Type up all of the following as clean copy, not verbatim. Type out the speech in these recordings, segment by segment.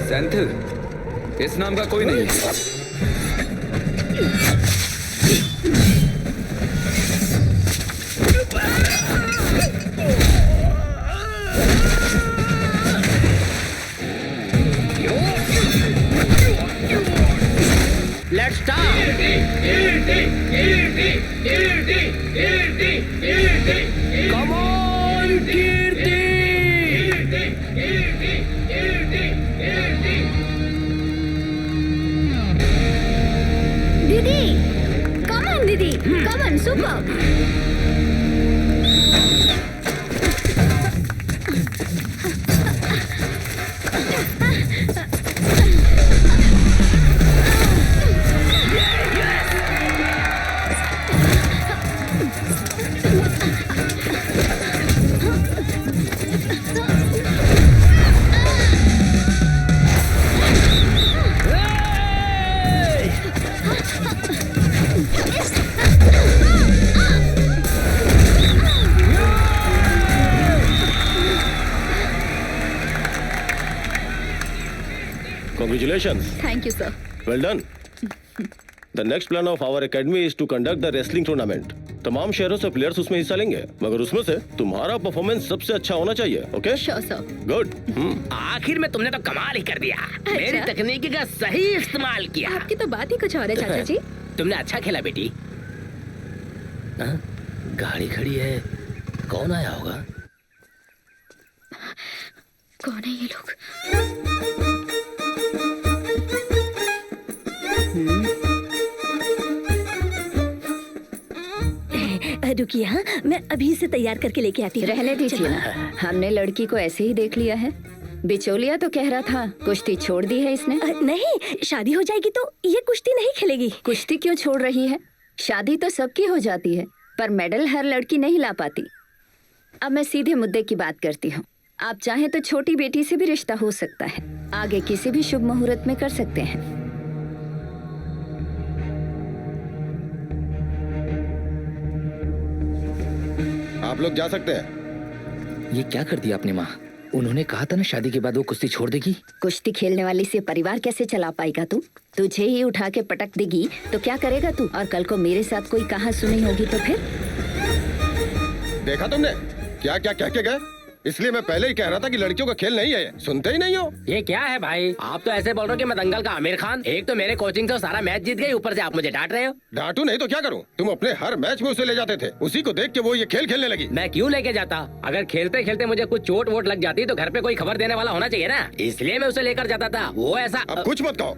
सेंथिल, इस नाम का कोई नहीं है। Let's start. कम ऑन कीर्ति। दीदी, come on दीदी, come on, super. Congratulations. Thank you sir. Well done. The next plan of our academy is to conduct the wrestling tournament. तमाम शहरों से प्लेयर्स उसमें हिस्सा लेंगे, मगर उसमें से तुम्हारा परफॉर्मेंस सबसे अच्छा होना चाहिए। ओके? Sure sir. गुड। आखिर में तुमने तो कमाल ही कर दिया। मेरी तकनीकी का सही इस्तेमाल किया। आपकी तो बात ही कुछ और है चाचा जी। तुमने अच्छा खेला बेटी। हाँ? गाड़ी खड़ी है, कौन आया होगा? कौन है ये लोग? रुकिए, हाँ मैं अभी से तैयार करके लेके आती हूँ। रहने दीजिए ना, हमने लड़की को ऐसे ही देख लिया है। बिचौलिया तो कह रहा था कुश्ती छोड़ दी है इसने। नहीं, शादी हो जाएगी तो ये कुश्ती नहीं खेलेगी। कुश्ती क्यों छोड़ रही है? शादी तो सबकी हो जाती है, पर मेडल हर लड़की नहीं ला पाती। अब मैं सीधे मुद्दे की बात करती हूँ। आप चाहें तो छोटी बेटी से भी रिश्ता हो सकता है, आगे किसी भी शुभ मुहूर्त में कर सकते हैं। आप लोग जा सकते हैं। ये क्या कर दिया आपने माँ? उन्होंने कहा था ना शादी के बाद वो कुश्ती छोड़ देगी। कुश्ती खेलने वाली से परिवार कैसे चला पाएगा तू? तुझे ही उठा के पटक देगी तो क्या करेगा तू? और कल को मेरे साथ कोई कहा सुनी होगी तो फिर? देखा तुमने क्या क्या कह के गए? इसलिए मैं पहले ही कह रहा था कि लड़कियों का खेल नहीं है ये। सुनते ही नहीं हो। ये क्या है भाई? आप तो ऐसे बोल रहे हो कि मैं दंगल का आमिर खान। एक तो मेरे कोचिंग से सारा मैच जीत गई, ऊपर से आप मुझे डांट रहे हो। डांटू नहीं तो क्या करूं? तुम अपने हर मैच में उसे ले जाते थे, उसी को देख के वो ये खेल खेलने लगी। मैं क्यों लेके जाता? अगर खेलते खेलते मुझे कुछ चोट वोट लग जाती तो घर पे कोई खबर देने वाला होना चाहिए ना, इसलिए मैं उसे लेकर जाता था। वो ऐसा अब कुछ मत कहो।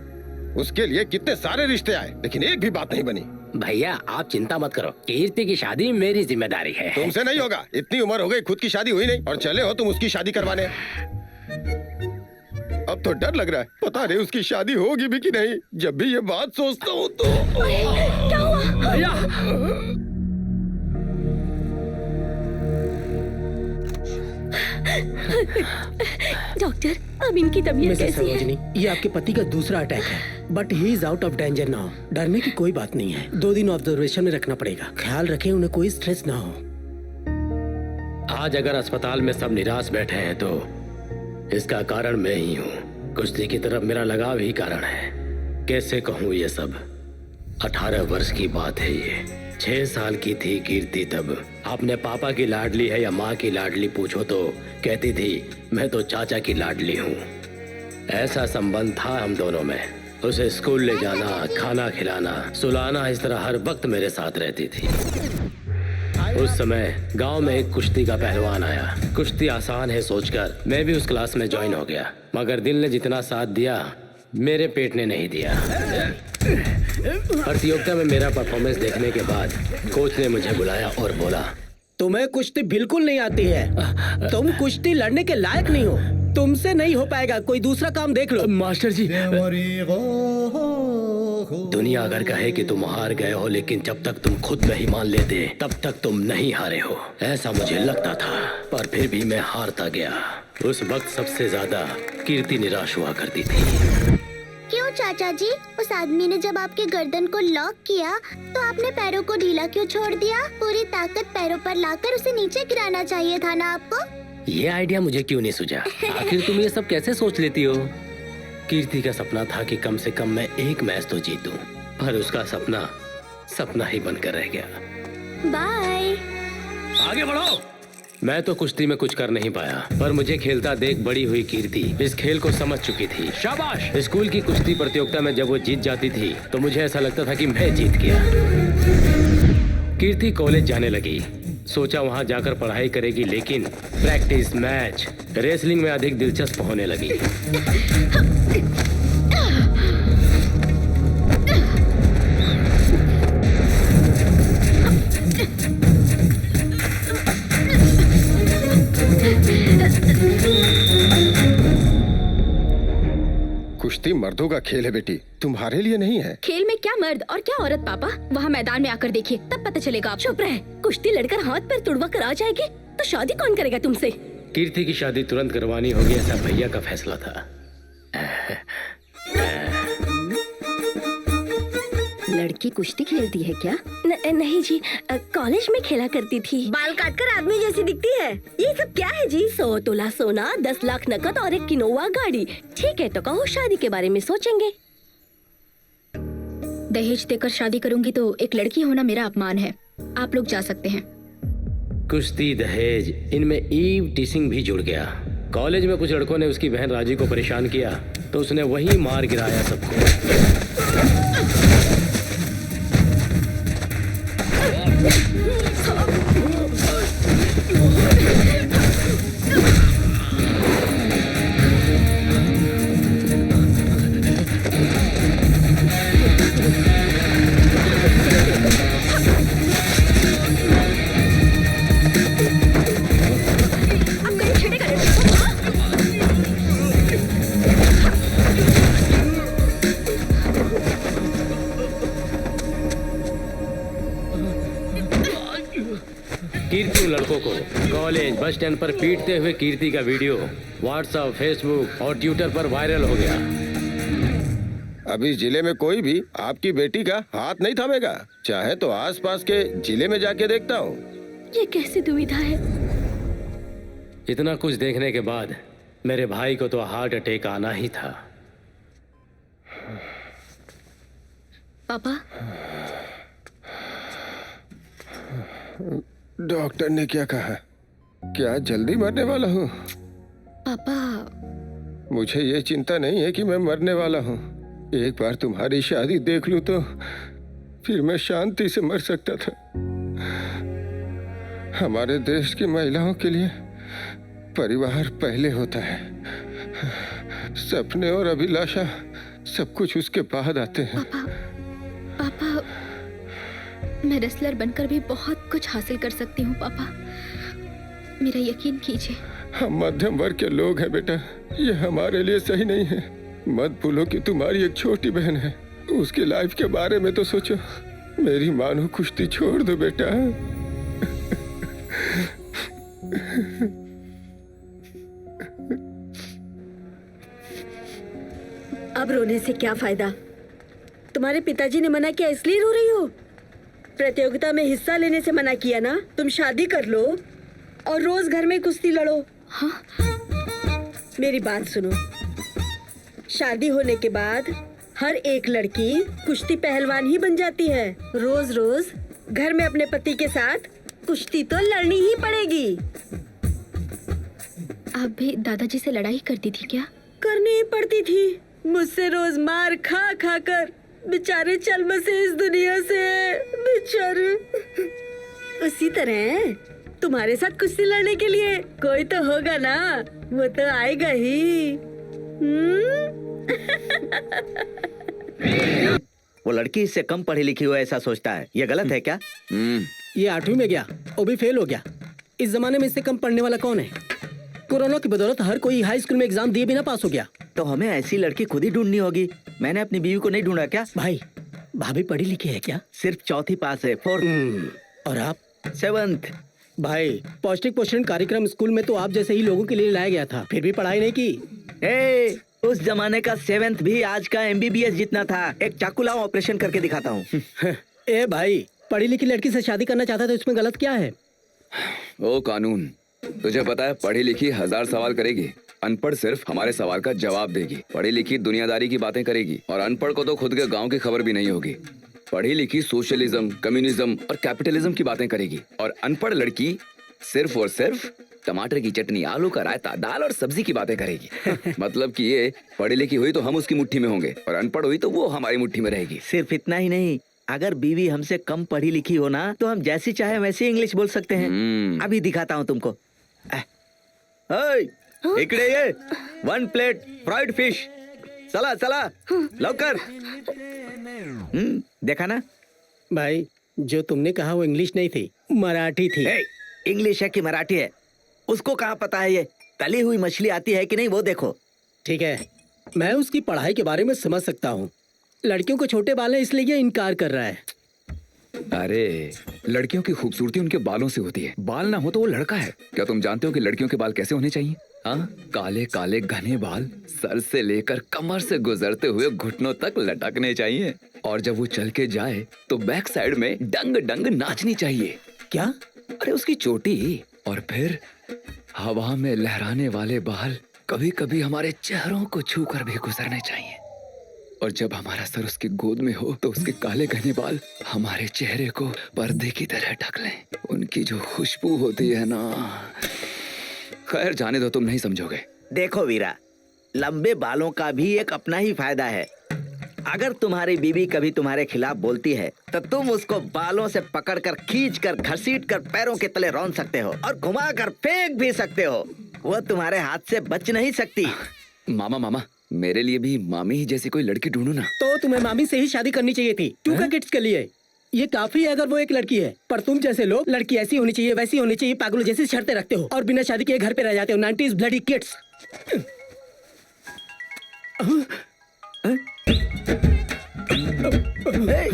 उसके लिए कितने सारे रिश्ते आए, लेकिन एक भी बात नहीं बनी। भैया आप चिंता मत करो, कीर्ति की शादी मेरी जिम्मेदारी है। तुमसे नहीं होगा, इतनी उम्र हो गई, खुद की शादी हुई नहीं और चले हो तुम उसकी शादी करवाने। अब तो डर लग रहा है, पता नहीं उसकी शादी होगी भी कि नहीं। जब भी ये बात सोचता हूँ तो क्या हुआ? भैया डॉक्टर, अब इनकी तबीयत कैसी है? ये आपके पति का दूसरा अटैक है, but he is out of danger now. डरने की कोई बात नहीं है। 2 दिन ऑब्जर्वेशन में रखना पड़ेगा। ख्याल रखें उन्हें कोई स्ट्रेस ना हो। आज अगर अस्पताल में सब निराश बैठे हैं तो इसका कारण मैं ही हूँ। कुश्ती की तरफ मेरा लगाव ही कारण है। कैसे कहूँ ये सब? 18 वर्ष की बात है ये। 6 साल की थी कीर्ति तब। आपने पापा की लाडली है या माँ की लाडली पूछो तो कहती थी मैं तो चाचा की लाडली हूँ। ऐसा संबंध था हम दोनों में। उसे स्कूल ले जाना, खाना खिलाना, सुलाना, इस तरह हर वक्त मेरे साथ रहती थी। उस समय गांव में एक कुश्ती का पहलवान आया। कुश्ती आसान है सोचकर मैं भी उस क्लास में ज्वाइन हो गया, मगर दिल ने जितना साथ दिया मेरे पेट ने नहीं दिया। प्रतियोगिता में मेरा परफॉर्मेंस देखने के बाद कोच ने मुझे बुलाया और बोला, तुम्हें कुश्ती बिल्कुल नहीं आती है। तुम कुश्ती लड़ने के लायक नहीं हो। तुमसे नहीं हो पाएगा, कोई दूसरा काम देख लो। मास्टर जी, दुनिया अगर कहे कि तुम हार गए हो, लेकिन जब तक तुम खुद नहीं मान लेते तब तक तुम नहीं हारे हो, ऐसा मुझे लगता था। पर फिर भी मैं हारता गया। उस वक्त सबसे ज्यादा कीर्ति निराश हुआ करती थी। क्यों चाचा जी? उस आदमी ने जब आपके गर्दन को लॉक किया तो आपने पैरों को ढीला क्यों छोड़ दिया? पूरी ताकत पैरों पर लाकर उसे नीचे गिराना चाहिए था ना आपको? ये आइडिया मुझे क्यों नहीं सूझा? आखिर तुम ये सब कैसे सोच लेती हो? कीर्ति का सपना था कि कम से कम मैं एक मैच तो जीतूं, पर उसका सपना सपना ही बनकर रह गया। बाय। आगे बढ़ो। मैं तो कुश्ती में कुछ कर नहीं पाया, पर मुझे खेलता देख बड़ी हुई कीर्ति इस खेल को समझ चुकी थी। शाबाश। स्कूल की कुश्ती प्रतियोगिता में जब वो जीत जाती थी तो मुझे ऐसा लगता था कि मैं जीत गया। कीर्ति कॉलेज जाने लगी, सोचा वहां जाकर पढ़ाई करेगी, लेकिन प्रैक्टिस, मैच, रेसलिंग में अधिक दिलचस्प होने लगी। कुश्ती मर्दों का खेल है बेटी, तुम्हारे लिए नहीं है। खेल में क्या मर्द और क्या औरत पापा, वहाँ मैदान में आकर देखिए तब पता चलेगा। आप चुप रहे। कुश्ती लड़कर हाथ पैर तुड़वा कर आ जाएगी तो शादी कौन करेगा तुमसे? कीर्ति की शादी तुरंत करवानी होगी, ऐसा भैया का फैसला था। लड़की कुश्ती खेलती है क्या? नहीं जी, कॉलेज में खेला करती थी। बाल काटकर आदमी जैसी दिखती है। ये सब क्या है जी? 100 तोला सोना, 10 लाख नकद और एक किनोवा गाड़ी। ठीक है तो कहो, शादी के बारे में सोचेंगे। दहेज देकर शादी करूंगी तो एक लड़की होना मेरा अपमान है। आप लोग जा सकते हैं। कुश्ती, दहेज, इनमें ईव टीसिंग भी जुड़ गया। कॉलेज में कुछ लड़कों ने उसकी बहन राजी को परेशान किया तो उसने वही मार गिराया सबको। कीर्ति उन लड़कों को कॉलेज, बस स्टैंड पर पीटते हुए कीर्ति का वीडियो व्हाट्सएप, फेसबुक और ट्विटर पर वायरल हो गया। अब इस जिले में कोई भी आपकी बेटी का हाथ नहीं थामेगा। चाहे तो आसपास के जिले में जाके देखता हूँ। ये कैसी दुविधा है? इतना कुछ देखने के बाद मेरे भाई को तो हार्ट अटैक आना ही था। पापा, डॉक्टर ने क्या कहा? क्या जल्दी मरने वाला हूँ? पापा, मुझे ये चिंता नहीं है कि मैं मरने वाला हूँ। एक बार तुम्हारी शादी देख लूं तो फिर मैं शांति से मर सकता था। हमारे देश की महिलाओं के लिए परिवार पहले होता है। सपने और अभिलाषा सब कुछ उसके बाद आते हैं। पापा, मैं रेसलर बनकर भी बहुत कुछ हासिल कर सकती हूँ पापा, मेरा यकीन कीजिए। हम मध्यम वर्ग के लोग हैं बेटा, ये हमारे लिए सही नहीं है। मत भूलो कि तुम्हारी एक छोटी बहन है, उसकी लाइफ के बारे में तो सोचो। मेरी मानो कुश्ती छोड़ दो बेटा। अब रोने से क्या फायदा? तुम्हारे पिताजी ने मना किया इसलिए रो रही हो? प्रतियोगिता में हिस्सा लेने से मना किया ना? तुम शादी कर लो और रोज घर में कुश्ती लड़ो। हाँ? मेरी बात सुनो, शादी होने के बाद हर एक लड़की कुश्ती पहलवान ही बन जाती है। रोज रोज घर में अपने पति के साथ कुश्ती तो लड़नी ही पड़ेगी। आप भी दादाजी से लड़ाई करती थी क्या? करनी ही पड़ती थी, मुझसे रोज मार खा खा कर बेचारे चल बसे इस दुनिया से। बेचारे। उसी तरह तुम्हारे साथ कुश्ती लड़ने के लिए कोई तो होगा ना, वो तो आएगा ही। वो लड़की इससे कम पढ़ी लिखी हो ऐसा सोचता है, ये गलत है क्या? ये 8वीं में गया, वो भी फेल हो गया। इस जमाने में इससे कम पढ़ने वाला कौन है? कोरोना की बदौलत हर कोई हाई स्कूल में एग्जाम दिए बिना पास हो गया। तो हमें ऐसी लड़की खुद ही ढूंढनी होगी। मैंने अपनी बीवी को नहीं ढूंढा क्या? भाई, भाभी पढ़ी लिखी है क्या? सिर्फ 4th पास है, 4th। और आप? 7th। भाई, पौष्टिक पोषण कार्यक्रम स्कूल में तो आप जैसे ही लोगों के लिए लाया गया था, फिर भी पढ़ाई नहीं की। उस जमाने का 7th भी आज का MBBS जितना था। एक चाकू लाओ, ऑपरेशन करके दिखाता हूँ। ए भाई, पढ़ी लिखी लड़की से शादी करना चाहता तो इसमें गलत क्या है? ओ कानून, तुझे पता है पढ़ी लिखी 1000 सवाल करेगी अनपढ़ सिर्फ हमारे सवाल का जवाब देगी, पढ़ी लिखी दुनियादारी की बातें करेगी, और अनपढ़ को तो खुद के गांव की खबर भी नहीं होगी। पढ़ी लिखी सोशलिज्म, कम्युनिज्म और कैपिटलिज्म की बातें करेगी, और अनपढ़ लड़की सिर्फ और सिर्फ टमाटर की चटनी, आलू का रायता, दाल और सब्जी की बातें करेगी। मतलब कि ये पढ़ी लिखी हुई तो हम उसकी मुट्ठी में होंगे, और अनपढ़ हुई तो वो हमारी मुट्ठी में रहेगी। सिर्फ इतना ही नहीं, अगर बीवी हमसे कम पढ़ी लिखी हो ना तो हम जैसी चाहे वैसे इंग्लिश बोल सकते हैं। अभी दिखाता हूँ तुमको। इकडे ये 1 प्लेट फ्राइड फिश। चला चला लवकर। देखा ना भाई, जो तुमने कहा वो इंग्लिश नहीं थी, मराठी थी। इंग्लिश है कि मराठी है उसको कहाँ पता है? ये तली हुई मछली आती है कि नहीं वो देखो। ठीक है, मैं उसकी पढ़ाई के बारे में समझ सकता हूँ। लड़कियों को छोटे बाल है इसलिए ये इनकार कर रहा है। अरे लड़कियों की खूबसूरती उनके बालों से होती है, बाल ना हो तो वो लड़का है। क्या तुम जानते हो कि लड़कियों के बाल कैसे होने चाहिए? हाँ, काले काले घने बाल सर से लेकर कमर से गुजरते हुए घुटनों तक लटकने चाहिए, और जब वो चल के जाए तो बैक साइड में डंग डंग नाचनी चाहिए। क्या? अरे उसकी चोटी, और फिर हवा में लहराने वाले बाल कभी कभी हमारे चेहरों को छू कर भी गुजरने चाहिए, और जब हमारा सर उसकी गोद में हो तो उसके काले घने बाल हमारे चेहरे को पर्दे की तरह ढक लें। उनकी जो खुशबू होती है ना, खैर जाने दो, तुम नहीं समझोगे। देखो वीरा, लंबे बालों का भी एक अपना ही फायदा है। अगर तुम्हारी बीवी कभी तुम्हारे खिलाफ बोलती है तो तुम उसको बालों से पकड़कर, खींचकर, घसीटकर पैरों के तले रौंद सकते हो और घुमाकर फेंक भी सकते हो। वो तुम्हारे हाथ से बच नहीं सकती। मामा, मेरे लिए भी मामी ही जैसी कोई लड़की ढूंढो ना। तो तुम्हें मामी से ही शादी करनी चाहिए थी, 2 का किड्स के लिए। ये काफी है अगर वो एक लड़की है, पर तुम जैसे लोग लड़की ऐसी होनी चाहिए, वैसी होनी चाहिए, पागलों जैसी शर्तें रखते हो और बिना शादी के घर पे रह जाते हो। 90s bloody kids.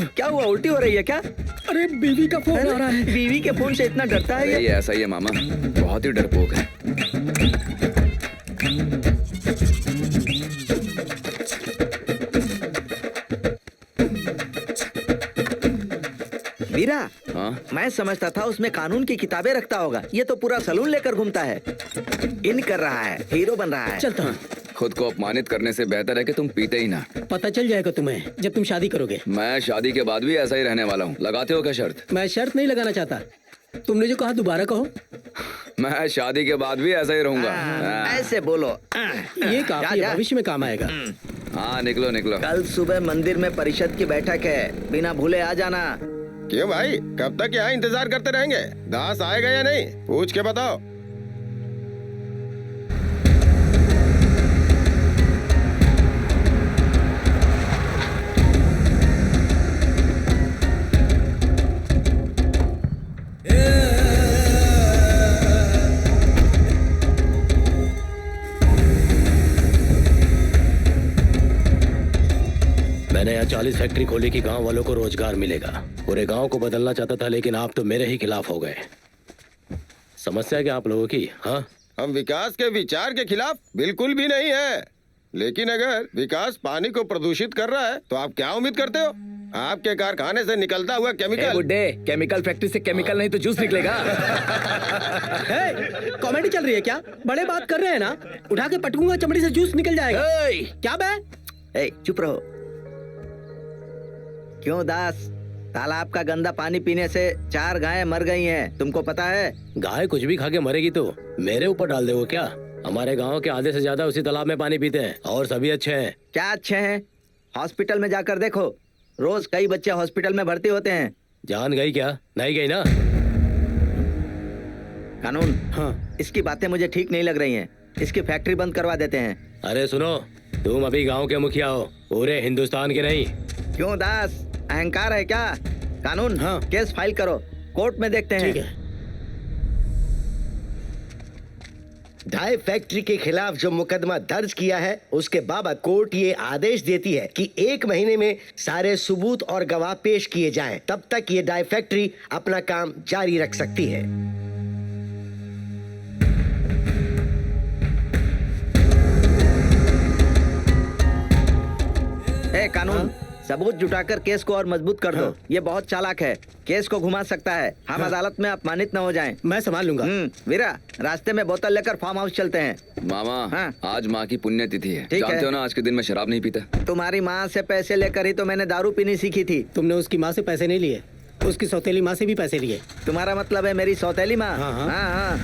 क्या हुआ? उल्टी हो रही है क्या? अरे बीवी का फोन आ रहा है। बीवी के फोन से इतना डरता है ये ऐसा ही है मामा, बहुत ही डरपोक है। वीरा, हाँ? मैं समझता था उसमें कानून की किताबें रखता होगा। ये तो पूरा सलून लेकर घूमता है, इन कर रहा है, हीरो बन रहा है। चलता हूँ। खुद को अपमानित करने से बेहतर है कि तुम पीते ही ना। पता चल जाएगा तुम्हें जब तुम शादी करोगे। मैं शादी के बाद भी ऐसा ही रहने वाला हूँ। लगाते हो क्या शर्त? मैं शर्त नहीं लगाना चाहता, तुमने जो कहा दोबारा कहो। मैं शादी के बाद भी ऐसा ही रहूंगा। ऐसे बोलो। ये काफी है, भविष्य में काम आएगा। हाँ, निकलो निकलो। कल सुबह मंदिर में परिषद की बैठक है, बिना भूले आ जाना। क्यों भाई, कब तक यहाँ इंतजार करते रहेंगे? दास आएगा या नहीं, पूछ के बताओ। मैंने यहाँ 40 फैक्ट्री खोली कि गांव वालों को रोजगार मिलेगा। पूरे गांव को बदलना चाहता था, लेकिन आप तो मेरे ही खिलाफ हो गए। समस्या क्या आप लोगों की? हाँ, हम विकास के विचार के खिलाफ बिल्कुल भी नहीं है, लेकिन अगर विकास पानी को प्रदूषित कर रहा है तो आप क्या उम्मीद करते हो? आपके कारखाने से निकलता हुआ केमिकल। बुड्ढे, केमिकल फैक्ट्री से केमिकल नहीं तो जूस निकलेगा। कॉमेडी चल रही है क्या? बड़े बात कर रहे हैं ना, उठा के पटकूंगा, चमड़ी से जूस निकल जाएगा। क्या बे? चुप रहो। क्यों दास, तालाब का गंदा पानी पीने से 4 गायें मर गई हैं, तुमको पता है? गाय कुछ भी खा के मरेगी तो मेरे ऊपर डाल दे क्या? हमारे गांव के आधे से ज्यादा उसी तालाब में पानी पीते हैं, और सभी अच्छे हैं। क्या अच्छे हैं? हॉस्पिटल में जाकर देखो, रोज कई बच्चे हॉस्पिटल में भर्ती होते हैं। जान गई क्या? नहीं गई ना? कानून, हाँ, इसकी बातें मुझे ठीक नहीं लग रही हैं। इसकी फैक्ट्री बंद करवा देते हैं। अरे सुनो, तुम अभी गांव के मुखिया हो, पूरे हिंदुस्तान के नहीं। क्यों दास, अहंकार है क्या? कानून, हाँ। केस फाइल करो, कोर्ट में देखते हैं। ठीक है। डाई फैक्ट्री के खिलाफ जो मुकदमा दर्ज किया है उसके बाबत कोर्ट ये आदेश देती है कि 1 महीने में सारे सबूत और गवाह पेश किए जाएं। तब तक ये डाई फैक्ट्री अपना काम जारी रख सकती है। कानून, सबूत जुटाकर केस को और मजबूत कर दो। ये बहुत चालाक है, केस को घुमा सकता है। हम अदालत में अपमानित न हो जाएं। मैं संभाल लूंगा। वीरा, रास्ते में बोतल लेकर फार्म हाउस चलते हैं। मामा हाँ। आज माँ की पुण्यतिथि है। ठीक जानते है। हो ना, आज के दिन मैं शराब नहीं पीता। तुम्हारी माँ से पैसे लेकर ही तो मैंने दारू पीनी सीखी थी। तुमने उसकी माँ से पैसे नहीं लिए, उसकी सौतेली माँ से भी पैसे लिए। तुम्हारा मतलब है मेरी सौतेली माँ? हाँ, हाँ। हाँ, हाँ।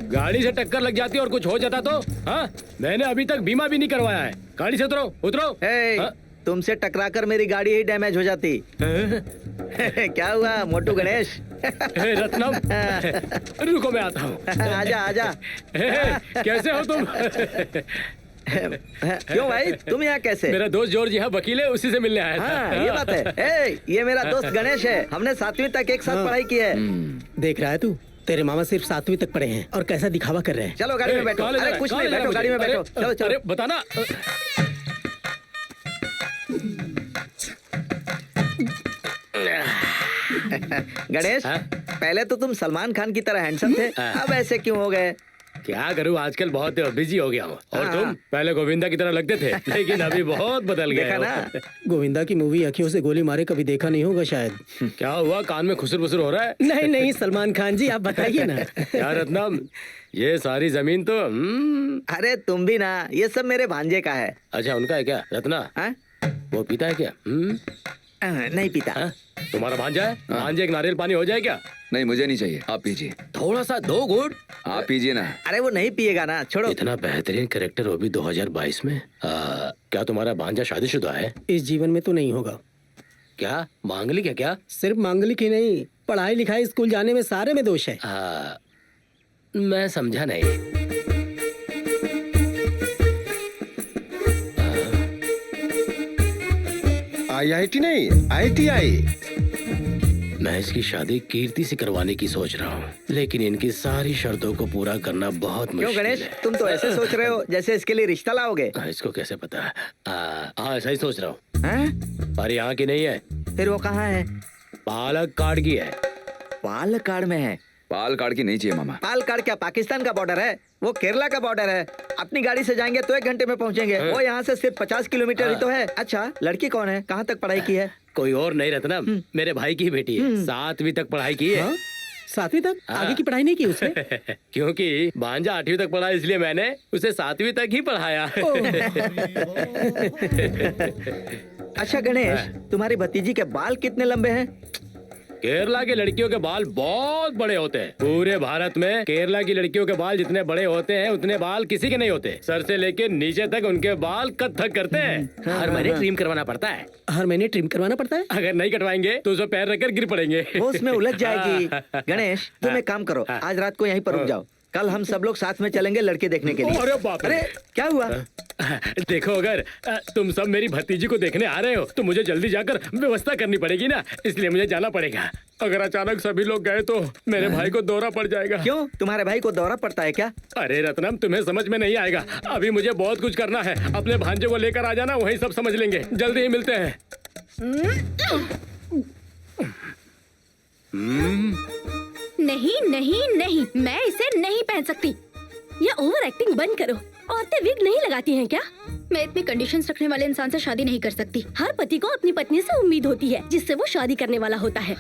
गाड़ी से टक्कर लग जाती और कुछ हो जाता तो? हाँ, मैंने अभी तक बीमा भी नहीं करवाया है। गाड़ी से उतरो, उतरो। हे, हाँ? तुमसे टकराकर मेरी गाड़ी ही डैमेज हो जाती। क्या हुआ मोटू गणेश? हे रत्नम, रुको मैं आता हूँ। आजा आजा। कैसे हो तुम? क्यों भाई, तुम यहाँ कैसे? मेरा दोस्त जॉर्ज यहाँ वकील है, उसी से मिलने आया था। हाँ, ये बात है। ये मेरा दोस्त गणेश है, हमने 7वीं तक एक साथ पढ़ाई की है। देख रहा है तू, तेरे मामा सिर्फ 7वीं तक पढ़े हैं और कैसा दिखावा कर रहे हैं। चलो गाड़ी में बैठो। कहाँ ले जा अरे रहा है? कुछ कहाँ नहीं, ले जा रहा बैठो है गाड़ी में मुझे? बैठो। चलो चलो। अरे बताना। गणेश, हाँ? पहले तो तुम सलमान खान की तरह हैंडसम थे, अब ऐसे क्यों हो गए? क्या करूँ, आजकल बहुत बिजी हो गया हूँ। और हाँ। तुम पहले गोविंदा की तरह लगते थे, लेकिन अभी बहुत बदल गए देखा हो। ना? गोविंदा की मूवी अखियों से गोली मारे कभी देखा नहीं होगा शायद। क्या हुआ, कान में खुसर फुसर हो रहा है? नहीं नहीं सलमान खान जी, आप बताइए ना। क्या रत्नम, ये सारी जमीन तो अरे तुम भी ना, ये सब मेरे भांजे का है। अच्छा, उनका है क्या? रत्ना, हाँ? वो पीता है क्या? नहीं पीता। हाँ? तुम्हारा भांजा है? भांजे एक नारियल पानी हो जाए क्या? नहीं, मुझे नहीं चाहिए, आप पीजिए। थोड़ा सा 2 घूंट। आप पीजिए ना। अरे वो नहीं पिएगा ना, छोड़ो। इतना बेहतरीन कैरेक्टर वो भी 2022 में। क्या तुम्हारा भांजा शादीशुदा है? इस जीवन में तो नहीं होगा। क्या मांगलिक है क्या? सिर्फ मांगलिक ही नहीं, पढ़ाई लिखाई स्कूल जाने में सारे में दोष है। मैं समझा नहीं। IIT नहीं, ITI। मैं इसकी शादी कीर्ति से करवाने की सोच रहा हूँ, लेकिन इनकी सारी शर्तों को पूरा करना बहुत क्यों मुश्किल गणेश, है। तुम तो ऐसे सोच रहे हो जैसे इसके लिए रिश्ता लाओगे। इसको कैसे पता है? हाँ, ऐसा ही सोच रहा हूँ। हैं? पर यहाँ की नहीं है, फिर वो कहाँ है? पालक्काड की है। पालक्काड में है? पालक्काड की नहीं चाहिए मामा। पालक्काड क्या पाकिस्तान का बॉर्डर है? वो केरला का बॉर्डर है। अपनी गाड़ी से जाएंगे तो 1 घंटे में पहुंचेंगे। वो यहाँ से सिर्फ 50 किलोमीटर ही तो है। अच्छा, लड़की कौन है, कहाँ तक पढ़ाई की है? कोई और नहीं रत्ना, मेरे भाई की बेटी है। 7वीं तक पढ़ाई की है। 7वीं तक? आगे की पढ़ाई नहीं की उसने? क्योंकि भांजा 8वीं तक पढ़ा, इसलिए मैंने उसे 7वीं तक ही पढ़ाया। अच्छा गणेश, तुम्हारी भतीजी के बाल कितने लंबे हैं? केरला की लड़कियों के बाल बहुत बड़े होते हैं। पूरे भारत में केरला की लड़कियों के बाल जितने बड़े होते हैं उतने बाल किसी के नहीं होते। सर से लेके नीचे तक उनके बाल कत्थक करते हैं। हर महीने ट्रिम करवाना पड़ता है। हर महीने ट्रिम करवाना पड़ता है? अगर नहीं कटवाएंगे तो उसे पैर रखकर गिर पड़ेंगे। वो उसमें उलझ जाएगी। गणेश, तुम एक काम करो, आज रात को यहीं पर रुक जाओ। कल हम सब लोग साथ में चलेंगे लड़के देखने के लिए। अरे बाप रे! अरे क्या हुआ? देखो, अगर तुम सब मेरी भतीजी को देखने आ रहे हो तो मुझे जल्दी जाकर व्यवस्था करनी पड़ेगी ना, इसलिए मुझे जाना पड़ेगा। अगर अचानक सभी लोग गए तो मेरे भाई को दौरा पड़ जाएगा। क्यों, तुम्हारे भाई को दौरा पड़ता है क्या? अरे रत्नम, तुम्हें समझ में नहीं आएगा। अभी मुझे बहुत कुछ करना है। अपने भांजे को लेकर आ जाना, वहीं सब समझ लेंगे। जल्दी ही मिलते हैं। नहीं नहीं नहीं, मैं इसे नहीं पहन सकती। ये ओवर एक्टिंग बंद करो। औरतें विग नहीं लगाती हैं क्या? मैं इतने कंडीशंस रखने वाले इंसान से शादी नहीं कर सकती। हर पति को अपनी पत्नी से उम्मीद होती है जिससे वो शादी करने वाला होता है।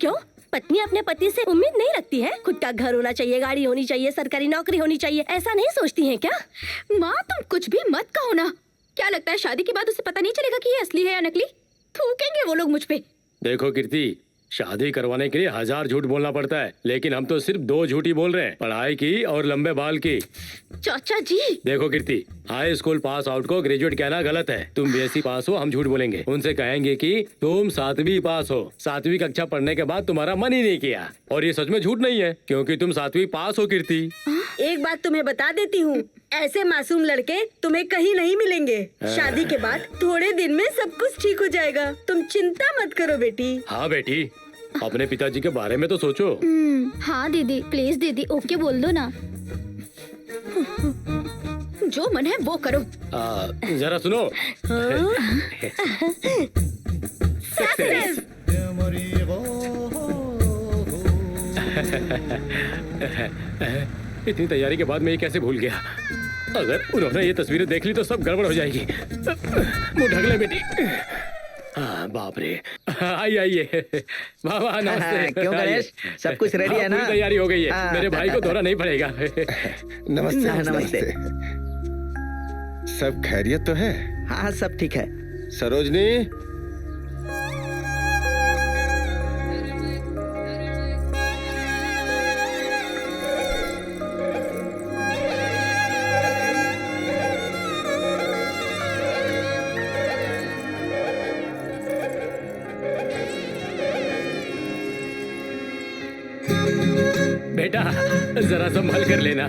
क्यों, पत्नी अपने पति से उम्मीद नहीं रखती है? खुद का घर होना चाहिए, गाड़ी होनी चाहिए, सरकारी नौकरी होनी चाहिए, ऐसा नहीं सोचती हैं क्या? माँ, तुम कुछ भी मत कहो ना। क्या लगता है शादी के बाद उसे पता नहीं चलेगा कि ये असली है या नकली? थूकेंगे वो लोग मुझ पे। देखो कीर्ति, शादी करवाने के लिए 1000 झूठ बोलना पड़ता है, लेकिन हम तो सिर्फ 2 झूठी बोल रहे हैं, पढ़ाई की और लंबे बाल की। चाचा जी, देखो कीर्ति, हाई स्कूल पास आउट को ग्रेजुएट कहना गलत है। तुम BSc पास हो, हम झूठ बोलेंगे। उनसे कहेंगे कि तुम 7वीं पास हो। 7वीं कक्षा पढ़ने के बाद तुम्हारा मन ही नहीं किया, और ये सच में झूठ नहीं है, क्योंकि तुम 7वीं पास हो कीर्ति। एक बात तुम्हें बता देती हूँ, ऐसे मासूम लड़के तुम्हें कहीं नहीं मिलेंगे। शादी के बाद थोड़े दिन में सब कुछ ठीक हो जाएगा, तुम चिंता मत करो बेटी। हाँ बेटी, अपने पिताजी के बारे में तो सोचो। हाँ दीदी, प्लीज दीदी ओके बोल दो ना। जो मन है वो करो। जरा सुनो। सक्सेस। इतनी तैयारी के बाद मैं ये कैसे भूल गया? अगर उन्होंने ये तस्वीरें देख ली तो सब गड़बड़ हो जाएगी। मुंह ढक ले बेटी। हाँ बाप रे। आइए आइए। बाबा नमस्ते। क्यों गणेश, सब कुछ रेडी है ना? पूरी तैयारी हो गई है। हाँ। मेरे भाई को धोना नहीं पड़ेगा। नमस्ते। नमस्ते। सब खैरियत तो है? हाँ सब ठीक है। सरोजनी, बेटा जरा संभाल कर लेना।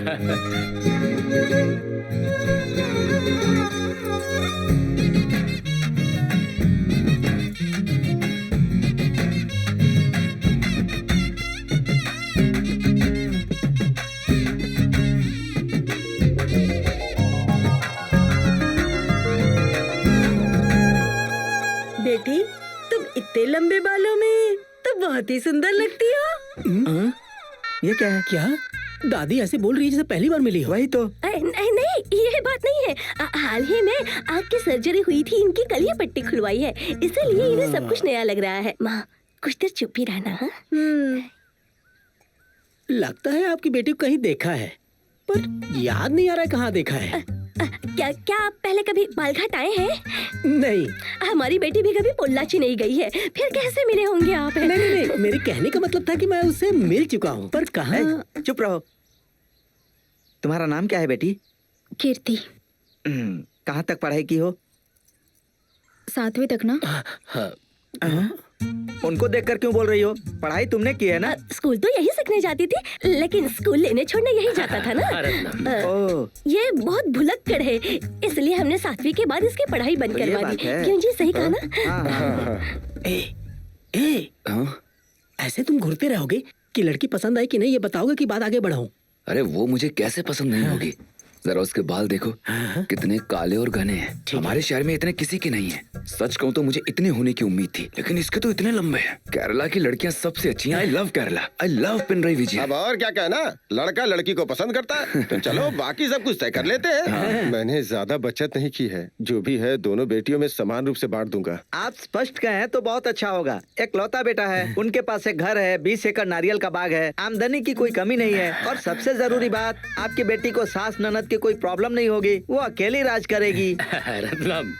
बेटी, तुम इतने लंबे बालों में तो बहुत ही सुंदर लगती हो। ये क्या है? क्या दादी ऐसे बोल रही है जैसे पहली बार मिली हो? वही तो। नहीं नहीं, ये बात नहीं है। हाल ही में आँख की सर्जरी हुई थी, इनकी कल ही पट्टी खुलवाई है, इसलिए इन्हें सब कुछ नया लग रहा है। माँ कुछ देर चुप ही रहना। हाँ? लगता है आपकी बेटी को कहीं देखा है, पर याद नहीं आ रहा है कहाँ देखा है। क्या क्या आप पहले कभी बालघाट आए हैं? नहीं हमारी बेटी भी कभी पोल्लाची नहीं गई है, फिर कैसे मिले होंगे आप? नहीं नहीं नहीं, मेरे कहने का मतलब था कि मैं उससे मिल चुका हूँ, पर कहाँ। चुप रहो। तुम्हारा नाम क्या है बेटी? कीर्ति। कहाँ तक पढ़ाई की हो? 7वीं तक ना। उनको देखकर क्यों बोल रही हो? पढ़ाई तुमने की है ना? स्कूल तो यही सीखने जाती थी, लेकिन स्कूल लेने छोड़ने यही जाता था ना। ये बहुत भुलक्कड़ है, इसलिए हमने 7वीं के बाद इसकी पढ़ाई बंद तो करवा दी। क्यों जी, सही कहा ना? ऐसे तुम घूरते रहोगे कि लड़की पसंद आई कि नहीं, ये बताओगे कि बात आगे बढ़ाऊं? अरे वो मुझे कैसे पसंद नहीं होगी? जरा उसके बाल देखो, कितने काले और घने हैं। हमारे शहर में इतने किसी के नहीं है। सच कहूँ तो मुझे इतने होने की उम्मीद थी, लेकिन इसके तो इतने लंबे हैं। केरला की लड़कियां सबसे अच्छी हैं। I love Kerala, I love Pinarayi Vijay. अब और क्या कहना, लड़का लड़की को पसंद करता है तो चलो बाकी सब कुछ तय कर लेते हैं। मैंने ज्यादा बचत नहीं की है, जो भी है दोनों बेटियों में समान रूप से बांट दूंगा। आप स्पष्ट कहें तो बहुत अच्छा होगा। एक लौता बेटा है, उनके पास एक घर है, 20 एकड़ नारियल का बाग है, आमदनी की कोई कमी नहीं है, और सबसे जरूरी बात, आपकी बेटी को सास ननद की कोई प्रॉब्लम नहीं होगी, वो अकेली राज करेगी। रत्नम,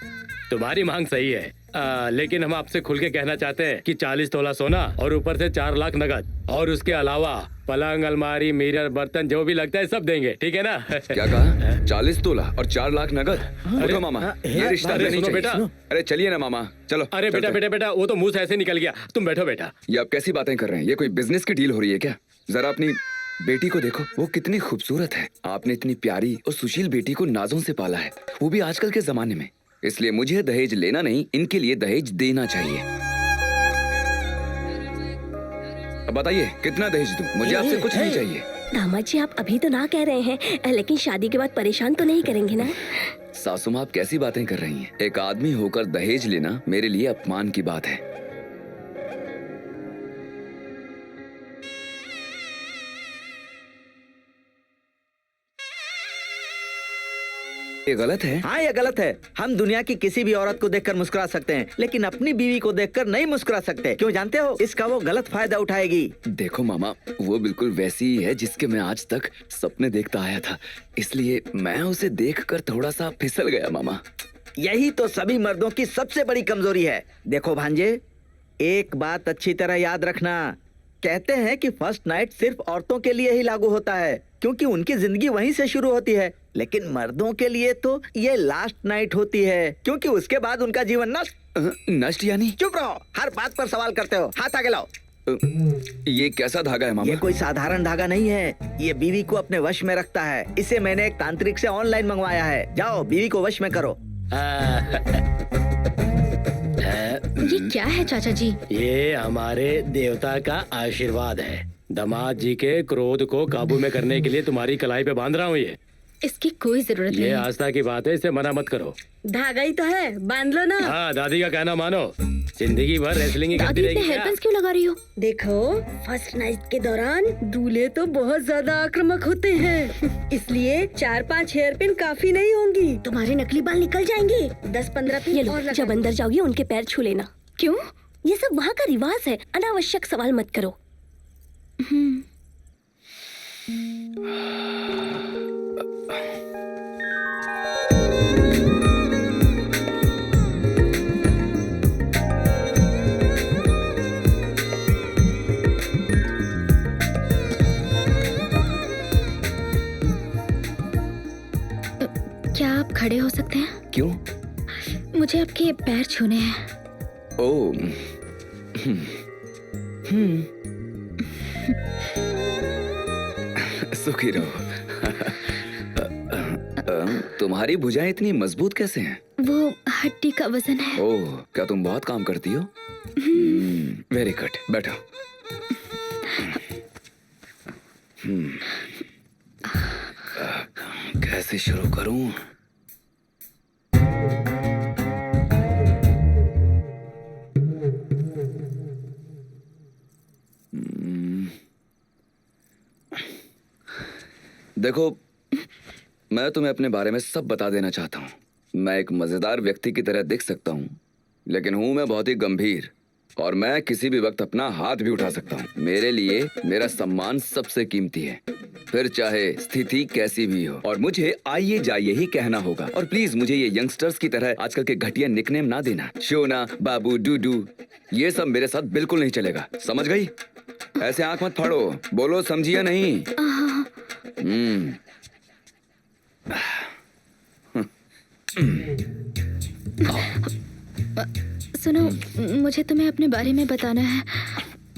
तुम्हारी मांग सही है, लेकिन हम आपसे खुल के कहना चाहते हैं कि 40 तोला सोना और ऊपर से 4 लाख नगद, और उसके अलावा पलंग, अलमारी, मिरर, बर्तन जो भी लगता है सब देंगे, ठीक है ना? क्या कहा? 40 तोला और 4 लाख नगद? उठो मामा, ये रिश्ता अरे नहीं सुनो चाहिए। बेटा। अरे चलिए ना मामा, चलो। अरे बेटा बेटा बेटा, वो तो मुंह से ऐसे निकल गया। तुम बैठो बेटा। ये आप कैसी बातें कर रहे हैं? ये कोई बिजनेस की डील हो रही है क्या? जरा अपनी बेटी को देखो, वो कितनी खूबसूरत है। आपने इतनी प्यारी और सुशील बेटी को नाजों से पाला है, वो भी आजकल के जमाने में। इसलिए मुझे दहेज लेना नहीं, इनके लिए दहेज देना चाहिए। अब बताइए कितना दहेज दूं? मुझे आपसे कुछ नहीं चाहिए। दामाद जी, आप अभी तो ना कह रहे हैं, लेकिन शादी के बाद परेशान तो नहीं करेंगे ना? सासू माँ, आप कैसी बातें कर रही हैं? एक आदमी होकर दहेज लेना मेरे लिए अपमान की बात है। ये गलत है। हाँ ये गलत है। हम दुनिया की किसी भी औरत को देखकर मुस्कुरा सकते हैं, लेकिन अपनी बीवी को देखकर नहीं मुस्कुरा सकते। क्यों जानते हो? इसका वो गलत फायदा उठाएगी। देखो मामा, वो बिल्कुल वैसी ही है जिसके मैं आज तक सपने देखता आया था, इसलिए मैं उसे देखकर थोड़ा सा फिसल गया मामा। यही तो सभी मर्दों की सबसे बड़ी कमजोरी है। देखो भांजे, एक बात अच्छी तरह याद रखना, कहते हैं कि फर्स्ट नाइट सिर्फ औरतों के लिए ही लागू होता है, क्योंकि उनकी जिंदगी वहीं से शुरू होती है, लेकिन मर्दों के लिए तो ये लास्ट नाइट होती है, क्योंकि उसके बाद उनका जीवन नष्ट। नष्ट यानी? चुप रहो, हर बात पर सवाल करते हो। हाथ आगे लाओ। ये कैसा धागा है मामा? ये कोई साधारण धागा नहीं है, ये बीवी को अपने वश में रखता है। इसे मैंने एक तांत्रिक से ऑनलाइन मंगवाया है। जाओ बीवी को वश में करो। ये क्या है चाचा जी? ये हमारे देवता का आशीर्वाद है। दामाद जी के क्रोध को काबू में करने के लिए तुम्हारी कलाई पे बांध रहा हूँ ये। इसकी कोई जरूरत ये नहीं। आस्था की बात है, इसे मना मत करो। धागा ही तो है, बांध लो ना। हाँ, दादी का कहना मानो। जिंदगी भर रेसलिंग ही करती दादी इतने रहेगी हेयर क्या? पिन्स क्यों लगा रही हो? देखो, फर्स्ट नाइट के दौरान दूल्हे तो बहुत ज्यादा आक्रामक होते हैं, इसलिए 4-5 हेयर पिन काफी नहीं होंगी। तुम्हारे नकली बाल निकल जाएंगे। 10-15 ये पिन लो, और लगा जब अंदर जाओगी उनके पैर छू लेना। क्यों? ये सब वहाँ का रिवाज है, अनावश्यक सवाल मत करो। क्या आप खड़े हो सकते हैं? क्यों? मुझे आपके पैर छूने हैं। ओ, सुखी रहो। तुम्हारी भुजाएं इतनी मजबूत कैसे हैं? वो हड्डी का वजन है। ओह, क्या तुम बहुत काम करती हो? वेरी गुड, बैठो। कैसे शुरू करूं? देखो, मैं तुम्हें अपने बारे में सब बता देना चाहता हूँ। मैं एक मजेदार व्यक्ति की तरह दिख सकता हूँ, लेकिन हूँ मैं बहुत ही गंभीर, और मैं किसी भी वक्त अपना हाथ भी उठा सकता हूँ। मेरे लिए मेरा सम्मान सबसे कीमती है, फिर चाहे स्थिति कैसी भी हो। और मुझे आइए जाइए ही कहना होगा। और प्लीज मुझे ये यंगस्टर्स की तरह आजकल के घटिया निकनेम ना देना। शोना, बाबू, डूडू, ये सब मेरे साथ बिल्कुल नहीं चलेगा, समझ गई? ऐसे आंख मत फाड़ो, बोलो समझी या नहीं? सुनो, मुझे तुम्हें अपने बारे में बताना है।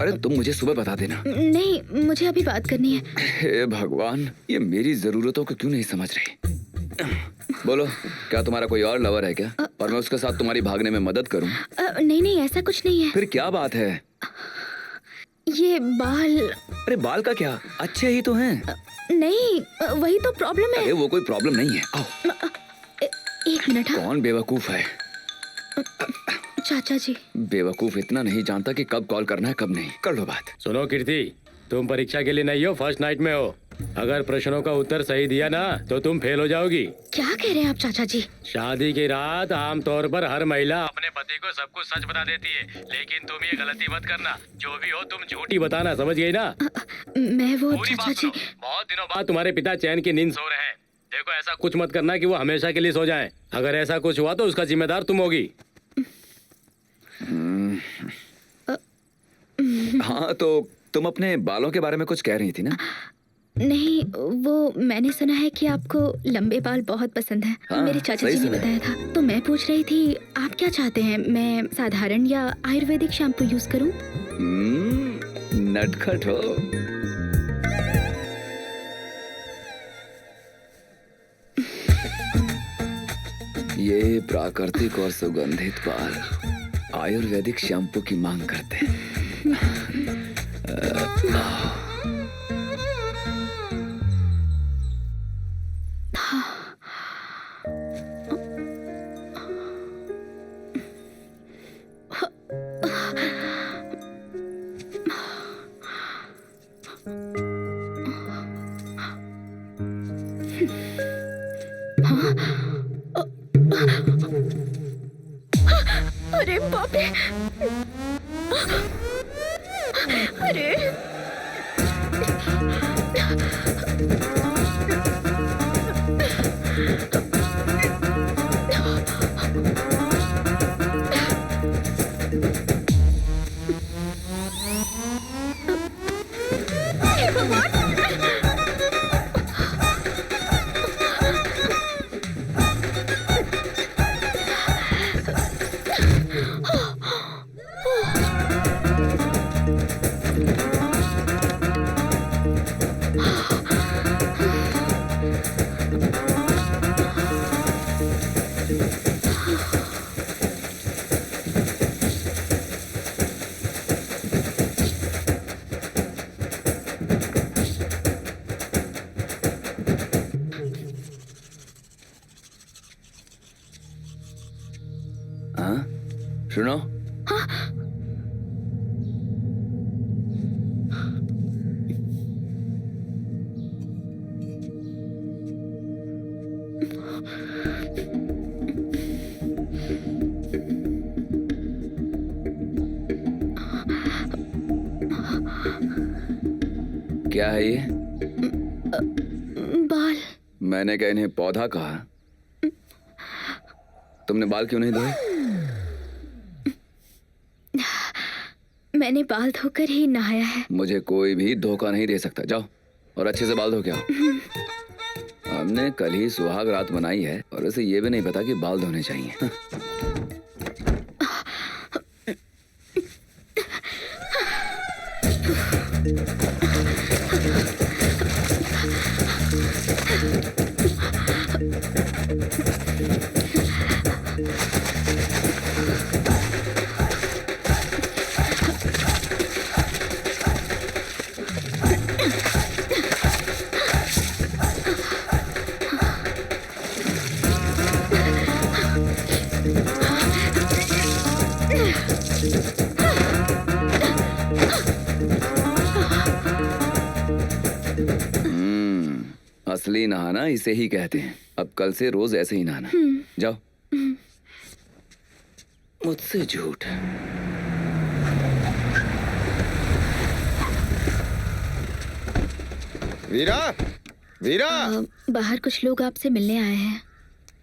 अरे तुम मुझे सुबह बता देना। नहीं, मुझे अभी बात करनी है। हे भगवान, ये मेरी जरूरतों को क्यों नहीं समझ रही? बोलो, क्या तुम्हारा कोई और लवर है क्या? और मैं उसके साथ तुम्हारी भागने में मदद करूं? नहीं, ऐसा कुछ नहीं है। फिर क्या बात है? ये बाल। अरे बाल का क्या, अच्छे ही तो हैं। नहीं, वही तो प्रॉब्लम है। अरे वो कोई प्रॉब्लम नहीं है। आओ। एक मिनट। हाँ? कौन बेवकूफ है? चाचा जी। बेवकूफ इतना नहीं जानता कि कब कॉल करना है कब नहीं। कर लो बात। सुनो कीर्ति, तुम परीक्षा के लिए नहीं हो, फर्स्ट नाइट में हो। अगर प्रश्नों का उत्तर सही दिया ना तो तुम फेल हो जाओगी। क्या कह रहे हैं आप चाचा जी? शादी की रात आमतौर पर हर महिला अपने पति को सब कुछ सच बता देती है, लेकिन तुम ये गलती मत करना। जो भी हो तुम झूठी बताना, समझ गई ना? मैं वो पूरी चाचा बात जी। सुनो। बहुत दिनों बाद तुम्हारे पिता चैन की नींद सो रहे हैं। देखो, ऐसा कुछ मत करना कि वो हमेशा के लिए सो जाएं। अगर ऐसा कुछ हुआ तो उसका जिम्मेदार तुम होगी। हाँ, तो तुम अपने बालों के बारे में कुछ कह रही थी ना? नहीं, वो मैंने सुना है कि आपको लंबे बाल बहुत पसंद है। हाँ, मेरे चाचा सही जी ने सुना है। बताया था। तो मैं पूछ रही थी, आप क्या चाहते हैं? मैं साधारण या आयुर्वेदिक शैम्पू यूज करूं? नटखट हो। ये प्राकृतिक और सुगंधित बाल आयुर्वेदिक शैम्पू की मांग करते हैं। अरे बाप रे! अरे! सुनो, क्या है ये? बाल। मैंने क्या इन्हें पौधा कहा? तुमने बाल क्यों नहीं धोए? मैंने बाल धोकर ही नहाया है। मुझे कोई भी धोखा नहीं दे सकता। जाओ और अच्छे से बाल धो के आओ। हमने कल ही सुहाग रात मनाई है और उसे ये भी नहीं पता कि बाल धोने चाहिए। असली नहाना इसे ही कहते हैं। अब कल से रोज ऐसे ही नहाना। जाओ। मुझसे झूठ। वीरा, वीरा। बाहर कुछ लोग आपसे मिलने आए हैं।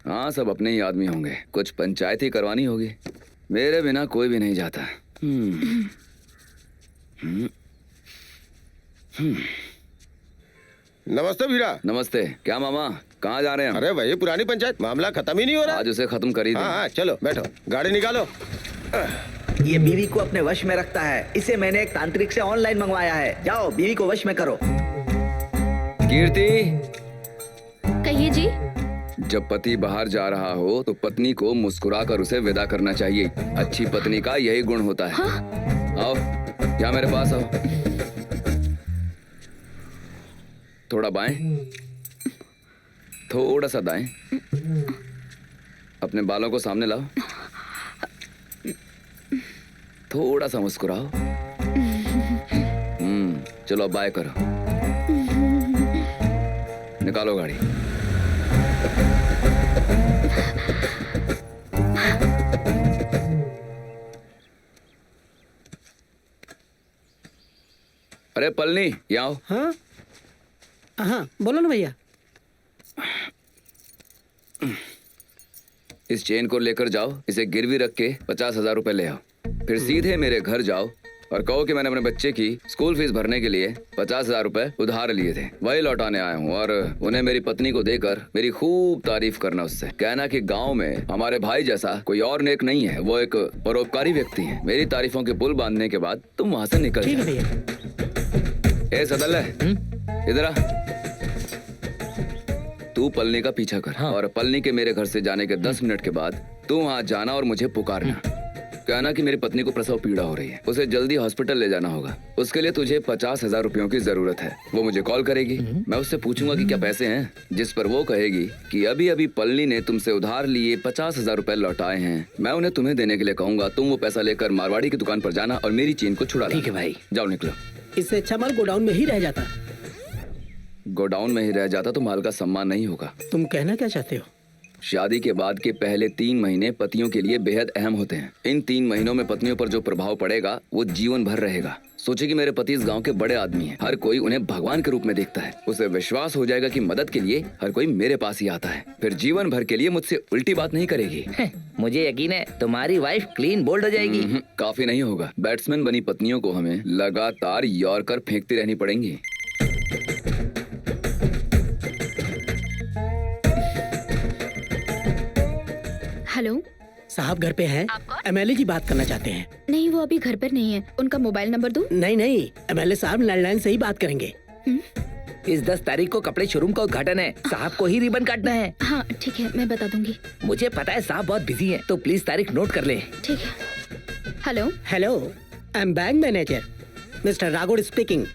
हाँ, सब अपने ही आदमी होंगे। कुछ पंचायत ही करवानी होगी। मेरे बिना कोई भी नहीं जाता। नमस्ते वीरा। नमस्ते। क्या मामा, कहाँ जा रहे हैं? अरे वही पुरानी पंचायत, मामला खत्म ही नहीं हो रहा। आज उसे खत्म कर ही दें। हाँ, चलो बैठो, गाड़ी निकालो। ये बीवी को अपने वश में रखता है। इसे मैंने एक तांत्रिक से ऑनलाइन मंगवाया है। जाओ बीवी को वश में करो। कीर्ति, कहिए जी। जब पति बाहर जा रहा हो तो पत्नी को मुस्कुराकर उसे विदा करना चाहिए। अच्छी पत्नी का यही गुण होता है। हाँ? आओ, क्या मेरे पास आओ। थोड़ा बाएं, थोड़ा सा दाएं। अपने बालों को सामने लाओ। थोड़ा सा मुस्कुराओ। चलो अब बाएं करो। निकालो गाड़ी। अरे पलनी, यहाँ आओ। हाँ हाँ, बोलो ना भैया। इस चेन को लेकर जाओ, इसे गिरवी रख के 50,000 रुपए ले आओ। फिर सीधे मेरे घर जाओ और कहो कि मैंने अपने बच्चे की स्कूल फीस भरने के लिए 50,000 रुपए उधार लिए थे, वही लौटाने आया हूँ। और उन्हें मेरी पत्नी को देकर मेरी खूब तारीफ करना। उससे कहना कि गांव में हमारे भाई जैसा कोई और नेक नहीं है, वो एक परोपकारी व्यक्ति है। मेरी तारीफों के पुल बांधने के बाद तुम वहाँ से निकल ठीक है भैया। ए सदल है, इधर आ। तू पलनी का पीछा कर। और पलनी के मेरे घर से जाने के 10 मिनट के बाद तू वहाँ जाना और मुझे पुकारना। कहना कि मेरी पत्नी को प्रसव पीड़ा हो रही है, उसे जल्दी हॉस्पिटल ले जाना होगा। उसके लिए तुझे 50,000 रुपयों की जरूरत है। वो मुझे कॉल करेगी, मैं उससे पूछूंगा कि क्या पैसे हैं, जिस पर वो कहेगी कि अभी अभी पलनी ने तुमसे उधार लिए 50,000 रुपए लौटाए हैं। मैं उन्हें तुम्हें देने के लिए कहूंगा। तुम वो पैसा लेकर मारवाड़ी की दुकान पर जाना और मेरी चेन को छुड़ा लो। ठीक है भाई। जाओ निकलो। इससे अच्छा माल गोडाउन में ही रह जाता। गोडाउन में ही रह जाता तो माल का सम्मान नहीं होगा। तुम कहना क्या चाहते हो? शादी के बाद के पहले 3 महीने पतियों के लिए बेहद अहम होते हैं। इन 3 महीनों में पत्नियों पर जो प्रभाव पड़ेगा वो जीवन भर रहेगा। सोचे कि मेरे पति इस गांव के बड़े आदमी हैं। हर कोई उन्हें भगवान के रूप में देखता है। उसे विश्वास हो जाएगा कि मदद के लिए हर कोई मेरे पास ही आता है। फिर जीवन भर के लिए मुझसे उल्टी बात नहीं करेगी। मुझे यकीन है तुम्हारी वाइफ क्लीन बोल्ड हो जाएगी। काफी नहीं होगा। बैट्समैन बनी पत्नियों को हमें लगातार यॉर्कर फेंकती रहनी पड़ेंगी। हेलो साहब घर पे हैं? एमएलए जी बात करना चाहते हैं। नहीं, वो अभी घर पर नहीं है। उनका मोबाइल नंबर दूं? नहीं नहीं, एमएलए साहब लैंडलाइन से ही बात करेंगे। इस 10 तारीख को कपड़े शोरूम का उद्घाटन है। साहब को ही रिबन काटना है। हाँ ठीक है, मैं बता दूंगी। मुझे पता है साहब बहुत बिजी है, तो प्लीज तारीख नोट कर ले। ठीक है। Hello hello, I am bank manager mister Raghod speaking.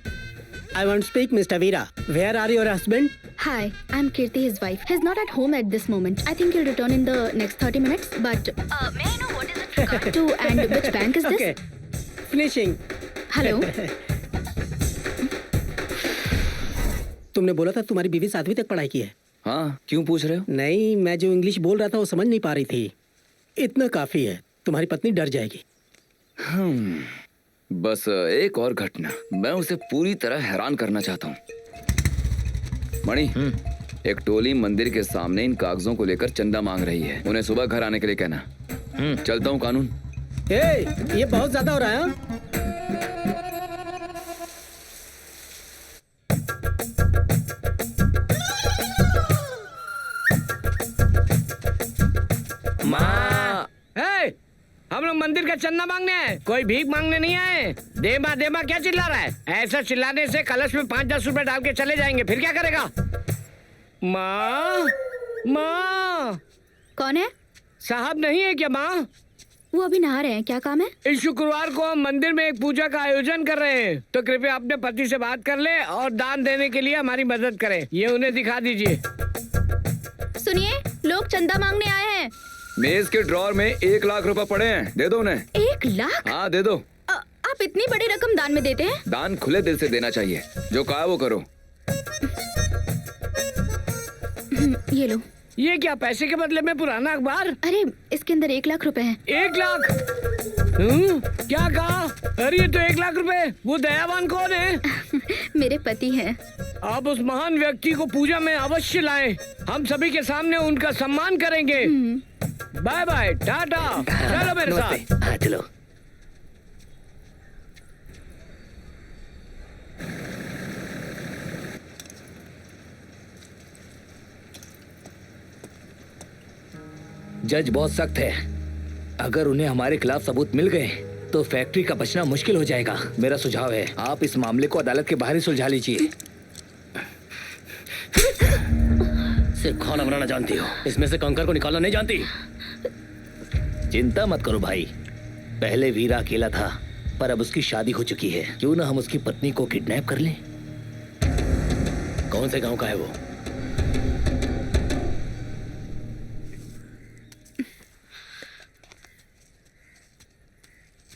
I want speak mister Veera. Where are your husband? Hi, I'm Kirti, his wife. He's not at home at this moment. I think he'll return in the next 30 minutes, but... may I know what is it? to and which bank is this? Okay. Finishing. Hello. तुमने बोला था तुम्हारी बीवी 7वीं तक पढ़ाई की है। हाँ, क्यों पूछ रहे हो? नहीं, मैं जो इंग्लिश बोल रहा था वो समझ नहीं पा रही थी। इतना काफी है, तुम्हारी पत्नी डर जाएगी। बस एक और घटना, मैं उसे पूरी तरह हैरान करना चाहता हूँ। मणि, एक टोली मंदिर के सामने इन कागजों को लेकर चंदा मांग रही है। उन्हें सुबह घर आने के लिए कहना। चलता हूँ कानून। ये बहुत ज्यादा हो रहा है। हाँ? माँ, हम लोग मंदिर का चंदा मांगने हैं, कोई भीख मांगने नहीं आए। दे माँ क्या चिल्ला रहा है? ऐसा चिल्लाने से कलश में 5-10 रुपए डाल के चले जाएंगे, फिर क्या करेगा? माँ, माँ। कौन है? साहब नहीं है क्या माँ? वो अभी नहा रहे हैं, क्या काम है? इस शुक्रवार को हम मंदिर में एक पूजा का आयोजन कर रहे हैं, तो कृपया अपने पति से बात कर ले और दान देने के लिए हमारी मदद करें। ये उन्हें दिखा दीजिए। सुनिए, लोग चंदा मांगने आए हैं। मेज के ड्रॉर में 1 लाख रुपए पड़े हैं, दे दो उन्हें। 1 लाख? हाँ, दे दो। आप इतनी बड़ी रकम दान में देते हैं? दान खुले दिल से देना चाहिए, जो कहा वो करो। ये लो। ये क्या, पैसे के बदले में पुराना अखबार? अरे इसके अंदर 1 लाख रुपए हैं। 1 लाख? क्या कहा? अरे ये तो 1 लाख रुपए। वो दयावान कौन है? मेरे पति हैं। आप उस महान व्यक्ति को पूजा में अवश्य लाएं। हम सभी के सामने उनका सम्मान करेंगे। Bye bye, tata. चलो मेरे साथ। हाँ, चलो। जज बहुत सख्त है। अगर उन्हें हमारे खिलाफ सबूत मिल गए तो फैक्ट्री का बचना मुश्किल हो जाएगा। मेरा सुझाव है आप इस मामले को अदालत के बाहर ही सुलझा लीजिए। सिर्फ खाना बनाना जानती हो, इसमें से कंकर को निकालना नहीं जानती। चिंता मत करो भाई, पहले वीरा अकेला था पर अब उसकी शादी हो चुकी है। क्यों ना हम उसकी पत्नी को किडनैप कर लें। कौन से गांव का है वो?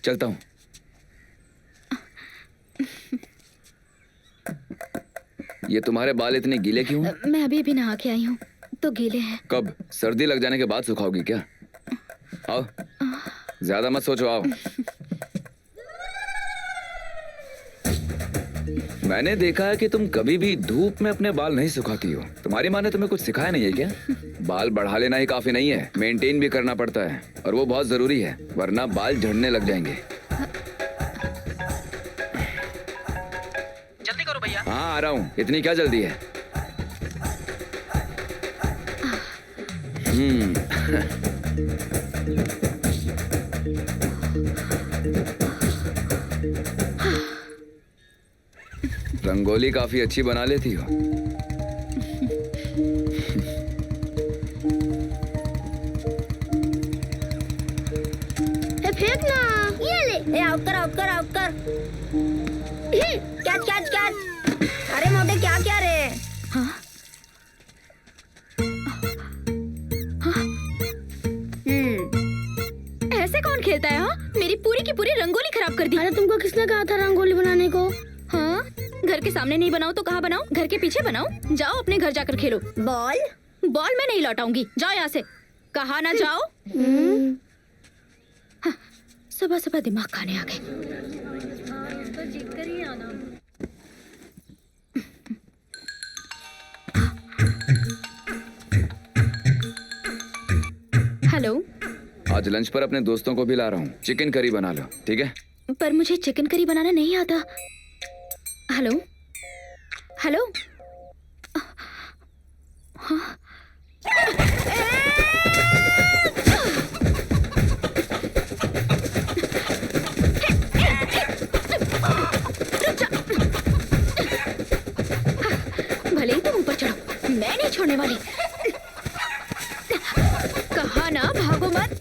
चलता हूँ। ये तुम्हारे बाल इतने गीले क्यों हैं? मैं अभी नहा के आई हूँ, तो गीले हैं। कब? सर्दी लग जाने के बाद सुखाओगी क्या? आओ, ज्यादा मत सोचो, आओ। मैंने देखा है कि तुम कभी भी धूप में अपने बाल नहीं सुखाती हो। तुम्हारी माँ ने तुम्हें कुछ सिखाया नहीं है क्या? बाल बढ़ा लेना ही काफी नहीं है, मेंटेन भी करना पड़ता है और वो बहुत जरूरी है, वरना बाल झड़ने लग जाएंगे। जल्दी करो भैया। हाँ, आ रहा हूँ। इतनी क्या जल्दी है? रंगोली काफी अच्छी बना लेती हो। फेंकना। ये ले। आउट कर। कैच। अरे मोटे क्या रे? हाँ? ऐसे कौन खेलता है? हाँ, मेरी पूरी की पूरी रंगोली खराब कर दी। अरे तुमको किसने कहा था रंगोली बनाने को? हाँ, घर के सामने नहीं बनाओ तो कहाँ बनाओ? घर के पीछे बनाओ। जाओ अपने घर जाकर खेलो। बॉल मैं नहीं लौटाऊंगी, जाओ यहाँ से। कहा ना जाओ। हाँ, सुबह दिमाग खाने आ गए। हेलो, आज लंच पर अपने दोस्तों को भी ला रहा हूँ, चिकन करी बना लो, ठीक है? पर मुझे चिकन करी बनाना नहीं आता। हेलो। हाँ? भले ही तुम ऊपर चढ़ो, मैं नहीं छोड़ने वाली। कहा ना भागो मत।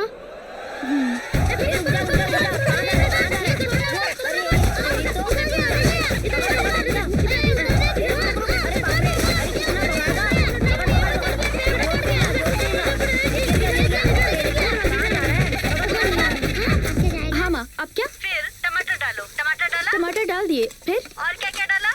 ना। हाँ माँ, अब क्या? फिर टमाटर डालो। टमाटर डाला? टमाटर डाल दिए। फिर और क्या क्या डाला?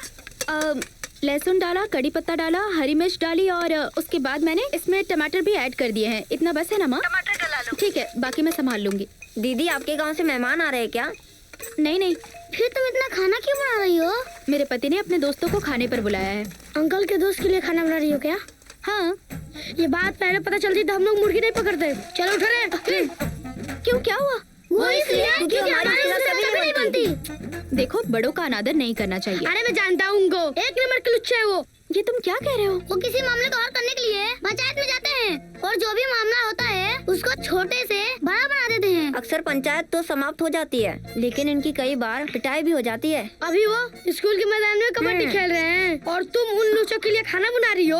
लहसुन डाला, कड़ी पत्ता डाला, हरी मिर्च डाली और उसके बाद मैंने इसमें टमाटर भी ऐड कर दिए हैं। इतना बस है ना माँ? टमाटर डला लो। ठीक है, बाकी मैं संभाल लूंगी। दीदी आपके गांव से मेहमान आ रहे हैं क्या? नहीं नहीं, फिर तुम इतना खाना क्यों बना रही हो? मेरे पति ने अपने दोस्तों को खाने पर बुलाया है। अंकल के दोस्त के लिए खाना बना रही हो क्या? हाँ। ये बात पहले पता चलती तो हम लोग मुर्गी नहीं पकड़ते। चलो उठ रहे। क्यों, क्या हुआ? वो इसलिए क्योंकि हमारे घर में कभी नहीं बनती। देखो, बड़ों का अनादर नहीं करना चाहिए। अरे मैं जानता हूँ उनको, एक नंबर के लुच्चे है वो। ये तुम क्या कह रहे हो? वो किसी मामले को हल करने के लिए पंचायत में जाते हैं और जो भी मामला होता है उसको छोटे से बड़ा बना देते हैं। अक्सर पंचायत तो समाप्त हो जाती है, लेकिन इनकी कई बार पिटाई भी हो जाती है। अभी वो स्कूल के मैदान में कबड्डी खेल रहे हैं और तुम उन लुच्चों के लिए खाना बना रही हो।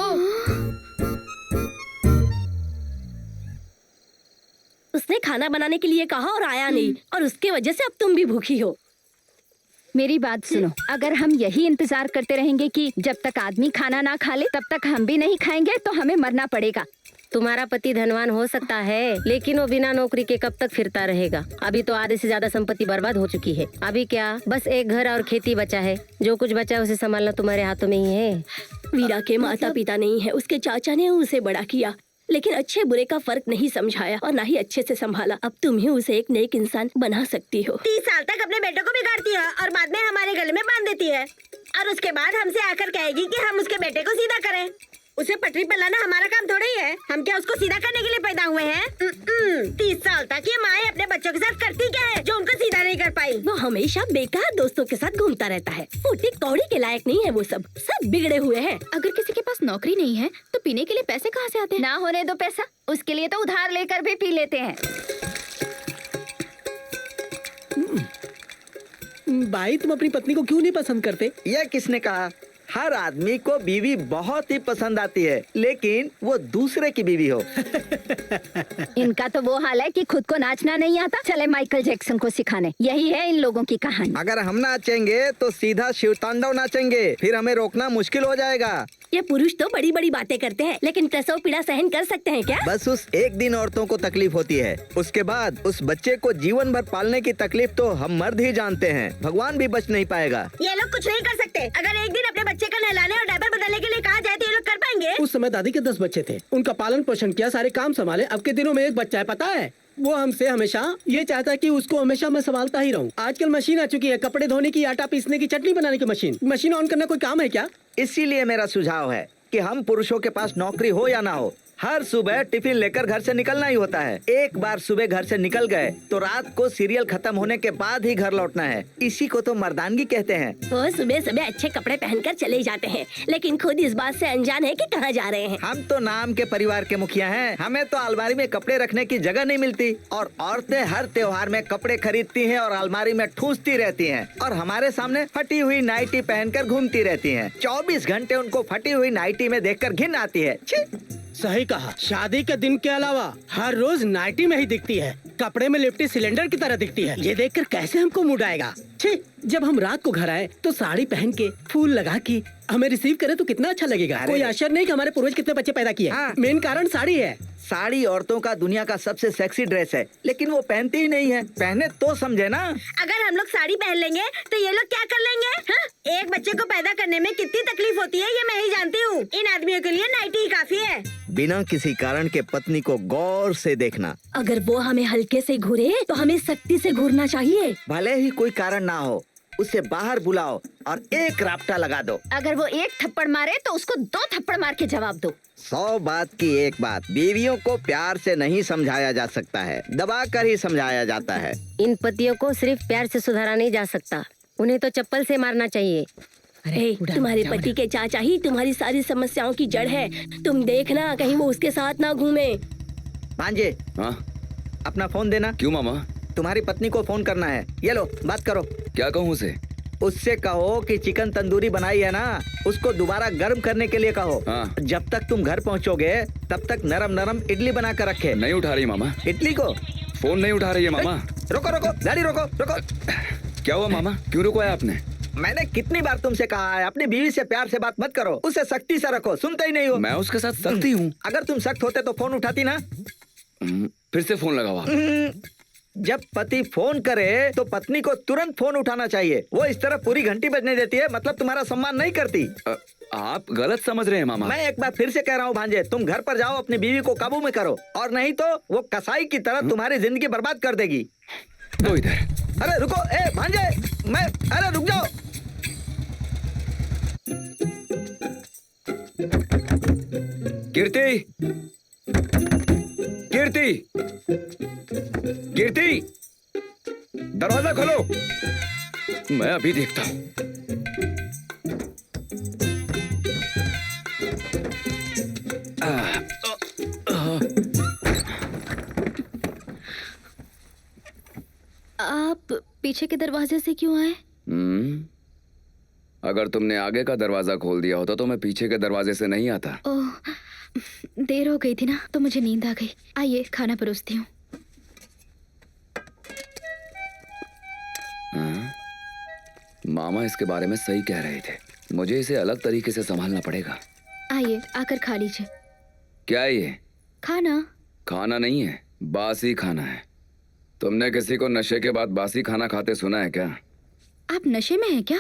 उसने खाना बनाने के लिए कहा और आया नहीं, और उसके वजह से अब तुम भी भूखी हो। मेरी बात सुनो, अगर हम यही इंतजार करते रहेंगे कि जब तक आदमी खाना ना खा ले तब तक हम भी नहीं खाएंगे तो हमें मरना पड़ेगा। तुम्हारा पति धनवान हो सकता है, लेकिन वो बिना नौकरी के कब तक फिरता रहेगा। अभी तो आधे से ज्यादा संपत्ति बर्बाद हो चुकी है। अभी क्या, बस एक घर और खेती बचा है। जो कुछ बचा है उसे संभालना तुम्हारे हाथों में ही है। वीरा के माता पिता नहीं है, उसके चाचा ने उसे बड़ा किया, लेकिन अच्छे बुरे का फर्क नहीं समझाया और ना ही अच्छे से संभाला। अब तुम ही उसे एक नेक इंसान बना सकती हो। 30 साल तक अपने बेटे को बिगाड़ती है और बाद में हमारे गले में बांध देती है, और उसके बाद हमसे आकर कहेगी कि हम उसके बेटे को सीधा करें। उसे पटरी पर लाना हमारा काम थोड़ा ही है। हम क्या उसको सीधा करने के लिए पैदा हुए हैं? 30 साल तक ये माएं अपने बच्चों के साथ करती क्या है जो उनको सीधा नहीं कर पाई? वो हमेशा बेकार दोस्तों के साथ घूमता रहता है। फूटी कौड़ी के लायक नहीं है वो सब बिगड़े हुए हैं। अगर किसी के पास नौकरी नहीं है तो पीने के लिए पैसे कहाँ से आते हैं? ना होने दो पैसा, उसके लिए तो उधार लेकर भी पी लेते हैं। भाई तुम अपनी पत्नी को क्यों नहीं पसंद करते? यह किसने कहा? हर आदमी को बीवी बहुत ही पसंद आती है, लेकिन वो दूसरे की बीवी हो। इनका तो वो हाल है कि खुद को नाचना नहीं आता, चले माइकल जैक्सन को सिखाने। यही है इन लोगों की कहानी। अगर हम नाचेंगे तो सीधा शिव तांडव नाचेंगे, फिर हमें रोकना मुश्किल हो जाएगा। ये पुरुष तो बड़ी बड़ी बातें करते हैं, लेकिन प्रसव पीड़ा सहन कर सकते हैं क्या? बस उस एक दिन औरतों को तकलीफ होती है, उसके बाद उस बच्चे को जीवन भर पालने की तकलीफ तो हम मर्द ही जानते हैं। भगवान भी बच नहीं पाएगा। ये लोग कुछ नहीं कर सकते। अगर एक दिन अपने बच्चे का नहलाने और डायपर बदलने के लिए कहा जाए तो ये लोग कर पाएंगे? उस समय दादी के 10 बच्चे थे, उनका पालन पोषण किया, सारे काम संभाले। अब के दिनों में एक बच्चा है, पता है? वो हमसे हमेशा ये चाहता है कि उसको हमेशा मैं संभालता ही रहूं। आजकल मशीन आ चुकी है, कपड़े धोने की, आटा पीसने की, चटनी बनाने की मशीन। मशीन ऑन करना कोई काम है क्या? इसीलिए मेरा सुझाव है कि हम पुरुषों के पास नौकरी हो या ना हो, हर सुबह टिफिन लेकर घर से निकलना ही होता है। एक बार सुबह घर से निकल गए तो रात को सीरियल खत्म होने के बाद ही घर लौटना है। इसी को तो मर्दानगी कहते हैं। वो सुबह सुबह अच्छे कपड़े पहनकर चले जाते हैं, लेकिन खुद इस बात से अनजान है कि कहाँ जा रहे हैं। हम तो नाम के परिवार के मुखिया हैं, हमें तो अलमारी में कपड़े रखने की जगह नहीं मिलती, और औरतें हर त्योहार में कपड़े खरीदती हैं और अलमारी में ठूसती रहती हैं, और हमारे सामने फटी हुई नाइटी पहनकर घूमती रहती हैं। 24 घंटे उनको फटी हुई नाइटी में देखकर घिन आती है। छी! सही कहा, शादी के दिन के अलावा हर रोज नाइटी में ही दिखती है, कपड़े में लिपटी सिलेंडर की तरह दिखती है। ये देखकर कैसे हमको मूड आएगा? छी! जब हम रात को घर आए तो साड़ी पहन के, फूल लगा के हमें रिसीव करे तो कितना अच्छा लगेगा। कोई आश्चर्य नहीं कि हमारे पूर्वज कितने बच्चे पैदा किए। मेन कारण साड़ी है। साड़ी औरतों का दुनिया का सबसे सेक्सी ड्रेस है, लेकिन वो पहनती ही नहीं है। पहने तो समझे ना। अगर हम लोग साड़ी पहन लेंगे तो ये लोग क्या कर लेंगे? हाँ? एक बच्चे को पैदा करने में कितनी तकलीफ होती है ये मैं ही जानती हूँ। इन आदमियों के लिए नाइटी ही काफी है। बिना किसी कारण के पत्नी को गौर से देखना। अगर वो हमें हल्के से घूरे तो हमें सख्ती से घूरना चाहिए। भले ही कोई कारण ना हो, उसे बाहर बुलाओ और एक राप्टा लगा दो। अगर वो एक थप्पड़ मारे तो उसको 2 थप्पड़ मार के जवाब दो। 100 बात की एक बात। बीवियों को प्यार से नहीं समझाया जा सकता है, दबा कर ही समझाया जाता है। इन पतियों को सिर्फ प्यार से सुधारा नहीं जा सकता, उन्हें तो चप्पल से मारना चाहिए। तुम्हारे पति के चाचा ही तुम्हारी सारी समस्याओं की जड़ है। तुम देखना कहीं वो उसके साथ ना घूमे। भांजे, अपना फोन देना। क्यों मामा? तुम्हारी पत्नी को फोन करना है। ये लो, बात करो। क्या कहूँ उसे? उससे कहो कि चिकन तंदूरी बनाई है ना, उसको दोबारा गर्म करने के लिए कहो। जब तक तुम घर पहुँचोगे तब तक नरम नरम इडली बना कर रखे। नहीं उठा रही मामा। इडली को फोन नहीं उठा रही है मामा। रुको रुको गाड़ी रोको रुको। क्या हुआ मामा, क्यों रुकवाया आपने? मैंने कितनी बार तुमसे कहा है अपनी बीवी से प्यार से बात मत करो, उसे सख्ती से रखो, सुनते ही नहीं हो। मैं उसके साथ सख्त ही हूँ। अगर तुम सख्त होते तो फोन उठाती ना। फिर से फोन लगा हुआ। जब पति फोन करे तो पत्नी को तुरंत फोन उठाना चाहिए। वो इस तरह पूरी घंटी बजने देती है, मतलब तुम्हारा सम्मान नहीं करती। आप गलत समझ रहे हैं मामा। मैं एक बार फिर से कह रहा हूँ भांजे, तुम घर पर जाओ, अपनी बीवी को काबू में करो, और नहीं तो वो कसाई की तरह तुम्हारी जिंदगी बर्बाद कर देगी। वो इधर। अरे रुको, ए भांजे, अरे रुक जाओ। कीर्ति, कीर्ति, कीर्ति, दरवाजा खोलो। मैं अभी देखता हूँ। आप पीछे के दरवाजे से क्यों आए? अगर तुमने आगे का दरवाजा खोल दिया होता तो मैं पीछे के दरवाजे से नहीं आता। ओह, देर हो गई थी ना तो मुझे नींद आ गई। आइए खाना परोसती हूँ। मामा इसके बारे में सही कह रहे थे, मुझे इसे अलग तरीके से संभालना पड़ेगा। आइए आकर खा लीजिए। क्या है ये? खाना। खाना नहीं है, बासी खाना है। तुमने किसी को नशे के बाद बासी खाना खाते सुना है क्या? आप नशे में हैं क्या?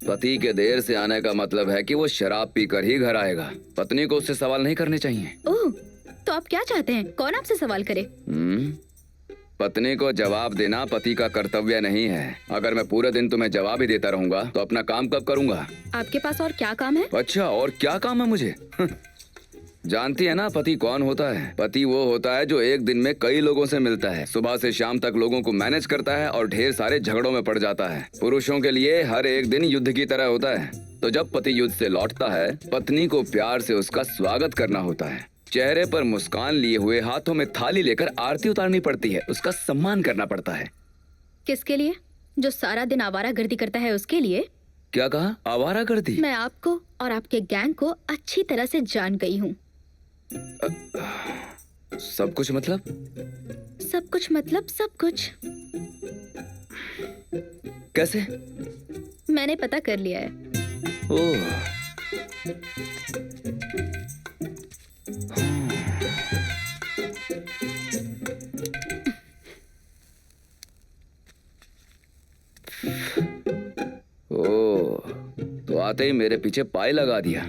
पति के देर से आने का मतलब है कि वो शराब पीकर ही घर आएगा। पत्नी को उससे सवाल नहीं करने चाहिए। ओह, तो आप क्या चाहते हैं? कौन आपसे सवाल करे? पत्नी को जवाब देना पति का कर्तव्य नहीं है। अगर मैं पूरे दिन तुम्हें जवाब ही देता रहूंगा तो अपना काम कब करूंगा? आपके पास और क्या काम है? अच्छा, और क्या काम है मुझे? जानती है ना पति कौन होता है? पति वो होता है जो एक दिन में कई लोगों से मिलता है, सुबह से शाम तक लोगों को मैनेज करता है और ढेर सारे झगड़ों में पड़ जाता है। पुरुषों के लिए हर एक दिन युद्ध की तरह होता है। तो जब पति युद्ध से लौटता है, पत्नी को प्यार से उसका स्वागत करना होता है। चेहरे पर मुस्कान लिए हुए, हाथों में थाली लेकर आरती उतारनी पड़ती है, उसका सम्मान करना पड़ता है। किसके लिए? जो सारा दिन आवारागर्दी करता है उसके लिए? क्या कहा? आवारागर्दी? मैं आपको और आपके गैंग को अच्छी तरह से जान गई हूँ। सब कुछ मतलब? सब कुछ मतलब सब कुछ। कैसे? मैंने पता कर लिया है। ओह, तो आते ही मेरे पीछे पाई लगा दिया।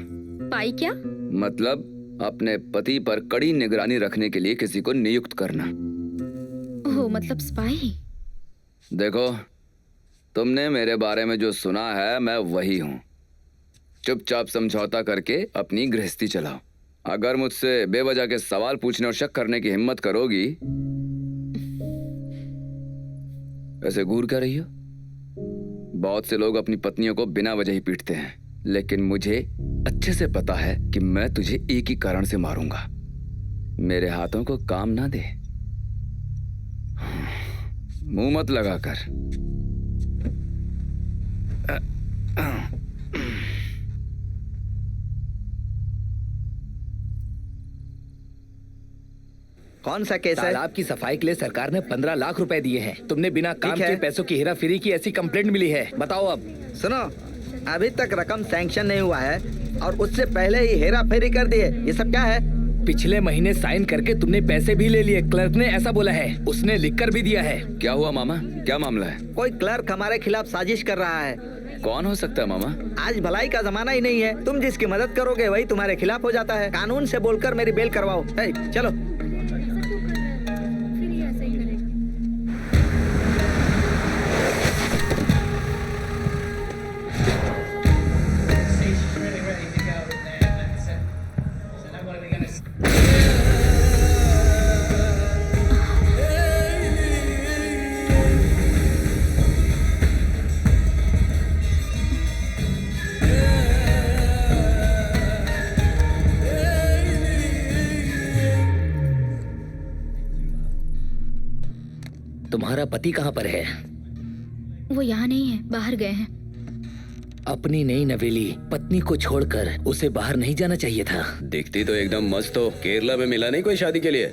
पाई क्या? मतलब अपने पति पर कड़ी निगरानी रखने के लिए किसी को नियुक्त करना। ओह, मतलब स्पाई। देखो, तुमने मेरे बारे में जो सुना है मैं वही हूँ। चुपचाप समझौता करके अपनी गृहस्थी चलाओ। अगर मुझसे बेवजह के सवाल पूछने और शक करने की हिम्मत करोगी। ऐसे घूर क्या रही हो? बहुत से लोग अपनी पत्नियों को बिना वजह ही पीटते हैं, लेकिन मुझे अच्छे से पता है कि मैं तुझे एक ही कारण से मारूंगा। मेरे हाथों को काम ना दे, मुंह मत लगाकर। कौन सा केस है? तालाब की सफाई के लिए सरकार ने 15 लाख रुपए दिए हैं। तुमने बिना काम ठीक है। के पैसों की हेराफेरी की ऐसी कंप्लेंट मिली है। बताओ अब। सुनो, अभी तक रकम सैंक्शन नहीं हुआ है और उससे पहले ही हेरा फेरी कर दिए। ये सब क्या है? पिछले महीने साइन करके तुमने पैसे भी ले लिए। क्लर्क ने ऐसा बोला है, उसने लिखकर भी दिया है। क्या हुआ मामा, क्या मामला है? कोई क्लर्क हमारे खिलाफ साजिश कर रहा है। कौन हो सकता है मामा? आज भलाई का जमाना ही नहीं है। तुम जिसकी मदद करोगे वही तुम्हारे खिलाफ हो जाता है। कानून से बोलकर मेरी बेल करवाओ। चलो। तुम्हारा पति कहाँ पर है? वो यहाँ नहीं है, बाहर गए हैं। अपनी नई नवेली पत्नी को छोड़कर उसे बाहर नहीं जाना चाहिए था। दिखती तो एकदम मस्त हो। केरला में मिला नहीं कोई शादी के लिए?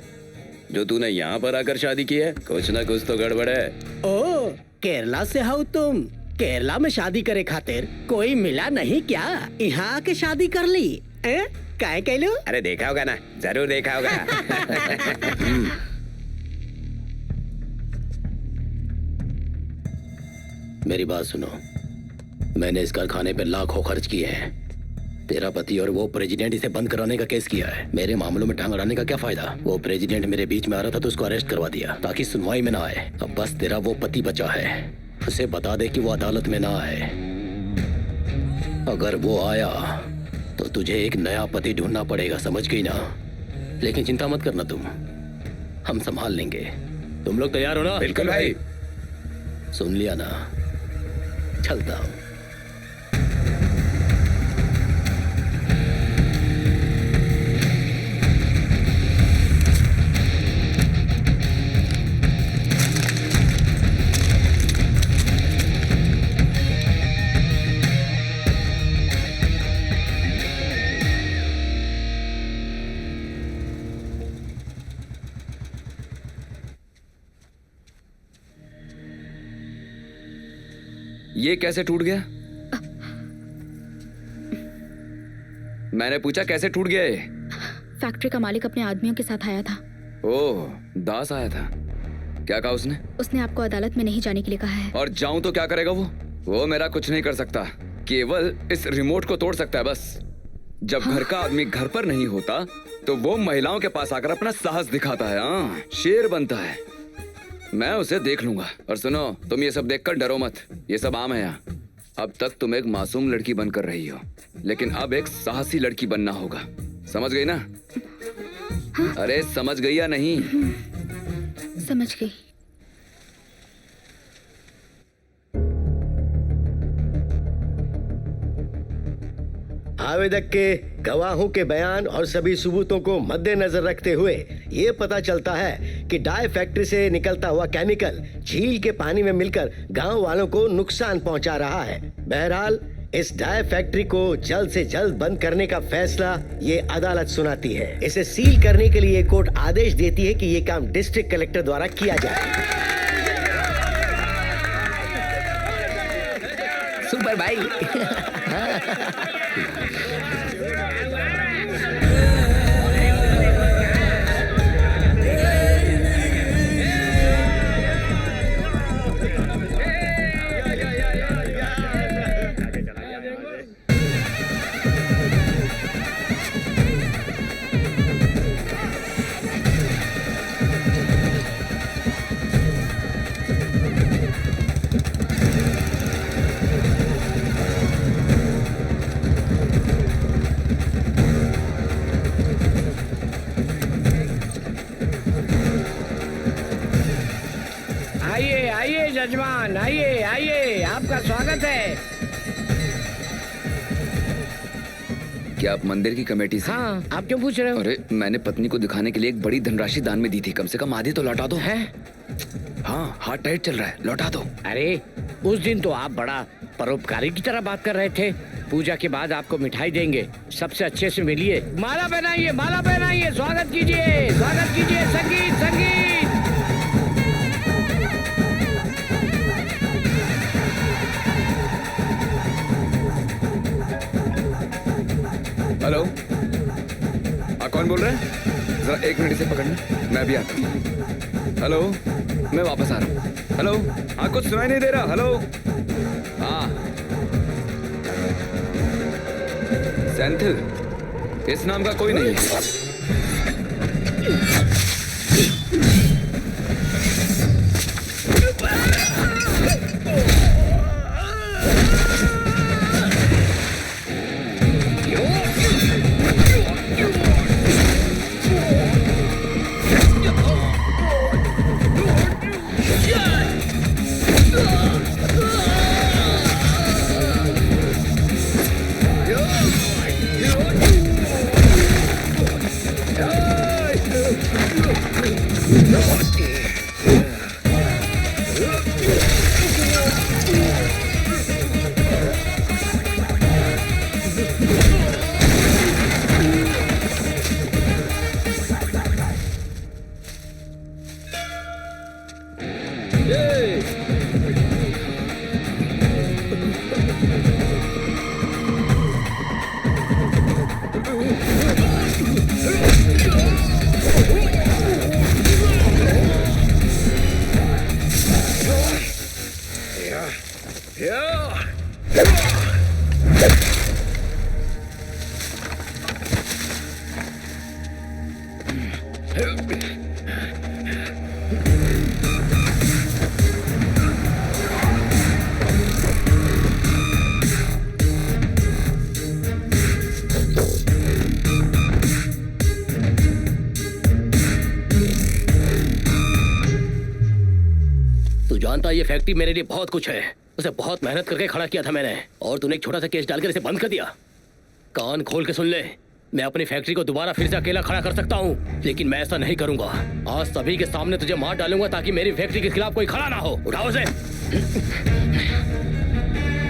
जो तूने यहाँ पर आकर शादी की है? कुछ ना कुछ तो गड़बड़ है। ओ केरला से हो तुम? केरला में शादी करे खातिर कोई मिला नहीं क्या? यहाँ आके शादी कर ली? काय कहलू? अरे देखा होगा ना, जरूर देखा होगा। मेरी बात सुनो, मैंने इस कारखाने पे लाखों खर्च किए हैं। तेरा पति और वो प्रेसिडेंट इसे बंद कराने का केस किया है। मेरे मामलों में टांग अड़ाने का क्या फायदा? वो प्रेसिडेंट मेरे बीच में आ रहा था तो उसको अरेस्ट करवा दिया ताकि सुनवाई में ना आए। अब बस तेरा वो पति बचा है, उसे बता दे कि वो अदालत में ना आए। अगर वो आया तो तुझे एक नया पति ढूंढना पड़ेगा, समझ गई ना? लेकिन चिंता मत करना तुम, हम संभाल लेंगे। तुम लोग तैयार हो ना? बिल्कुल भाई। सुन लिया ना, चलता हूँ। ये कैसे टूट गया? मैंने पूछा कैसे टूट गया ये? फैक्ट्री का मालिक अपने आदमियों के साथ आया था। ओह, दास आया था। क्या कहा उसने? उसने आपको अदालत में नहीं जाने के लिए कहा है। और जाऊं तो क्या करेगा वो? वो मेरा कुछ नहीं कर सकता, केवल इस रिमोट को तोड़ सकता है बस। जब घर का आदमी घर पर नहीं होता तो वो महिलाओं के पास आकर अपना साहस दिखाता है। हाँ, शेर बनता है। मैं उसे देख लूंगा। और सुनो, तुम ये सब देखकर डरो मत, ये सब आम है यहाँ। अब तक तुम एक मासूम लड़की बनकर रही हो, लेकिन अब एक साहसी लड़की बनना होगा। समझ गई ना? अरे समझ गई या नहीं? समझ गई। आवेदक के गवाहों के बयान और सभी सबूतों को मद्देनजर रखते हुए ये पता चलता है कि डाई फैक्ट्री से निकलता हुआ केमिकल झील के पानी में मिलकर गांव वालों को नुकसान पहुंचा रहा है। बहरहाल इस डाई फैक्ट्री को जल्द से जल्द बंद करने का फैसला ये अदालत सुनाती है। इसे सील करने के लिए कोर्ट आदेश देती है कि ये काम डिस्ट्रिक्ट कलेक्टर द्वारा किया जाए। सुपर भाई। जजमान, आइए आइए, आपका स्वागत है। क्या आप मंदिर की कमेटी से? हाँ, आप क्यों पूछ रहे हो? अरे मैंने पत्नी को दिखाने के लिए एक बड़ी धनराशि दान में दी थी, कम से कम आधी तो लौटा दो। है? हाँ, हाथ टाइट चल रहा है, लौटा दो। अरे उस दिन तो आप बड़ा परोपकारी की तरह बात कर रहे थे। पूजा के बाद आपको मिठाई देंगे, सबसे अच्छे से मिलिए। माला पहनाइए, माला पहनाइए, स्वागत कीजिए, स्वागत कीजिए। संगीत संगीत। हेलो, कौन बोल रहे हैं? जरा एक मिनट से पकड़ना, मैं भी आता हूँ। हेलो, मैं वापस आ रहा हूँ। हेलो, हाँ, कुछ सुनाई नहीं दे रहा। हेलो, हाँ, सेंथिल, इस नाम का कोई नहीं है। तू जानता है ये फैक्ट्री मेरे लिए बहुत कुछ है। उसे बहुत मेहनत करके खड़ा किया था मैंने, और तूने एक छोटा सा केस डालकर इसे बंद कर दिया। कान खोल के सुन ले, मैं अपनी फैक्ट्री को दोबारा फिर से अकेला खड़ा कर सकता हूँ, लेकिन मैं ऐसा नहीं करूंगा। आज सभी के सामने तुझे मार डालूंगा ताकि मेरी फैक्ट्री के खिलाफ कोई खड़ा ना हो। उठाओ उसे।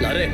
अरे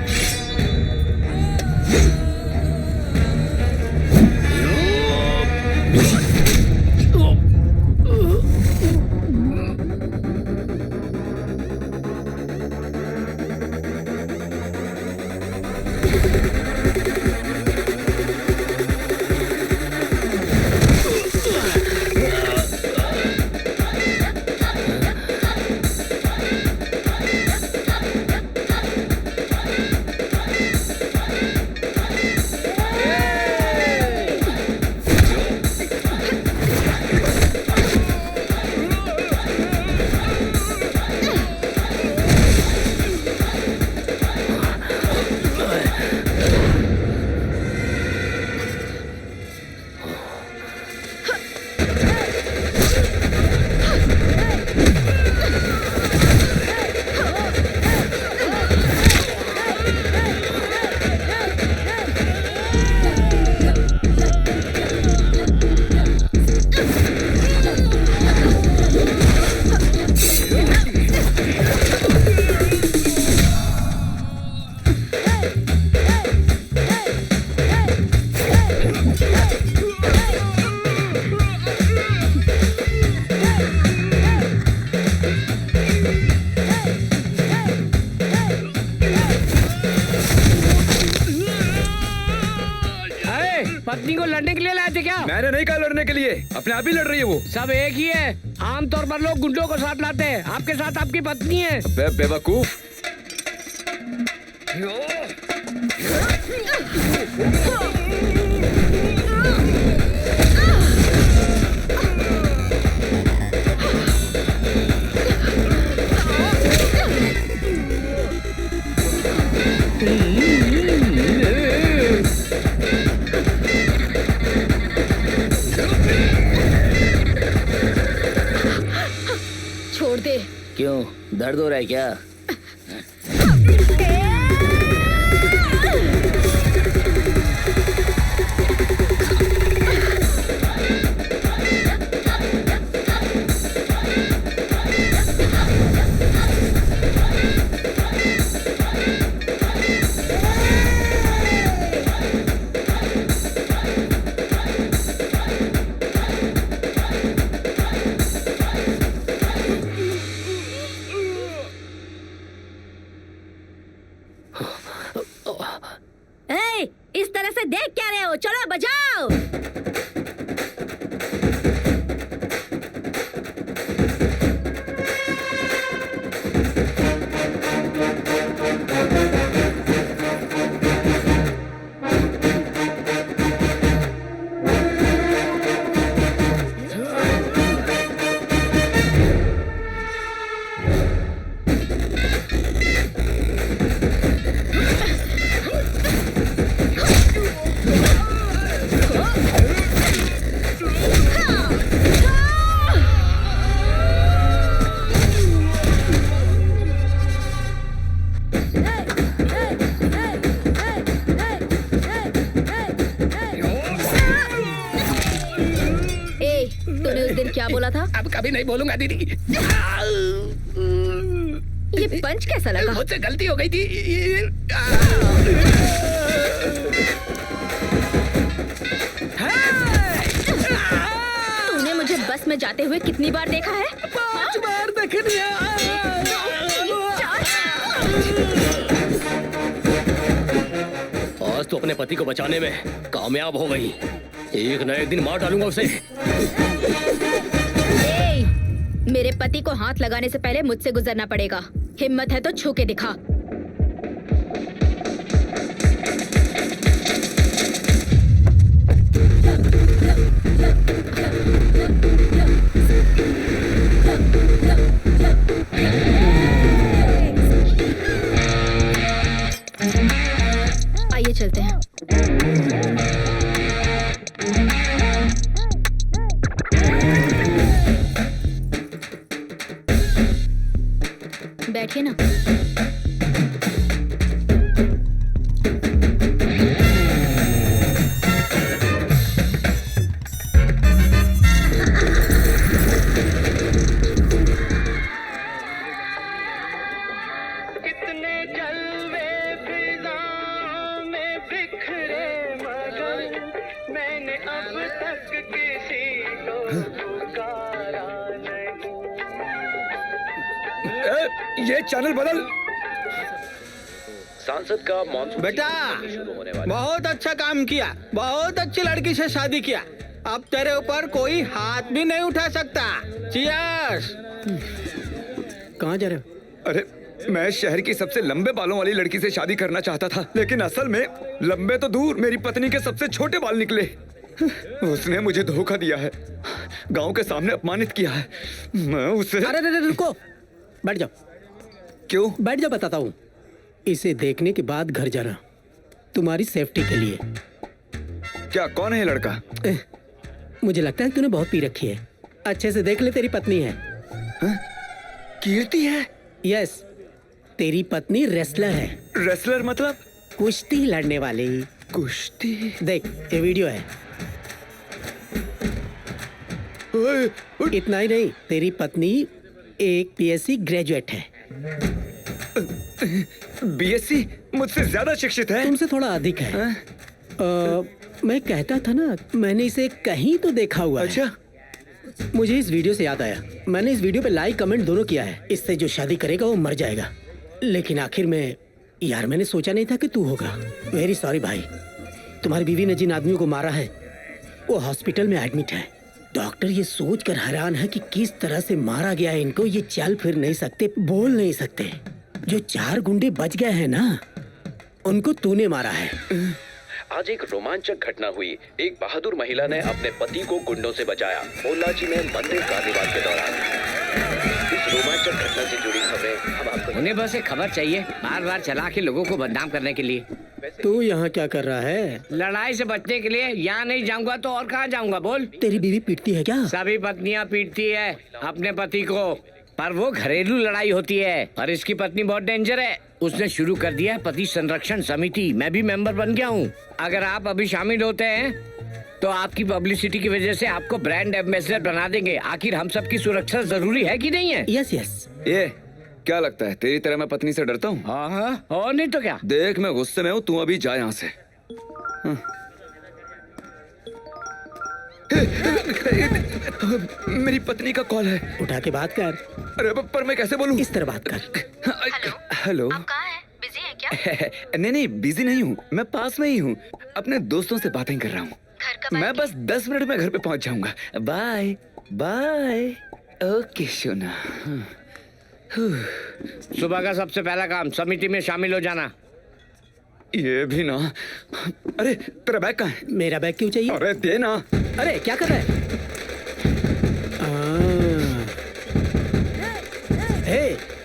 पत्नी को लड़ने के लिए लाए थे क्या? मैंने नहीं कहा लड़ने के लिए, अपने आप ही लड़ रही है वो। सब एक ही है। आमतौर पर लोग गुंडों को साथ लाते हैं, आपके साथ आपकी पत्नी है। बेवकूफ। छोड़ दे। क्यों, दर्द हो रहा है क्या? इस तरह से देख क्या रहे हो? चलो बजाओ। क्या बोला था? अब कभी नहीं बोलूंगा दीदी। ये पंच कैसा लगा? मुझसे गलती हो गई थी। तूने मुझे बस में जाते हुए कितनी बार देखा है? 5 बार देख लिया। आज तो अपने पति को बचाने में कामयाब हो गई। एक न एक दिन मार डालूंगा उसे। मेरे पति को हाथ लगाने से पहले मुझसे गुजरना पड़ेगा। हिम्मत है तो छू के दिखा। बैठिए ना। ये चैनल बदल। सांसद का मॉनसून बेटा बहुत अच्छा काम किया, बहुत अच्छी लड़की से शादी किया। अब तेरे ऊपर कोई हाथ भी नहीं उठा सकता। चीयर्स। कहाँ जा रहे हो? अरे मैं शहर की सबसे लंबे बालों वाली लड़की से शादी करना चाहता था, लेकिन असल में लंबे तो दूर मेरी पत्नी के सबसे छोटे बाल निकले। उसने मुझे धोखा दिया है, गांव के सामने अपमानित किया है। मैं उसे। अरे रुको, बैठ जाओ। क्यों? बैठ जाओ, बताता हूँ। इसे देखने के बाद घर जाना, तुम्हारी सेफ्टी के लिए। क्या? कौन है ये लड़का? मुझे लगता है तूने बहुत पी रखी है। अच्छे से देख ले, तेरी पत्नी है। कीर्ति है? यस, तेरी पत्नी रेसलर है। रेसलर मतलब? कुश्ती लड़ने वाली। कुश्ती? देख, ये वीडियो है। इतना ही नहीं, तेरी पत्नी एक बीएससी ग्रेजुएट है। बीएससी? मुझसे ज्यादा शिक्षित है। तुमसे थोड़ा अधिक है। मैं कहता था ना, मैंने इसे कहीं तो देखा हुआ है। अच्छा। मुझे इस वीडियो से याद आया, मैंने इस वीडियो पे लाइक कमेंट दोनों किया है। इससे जो शादी करेगा वो मर जाएगा। लेकिन आखिर में यार, मैंने सोचा नहीं था कि तू होगा। वेरी सॉरी भाई। तुम्हारी बीवी ने जिन आदमियों को मारा है वो हॉस्पिटल में एडमिट है। डॉक्टर ये सोचकर हैरान है कि किस तरह से मारा गया है इनको। ये चल फिर नहीं सकते, बोल नहीं सकते। जो 4 गुंडे बच गए हैं ना, उनको तूने मारा है। आज एक रोमांचक घटना हुई। एक बहादुर महिला ने अपने पति को गुंडों से बचाया, पोल्लाची में मंदिर कार्निवाल के दौरान। इस रोमांचक घटना से जुड़ी खबरें हम आपको। उन्हें बस एक खबर चाहिए, बार बार चला के लोगों को बदनाम करने के लिए। तू यहाँ क्या कर रहा है? लड़ाई से बचने के लिए। यहाँ नहीं जाऊंगा तो और कहाँ जाऊंगा? बोल। तेरी बीवी पीटती है क्या? सभी पत्नियाँ पीटती है अपने पति को, पर वो घरेलू लड़ाई होती है। और इसकी पत्नी बहुत डेंजर है। उसने शुरू कर दिया है पति संरक्षण समिति। मैं भी मेंबर बन गया हूँ। अगर आप अभी शामिल होते हैं तो आपकी पब्लिसिटी की वजह से आपको ब्रांड एम्बेसडर बना देंगे। आखिर हम सब की सुरक्षा जरूरी है कि नहीं है? Yes yes. ये क्या लगता है, तेरी तरह मैं पत्नी से डरता हूँ? हाँ, और नहीं तो क्या। देख, मैं गुस्से में हूँ, तू अभी जा यहाँ से। मेरी पत्नी का कॉल है। उठा के बात कर। अरे पर मैं कैसे बोलूँ? इस तरह बात कर। हेलो। आप कहाँ हैं? बिजी हैं क्या? नहीं, बिजी नहीं हूँ, मैं पास में ही हूँ। अपने दोस्तों से बातें कर रहा हूँ। मैं बस 10 मिनट में घर पे पहुँच जाऊंगा। Bye bye. ओके सोना। सुबह का सबसे पहला काम समिति में शामिल हो जाना। ये भी ना। अरे तेरा बैग कहाँ है? मेरा बैग क्यों चाहिए? अरे दे ना। अरे क्या कर रहा है?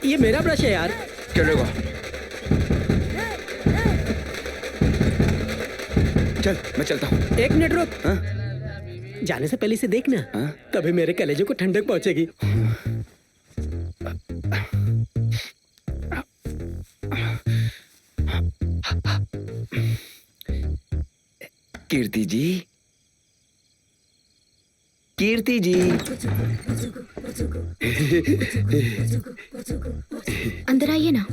ये मेरा ब्रश है यार। चलेगा। चल मैं चलता हूँ। 1 मिनट रुक। जाने से पहले इसे देखना। तभी मेरे कलेजों को ठंडक पहुंचेगी। कीर्ति जी, कीर्ति जी। अंदर आइए ना।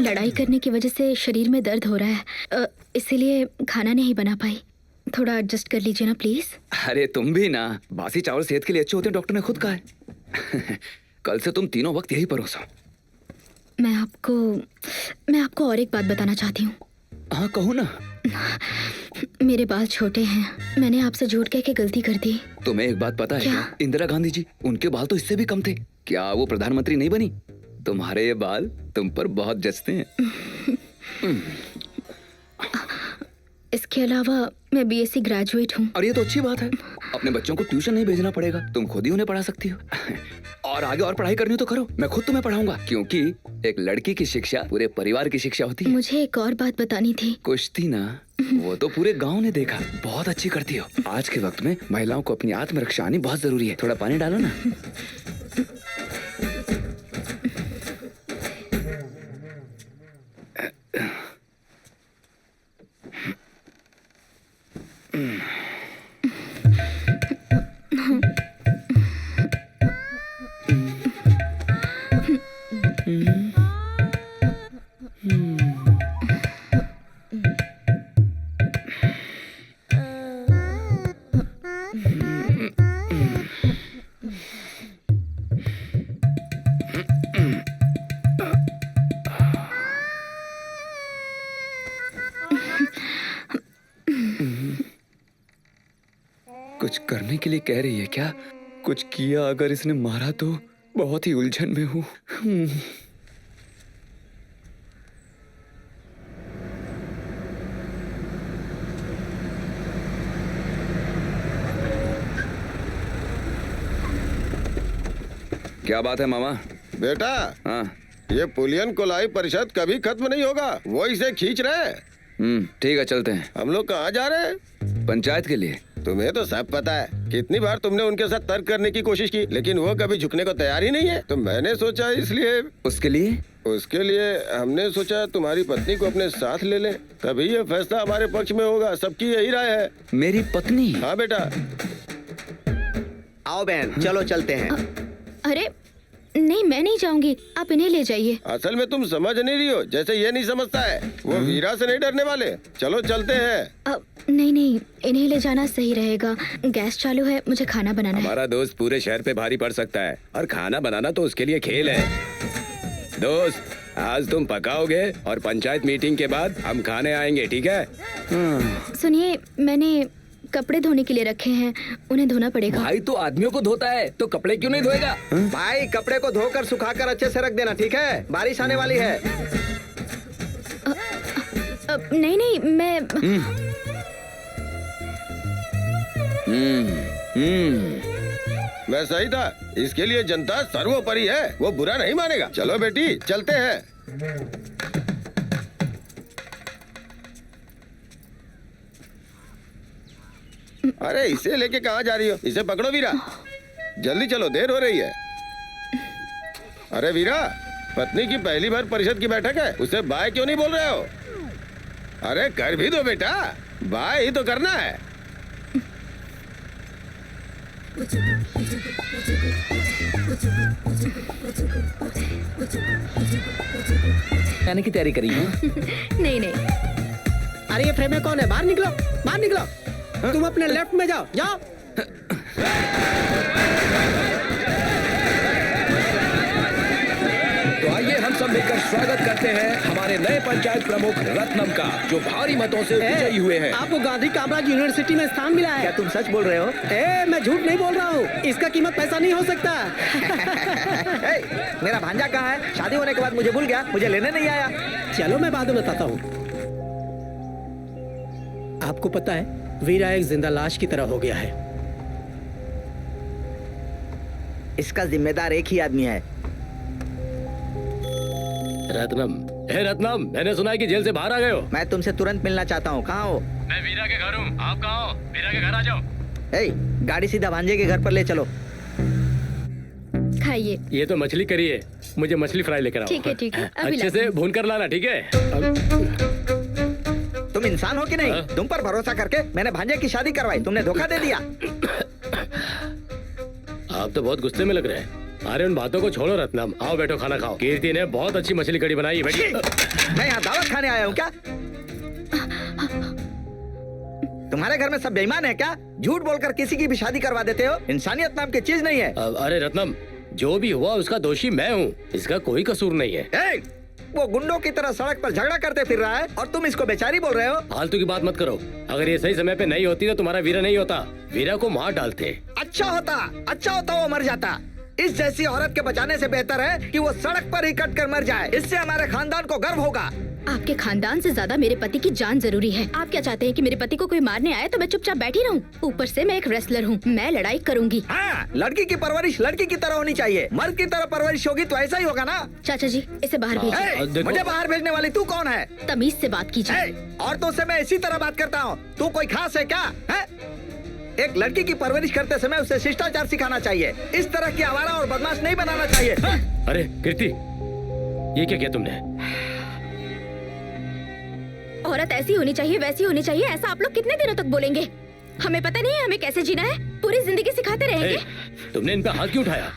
लड़ाई करने की वजह से शरीर में दर्द हो रहा है, इसीलिए खाना नहीं बना पाई। थोड़ा एडजस्ट कर लीजिए ना प्लीज। अरे तुम भी ना, बासी चावल सेहत के लिए अच्छे होते हैं, डॉक्टर ने खुद कहा है। कल से तुम तीनों वक्त यही परोसो। मैं आपको और एक बात बताना चाहती हूँ। हाँ कहो ना। मेरे बाल छोटे हैं, मैंने आपसे झूठ कह के गलती कर दी। तुम्हें एक बात पता है क्या? इंदिरा गांधी जी, उनके बाल तो इससे भी कम थे। क्या वो प्रधानमंत्री नहीं बनी? तुम्हारे ये बाल तुम पर बहुत जचते हैं। इसके अलावा मैं बीएससी ग्रेजुएट हूँ। और ये तो अच्छी बात है, अपने बच्चों को ट्यूशन नहीं भेजना पड़ेगा, तुम खुद ही उन्हें पढ़ा सकती हो। और आगे और पढ़ाई करनी हो तो करो, मैं खुद तुम्हें पढ़ाऊंगा, क्योंकि एक लड़की की शिक्षा पूरे परिवार की शिक्षा होती है। मुझे एक और बात बतानी थी। कुश्ती ना, वो तो पूरे गांव ने देखा, बहुत अच्छी करती हो। आज के वक्त में महिलाओं को अपनी आत्मरक्षा आनी बहुत जरूरी है। थोड़ा पानी डालो ना। कुछ करने के लिए कह रही है क्या? कुछ किया अगर इसने मारा तो बहुत ही उलझन में हूँ। क्या बात है मामा? बेटा, हाँ, ये पुलियन कोलाई परिषद कभी खत्म नहीं होगा, वो इसे खींच रहे हैं। ठीक है, चलते हैं। हम लोग कहाँ जा रहे हैं? पंचायत के लिए। तुम्हें तो सब पता है, कितनी बार तुमने उनके साथ तर्क करने की कोशिश की, लेकिन वो कभी झुकने को तैयार ही नहीं है। तो मैंने सोचा इसलिए उसके लिए हमने सोचा तुम्हारी पत्नी को अपने साथ ले लें, तभी ये फैसला हमारे पक्ष में होगा। सबकी यही राय है। मेरी पत्नी? हाँ बेटा। आओ बहन, चलो चलते हैं। अरे नहीं, मैं नहीं जाऊंगी, आप इन्हें ले जाइए। असल में तुम समझ नहीं रही हो, जैसे ये नहीं समझता है। वो वीरा से नहीं डरने वाले। चलो चलते हैं। नहीं, इन्हें ले जाना सही रहेगा। गैस चालू है, मुझे खाना बनाना है। हमारा दोस्त पूरे शहर पे भारी पड़ सकता है, और खाना बनाना तो उसके लिए खेल है। दोस्त, आज तुम पकाओगे और पंचायत मीटिंग के बाद हम खाने आएंगे, ठीक है? सुनिए, मैंने कपड़े धोने के लिए रखे हैं, उन्हें धोना पड़ेगा। भाई तो आदमियों को धोता है, तो कपड़े क्यों नहीं धोएगा? भाई कपड़े को धोकर सुखाकर अच्छे से रख देना, ठीक है? बारिश आने वाली है। नहीं, मैं मैं सही था, इसके लिए जनता सर्वोपरि है, वो बुरा नहीं मानेगा। चलो बेटी, चलते हैं। अरे इसे लेके कहाँ जा रही हो? इसे पकड़ो वीरा, जल्दी चलो, देर हो रही है। अरे वीरा, पत्नी की पहली बार परिषद की बैठक है, उसे बाय क्यों नहीं बोल रहे हो? अरे कर भी दो बेटा, बाय ही तो करना है। आने की तैयारी करी है? नहीं। अरे ये फ्रेम में कौन है? बाहर निकलो, बाहर निकलो। तुम अपने लेफ्ट में जाओ, जाओ। तो आइए हम सब मिलकर स्वागत करते हैं हमारे नए पंचायत प्रमुख रत्नम का, जो भारी मतों से विजयी हुए हैं। आपको गांधी कामराज यूनिवर्सिटी में स्थान मिला है। क्या तुम सच बोल रहे हो? मैं झूठ नहीं बोल रहा हूँ, इसका कीमत पैसा नहीं हो सकता। मेरा भांजा कहाँ है? शादी होने के बाद मुझे भूल गया, मुझे लेने नहीं आया। चलो मैं बाद में बताता हूँ। आपको पता है, वीरा एक जिंदा लाश की तरह हो गया है। इसका जिम्मेदार एक ही आदमी है। रत्नम, हे रत्नम, मैंने सुना है कि जेल से बाहर आ गए हो। मैं तुमसे तुरंत मिलना चाहता हूँ। कहाँ हो? मैं वीरा के घर हूँ, आप कहाँ हो? वीरा के घर आ जाओ। गाड़ी सीधा भांजे के घर पर ले चलो। खाइए। ये तो मछली करी है, मुझे मछली फ्राई लेकर आओ। ठीक है, अभी अच्छे से भून कर लाना, ठीक है? तुम इंसान हो कि नहीं? तुम पर भरोसा करके मैंने भांजे की शादी करवाई, तुमने धोखा दे दिया। आप तो बहुत गुस्से में लग रहे हैं। अरे उन बातों को छोड़ो रत्नम, आओ बैठो, खाना खाओ। कीर्ति ने बहुत अच्छी मछली कड़ी बनाई है। बैठिए। मैं यहाँ दावत खाने आया हूँ क्या? तुम्हारे घर में सब बेईमान है क्या? झूठ बोलकर किसी की भी शादी करवा देते हो। इंसानियत नाम की चीज नहीं है। अरे रत्नम, जो भी हुआ उसका दोषी मैं हूँ, इसका कोई कसूर नहीं है। वो गुंडों की तरह सड़क पर झगड़ा करते फिर रहा है और तुम इसको बेचारी बोल रहे हो। फालतू की बात मत करो। अगर ये सही समय पे नहीं होती तो तुम्हारा वीरा नहीं होता, वीरा को मार डालते। अच्छा होता वो मर जाता। इस जैसी औरत के बचाने से बेहतर है कि वो सड़क पर ही कट कर मर जाए। इससे हमारे खानदान को गर्व होगा। आपके खानदान से ज्यादा मेरे पति की जान जरूरी है। आप क्या चाहते हैं कि मेरे पति को कोई मारने आए तो मैं चुपचाप बैठी रहूं? ऊपर से मैं एक रेसलर हूं, मैं लड़ाई करूंगी। हाँ, लड़की की परवरिश लड़की की तरह होनी चाहिए। मर्द की तरह परवरिश होगी तो ऐसा ही होगा ना। चाचा जी, इसे बाहर भेजिए। मुझे बाहर भेजने वाली तू कौन है? तमीज से बात कीजिए। औरतों से मैं इसी तरह बात करता हूँ। तू कोई खास है क्या? है? एक लड़की की परवरिश करते समय उसे शिष्टाचार सिखाना चाहिए। इस तरह की आवारा और बदमाश नहीं बनाना चाहिए। अरे कीर्ति, ये क्या किया तुमने? औरत ऐसी होनी चाहिए, वैसी होनी चाहिए, ऐसा आप लोग कितने दिनों तक बोलेंगे? हमें पता नहीं है हमें कैसे जीना है? पूरी जिंदगी सिखाते रहेंगे। तुमने इन पे हाथ क्यों उठाया?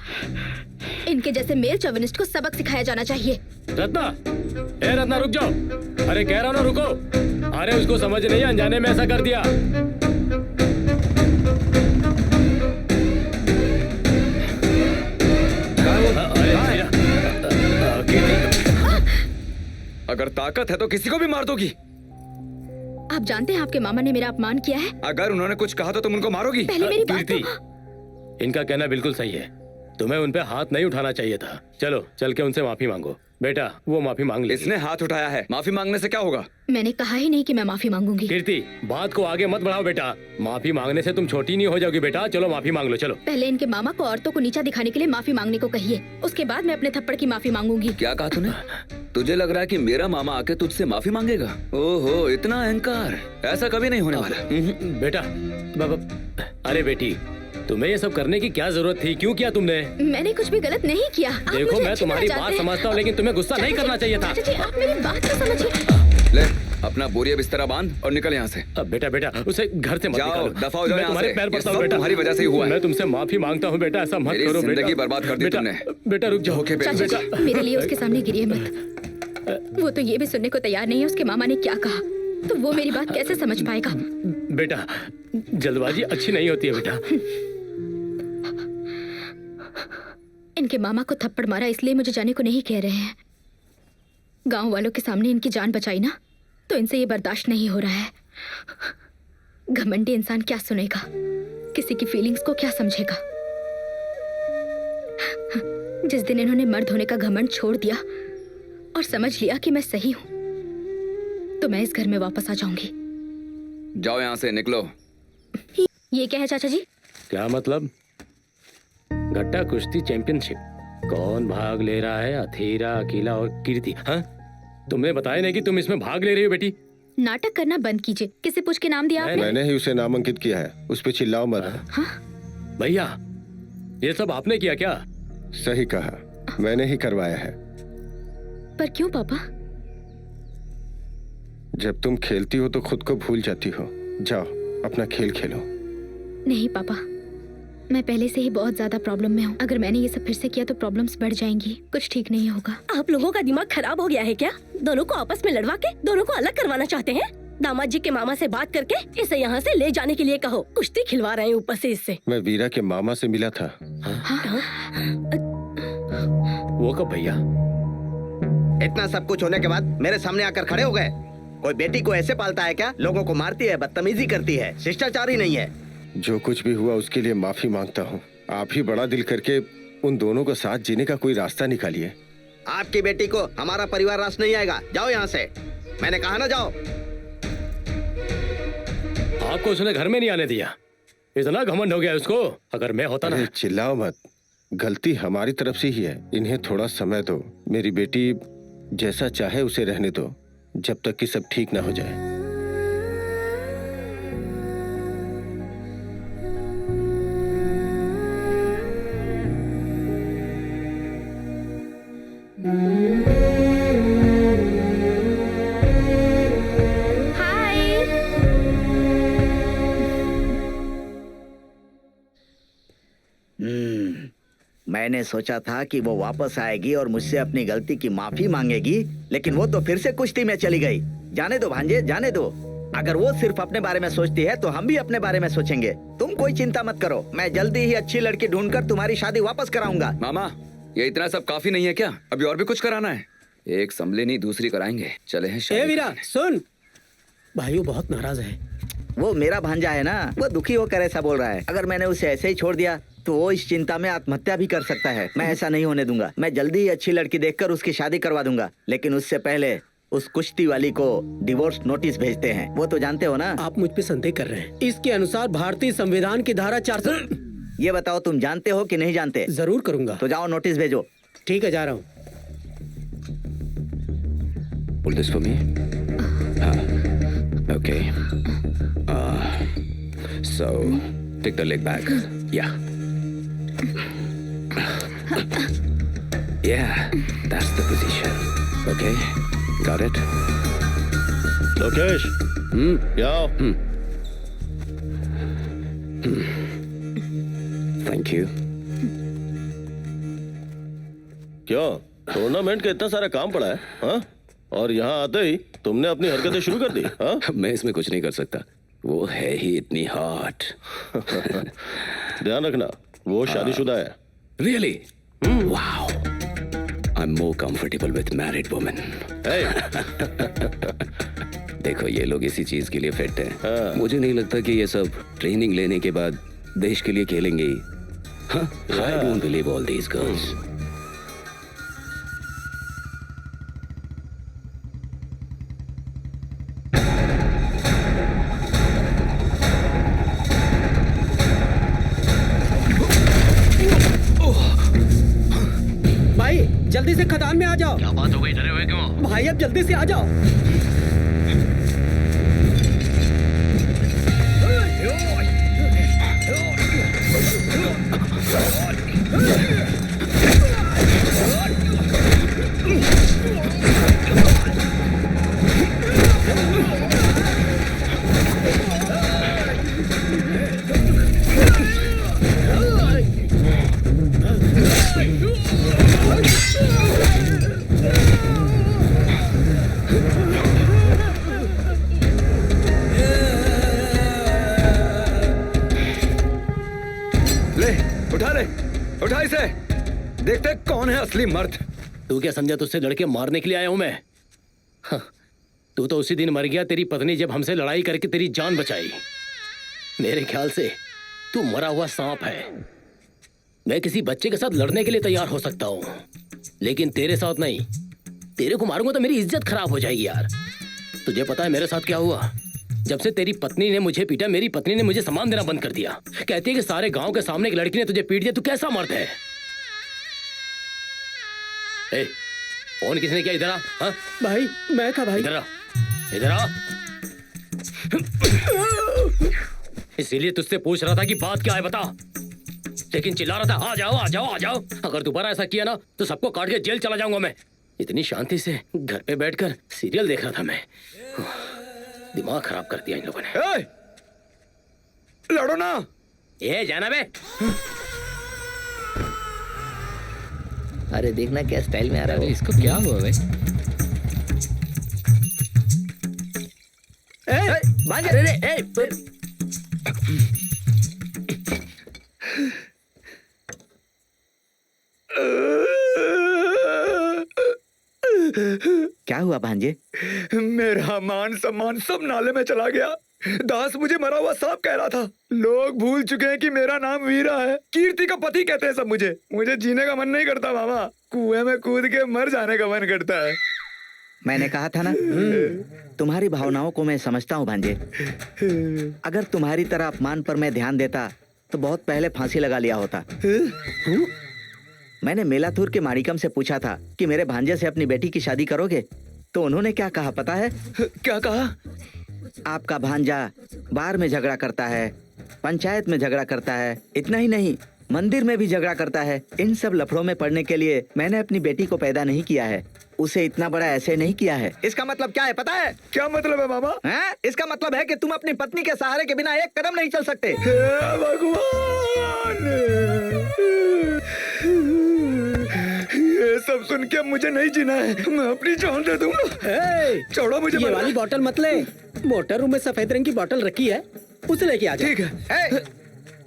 इनके जैसे मेल चौविनिस्ट को सबक सिखाया जाना चाहिए। रत्ना, ए रत्ना रुक जाओ। अरे कह रहा ना रुको। अरे उसको समझ नहीं, अनजाने में ऐसा कर दिया। अगर ताकत है तो किसी को भी मार दोगी। आप जानते हैं आपके मामा ने मेरा अपमान किया है। अगर उन्होंने कुछ कहा तो तुम उनको मारोगी। पहले मेरी बात कीर्ति, इनका कहना बिल्कुल सही है। तुम्हें उन पे हाथ नहीं उठाना चाहिए था। चलो चल के उनसे माफी मांगो। बेटा वो माफी मांग ले। इसने हाथ उठाया है, माफी मांगने से क्या होगा? मैंने कहा ही नहीं कि मैं माफी मांगूंगी। कीर्ति, बात को आगे मत बढ़ाओ बेटा। माफी मांगने से तुम छोटी नहीं हो जाओगी बेटा। चलो माफी मांग लो, चलो। पहले इनके मामा को औरतों को नीचा दिखाने के लिए माफी मांगने को कहिए, उसके बाद मैं अपने थप्पड़ की माफी मांगूंगी। क्या कहा तूने? तुझे लग रहा है कि मेरा मामा आके तुझसे माफी मांगेगा? ओहो, इतना अहंकार, ऐसा कभी नहीं होने वाला। बेटा अरे बेटी, तुम्हें ये सब करने की क्या जरूरत थी? क्यों किया तुमने? मैंने कुछ भी गलत नहीं किया। देखो मैं तुम्हारी बात समझता हूँ, लेकिन तुम्हें गुस्सा नहीं करना चाहिए था। आप मेरी बात तो समझिए। ले अपना बोरिया बिस्तरा बांध और निकल यहाँ से। अब बेटा उसे घर से मत जाओ, निकालो। दफा हो जाओ मैं यहाँ तुम्हारे से। पैर ये पड़ता हूँ सब बेटा। तुम्हारी वजह से ही हुआ है। मैं तुमसे माफी मांगता हूँ बेटा, ऐसा मत मेरी करो बेटा। जिंदगी बर्बाद कर दी बेटा, तुमने। बेटा रुक जाओ। चाचा जी, मेरे लिए उसके सामने गिरिए मत। वो तो ये भी सुनने को तैयार नहीं है उसके मामा ने क्या कहा, तो वो मेरी बात कैसे समझ पाएगा? बेटा जल्दबाजी अच्छी नहीं होती है बेटा। इनके मामा को थप्पड़ मारा इसलिए मुझे जाने को नहीं कह रहे हैं। गांव वालों के सामने इनकी जान बचाई ना, तो इनसे ये बर्दाश्त नहीं हो रहा है। घमंडी इंसान क्या सुनेगा, किसी की फीलिंग्स को क्या समझेगा? जिस दिन इन्होंने मर्द होने का घमंड छोड़ दिया और समझ लिया कि मैं सही हूं, तो मैं इस घर में वापस आ जाऊंगी। जाओ यहाँ से, निकलो। ये क्या है चाचा जी? क्या मतलब? गट्टा कुश्ती चैंपियनशिप, कौन भाग ले रहा है? अथीरा, अकीला और कीर्ति। हाँ, तुमने बताया नहीं कि तुम इसमें भाग ले रही हो बेटी। नाटक करना बंद कीजिए। किसे पूछ के नाम दिया आपने? मैंने ही उसे नामांकित किया है, उस पे चिल्लाओ मत। भैया ये सब आपने किया क्या? सही कहा, मैंने ही करवाया है। पर क्यों पापा? जब तुम खेलती हो तो खुद को भूल जाती हो। जाओ अपना खेल खेलो। नहीं पापा, मैं पहले से ही बहुत ज्यादा प्रॉब्लम में हूँ। अगर मैंने ये सब फिर से किया तो प्रॉब्लम्स बढ़ जाएंगी, कुछ ठीक नहीं होगा। आप लोगों का दिमाग खराब हो गया है क्या? दोनों को आपस में लड़वा के दोनों को अलग करवाना चाहते हैं? दामाद जी के मामा से बात करके इसे यहाँ से ले जाने के लिए कहो। कुश्ती खिलवा रहे हैं ऊपर से इससे। मैं वीरा के मामा से मिला था। वो कब भैया? इतना सब कुछ होने के बाद मेरे सामने आकर खड़े हो गए। कोई बेटी को ऐसे पालता है क्या? लोगों को मारती है, बदतमीजी करती है, शिष्टाचार ही नहीं है। जो कुछ भी हुआ उसके लिए माफी मांगता हूँ। आप ही बड़ा दिल करके उन दोनों को साथ जीने का कोई रास्ता निकालिए। आपकी बेटी को हमारा परिवार रास नहीं आएगा। जाओ यहाँ से, मैंने कहा ना जाओ। आपको उसने घर में नहीं आने दिया, इतना घमंड हो गया उसको। अगर मैं होता ना। चिल्लाओ मत, गलती हमारी तरफ से ही है। इन्हें थोड़ा समय दो। मेरी बेटी जैसा चाहे उसे रहने दो, जब तक कि सब ठीक ना हो जाए। मैंने सोचा था कि वो वापस आएगी और मुझसे अपनी गलती की माफी मांगेगी, लेकिन वो तो फिर से कुश्ती में चली गई। जाने दो भांजे, जाने दो। अगर वो सिर्फ अपने बारे में सोचती है तो हम भी अपने बारे में सोचेंगे। तुम कोई चिंता मत करो, मैं जल्दी ही अच्छी लड़की ढूंढकर तुम्हारी शादी वापस कराऊंगा। मामा, ये इतना सब काफी नहीं है क्या? अभी और भी कुछ कराना है? एक संभले नहीं दूसरी कराएंगे। चले हैं शादी। ए वीरा सुन, भाई वो बहुत नाराज है। वो मेरा भांजा है ना, वो दुखी होकर ऐसा बोल रहा है। अगर मैंने उसे ऐसे ही छोड़ दिया तो वो इस चिंता में आत्महत्या भी कर सकता है। मैं ऐसा नहीं होने दूंगा। मैं जल्दी ही अच्छी लड़की देखकर उसकी शादी करवा दूंगा, लेकिन उससे पहले उस कुश्ती वाली को डिवोर्स नोटिस भेजते हैं। वो तो जानते हो ना। आप मुझ पे संदेह कर रहे हैं। इसके अनुसार भारतीय संविधान की धारा 400। ये बताओ तुम जानते हो कि नहीं जानते? जरूर करूंगा। तो जाओ नोटिस भेजो। ठीक है, जा रहा हूँ। Pull this for me. Okay. So take the leg back. Yeah. Yeah, that's the position. Okay, got it. Lokesh, क्या? Thank you. क्यों? टूर्नामेंट का इतना सारा काम पड़ा है, हाँ? और यहाँ आते ही तुमने अपनी हरकतें शुरू कर दी, हाँ? मैं इसमें कुछ नहीं कर सकता। वो है ही इतनी हॉट। ध्यान रखना, वो शादीशुदा है। Really? Wow. I'm more comfortable with married women. Hey. देखो ये लोग इसी चीज के लिए फिट हैं। मुझे नहीं लगता कि ये सब ट्रेनिंग लेने के बाद देश के लिए खेलेंगे ही। हाँ? I don't believe all these girls. भाई जल्दी से खदान में आ जाओ। क्या बात हो गई? डरे हुए क्यों? भाई अब जल्दी से आ जाओ। उठा इसे। देखते कौन है असली मर्द। तू क्या समझा तुझसे लड़के मारने के लिए आया हूं मैं? हाँ, तू तो उसी दिन मर गया तेरी पत्नी जब हमसे लड़ाई करके तेरी जान बचाई। मेरे ख्याल से तू मरा हुआ सांप है। मैं किसी बच्चे के साथ लड़ने के लिए तैयार हो सकता हूँ, लेकिन तेरे साथ नहीं। तेरे को मारूंगा तो मेरी इज्जत खराब हो जाएगी यार। तुझे पता है मेरे साथ क्या हुआ? जब से तेरी पत्नी ने मुझे पीटा, मेरी पत्नी ने मुझे सम्मान देना बंद कर दिया। कहती है कि सारे गांव के सामने एक लड़की ने तुझे पीट दिया, तू कैसा मर्द है? ए, फोन किसने किया? इधर आ। हाँ? भाई मैं था भाई। इधर आ, इधर आ। इसीलिए तुझसे पूछ रहा था कि बात क्या है बता, लेकिन चिल्ला रहा था आ जाओ आ जाओ आ जाओ। अगर दोबारा ऐसा किया ना तो सबको काट के जेल चला जाऊंगा मैं। इतनी शांति से घर पे बैठकर सीरियल देख रहा था मैं। दिमाग खराब कर दिया इन लोगों ने। लड़ो ना। ये जाना बे। अरे देखना क्या स्टाइल में आ रहा है। इसको क्या हुआ भाई? क्या हुआ भांजे? मेरा मान सम्मान सब नाले में चला गया। दास मुझे मरा हुआ सांप कह रहा था। लोग भूल चुके हैं कि मेरा नाम वीरा है। कीर्ति का पति कहते हैं सब मुझे जीने का मन नहीं करता मामा। कुएं में कूद के मर जाने का मन करता है। मैंने कहा था ना, तुम्हारी भावनाओं को मैं समझता हूँ भांजे। अगर तुम्हारी तरह अपमान पर मैं ध्यान देता तो बहुत पहले फांसी लगा लिया होता। मैंने मेलाथुर के माणिकम से पूछा था कि मेरे भांजे से अपनी बेटी की शादी करोगे, तो उन्होंने क्या कहा पता है? क्या कहा? आपका भांजा बार में झगड़ा करता है, पंचायत में झगड़ा करता है, इतना ही नहीं मंदिर में भी झगड़ा करता है। इन सब लफड़ों में पड़ने के लिए मैंने अपनी बेटी को पैदा नहीं किया है, उसे इतना बड़ा ऐसे नहीं किया है। इसका मतलब क्या है पता है? क्या मतलब है मामा? हैं? इसका मतलब है कि तुम अपनी पत्नी के सहारे के बिना एक कदम नहीं चल सकते। भगवान, ये सब सुन के मुझे नहीं जीना है। मैं अपनी जान दे दूंगा। छोड़ो मुझे। ये वाली बोतल मत ले। मोटर रूम में सफेद रंग की बोतल रखी है, उसे लेके आ जा। ठीक है।